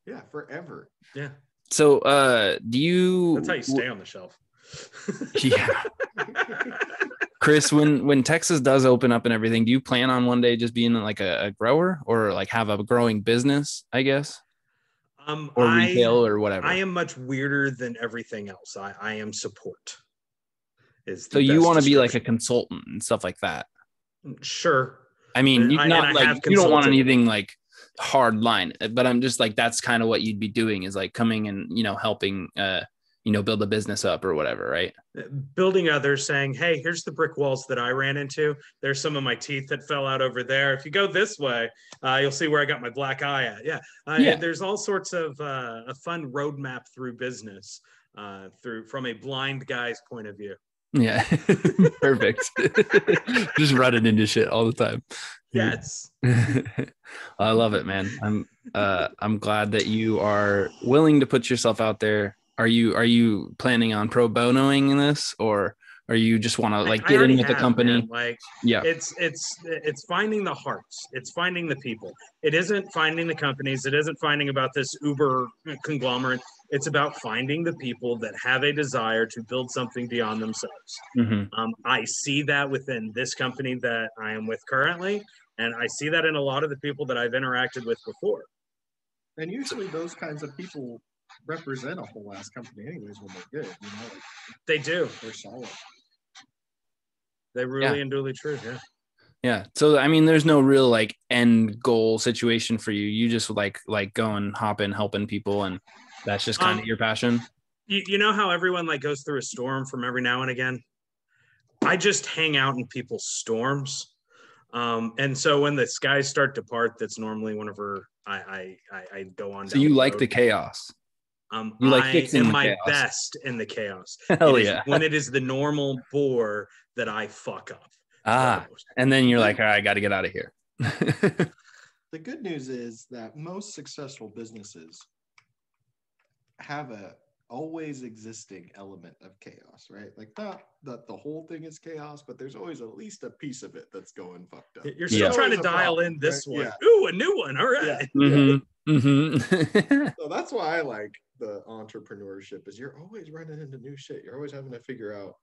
S1: Yeah, forever.
S3: Yeah.
S2: So do you
S3: that's how you stay on the shelf.
S2: Yeah. Chris, when Texas does open up and everything, do you plan on one day just being like a grower or like have a growing business, I guess? Or retail or whatever.
S3: I am much weirder than everything else. I am support.
S2: So you want to be like a consultant and stuff like that?
S3: Sure.
S2: I mean, you don't want anything like hard line, but I'm just like, that's kind of what you'd be doing is like coming and, helping, build a business up or whatever, right?
S3: Building others, saying, hey, here's the brick walls that I ran into. There's some of my teeth that fell out over there. If you go this way, you'll see where I got my black eye at. Yeah. There's all sorts of a fun roadmap through business, from a blind guy's point of view.
S2: Yeah. Perfect. Just running into shit all the time.
S3: Yes.
S2: I love it, man. I'm glad that you are willing to put yourself out there. Are you planning on pro bonoing this, or are you just want to like get in with the company?
S3: Man. Like, yeah, it's finding the hearts. It's finding the people. It isn't finding the companies. It isn't finding about this Uber conglomerate. It's about finding the people that have a desire to build something beyond themselves.
S2: Mm-hmm.
S3: I see that within this company that I am with currently, and I see that in a lot of the people that I've interacted with before.
S1: And usually those kinds of people represent a whole ass company anyways when they're good,
S3: they do.
S1: They're solid.
S3: They really and truly true.
S2: Yeah. So I mean, there's no real like end goal situation for you. You just like going hopping, helping people, and that's just kind of your passion.
S3: You know how everyone like goes through a storm from every now and again? I just hang out in people's storms. And so when the skies start to part, that's normally whenever I go on.
S2: So you like the chaos.
S3: You like fixing my best in the chaos.
S2: Hell yeah.
S3: When it is the normal bore that I fuck up.
S2: And then you're like, all right, I got to get out of here.
S1: The good news is that most successful businesses have a always existing element of chaos, right? Like not that the whole thing is chaos, but there's always at least a piece of it that's going fucked up.
S3: You're still trying to dial in this one. Yeah. Ooh, a new one. All right.
S2: Yeah. Mm-hmm. Mm-hmm.
S1: So that's why I like the entrepreneurship is you're always running into new shit. You're always having to figure out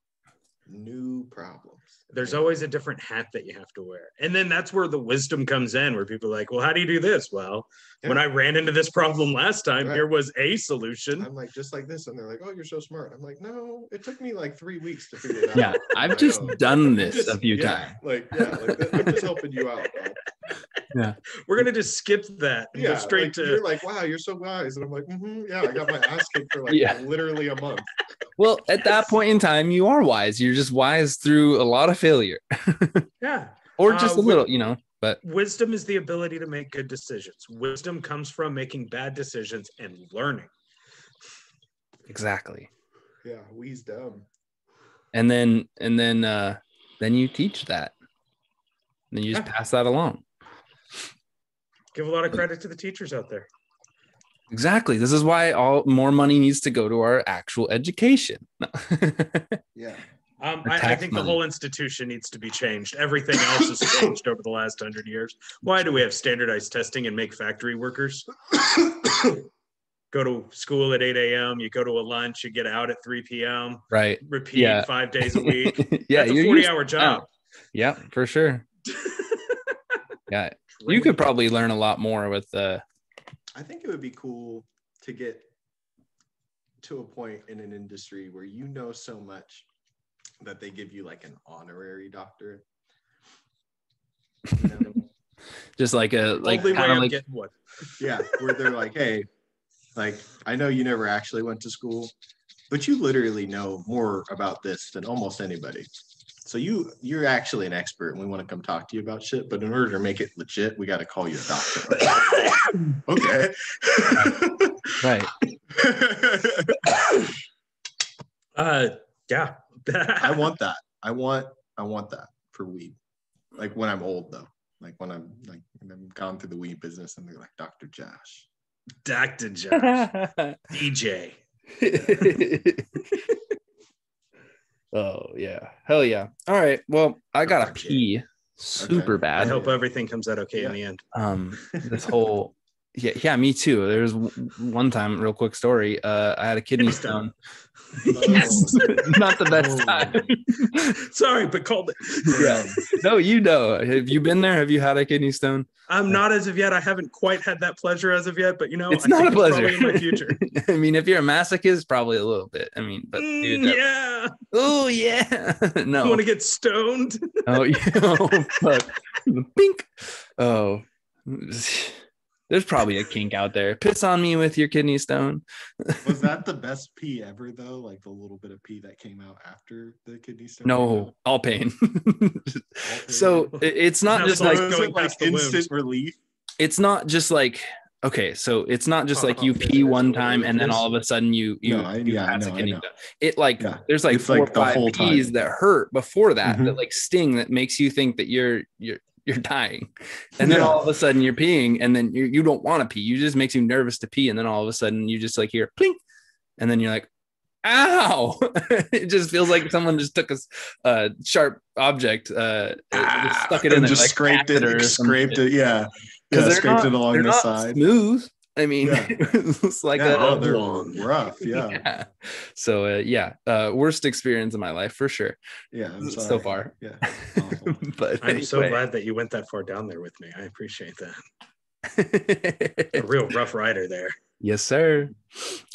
S1: new problems.
S3: There's always a different hat that you have to wear. And then that's where the wisdom comes in, where people are like, well, how do you do this? Well, when I ran into this problem last time, here was a solution.
S1: I'm like, just like this. And they're like, oh, you're so smart. I'm like, no, it took me like 3 weeks to figure it out.
S2: Yeah, I've just done this a few times.
S1: I'm just helping you out, bro.
S2: Yeah,
S3: we're gonna just skip that and go straight to.
S1: You're like, wow, you're so wise, and I'm like, yeah, I got my ass kicked for like literally a month.
S2: Well, at that point in time, you are wise. You're just wise through a lot of failure.
S3: Yeah,
S2: or just a little, But
S3: wisdom is the ability to make good decisions. Wisdom comes from making bad decisions and learning.
S2: Exactly.
S1: Yeah, wisdom.
S2: And then you teach that. Then you just pass that along.
S3: Give a lot of credit to the teachers out there.
S2: Exactly. This is why more money needs to go to our actual education.
S1: Yeah.
S3: I think the whole institution needs to be changed. Everything else has changed over the last 100 years. Why do we have standardized testing and make factory workers? Go to school at 8 a.m., you go to a lunch, you get out at 3 p.m.
S2: Right.
S3: Repeat 5 days a week.
S2: Yeah,
S3: that's a 40-hour job.
S2: Yeah, for sure. Yeah. You could probably learn a lot more with
S1: I think it would be cool to get to a point in an industry where you know so much that they give you like an honorary doctorate. You know?
S2: Just like a
S3: What?
S1: Yeah, where they're like, hey, like I know you never actually went to school, but you literally know more about this than almost anybody. So you're actually an expert, and we want to come talk to you about shit. But in order to make it legit, we got to call you a doctor. Okay.
S2: Right.
S3: Yeah.
S1: I want that. I want that for weed. Like when I'm old, though. Like when I'm gone through the weed business, and they're like, Dr. Josh.
S3: Dr. Josh. DJ.
S2: Oh yeah, hell yeah! All right, well, I gotta pee super bad.
S3: I hope everything comes out okay in the end.
S2: This whole yeah, me too. There's one time, real quick story. I had a kidney stone. Yes, not the best time.
S3: Sorry, but called it.
S2: Yeah, no, have you been there? Have you had a kidney stone?
S3: I'm not as of yet. I haven't quite had that pleasure as of yet, but
S2: it's not a pleasure.
S3: It's probably in my future.
S2: I mean, if you're a masochist, probably a little bit. I mean, but dude,
S3: yeah.
S2: Oh yeah. No.
S3: You want to get stoned?
S2: Oh yeah. Oh, fuck. Pink. Oh. There's probably a kink out there. Piss on me with your kidney stone.
S1: Was that the best pee ever, though? Like the little bit of pee that came out after the kidney stone?
S2: No, all pain. So it's not just like
S1: going like instant relief.
S2: It's not just like, okay, so it's not just like you pee one time and then all of a sudden you pass a kidney stone. It like there's like 4 or 5 pees that hurt before that that like sting, that makes you think that you're dying, and then all of a sudden you're peeing, and then you don't want to pee. You just makes you nervous to pee, and then all of a sudden you just like hear plink, and then you're like, ow! It just feels like someone just took a sharp object, stuck it in,
S1: and just scraped it, yeah, scraped it along the side.
S2: Smooth. I mean, it's like
S1: they're rough. Yeah.
S2: So worst experience of my life for sure.
S1: Yeah,
S2: so far.
S1: Yeah.
S3: But I'm so glad that you went that far down there with me. I appreciate that. A real rough rider there.
S2: Yes, sir.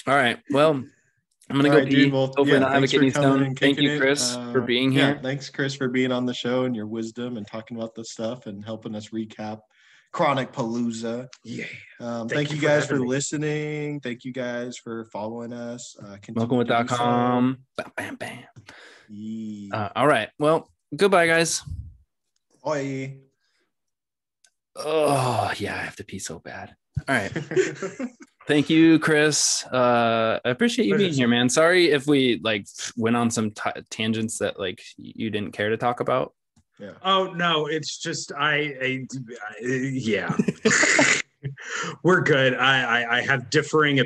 S2: All right. Well, I'm gonna go pee. Hopefully not have a kidney stone. Thank you, Chris, for being here.
S1: Yeah, thanks, Chris, for being on the show and your wisdom and talking about this stuff and helping us recap Chronicpalooza.
S3: Yeah.
S1: Thank you guys for listening. Thank you guys for following us.
S2: Welcome.com. Bam, bam, bam. Yeah. All right. Well, goodbye, guys.
S1: Bye.
S2: Oh, yeah. I have to pee so bad. All right. Thank you, Chris. I appreciate you being here, man. Sorry if we like went on some tangents that like you didn't care to talk about.
S1: Yeah.
S3: Oh no, it's just yeah. We're good. I have differing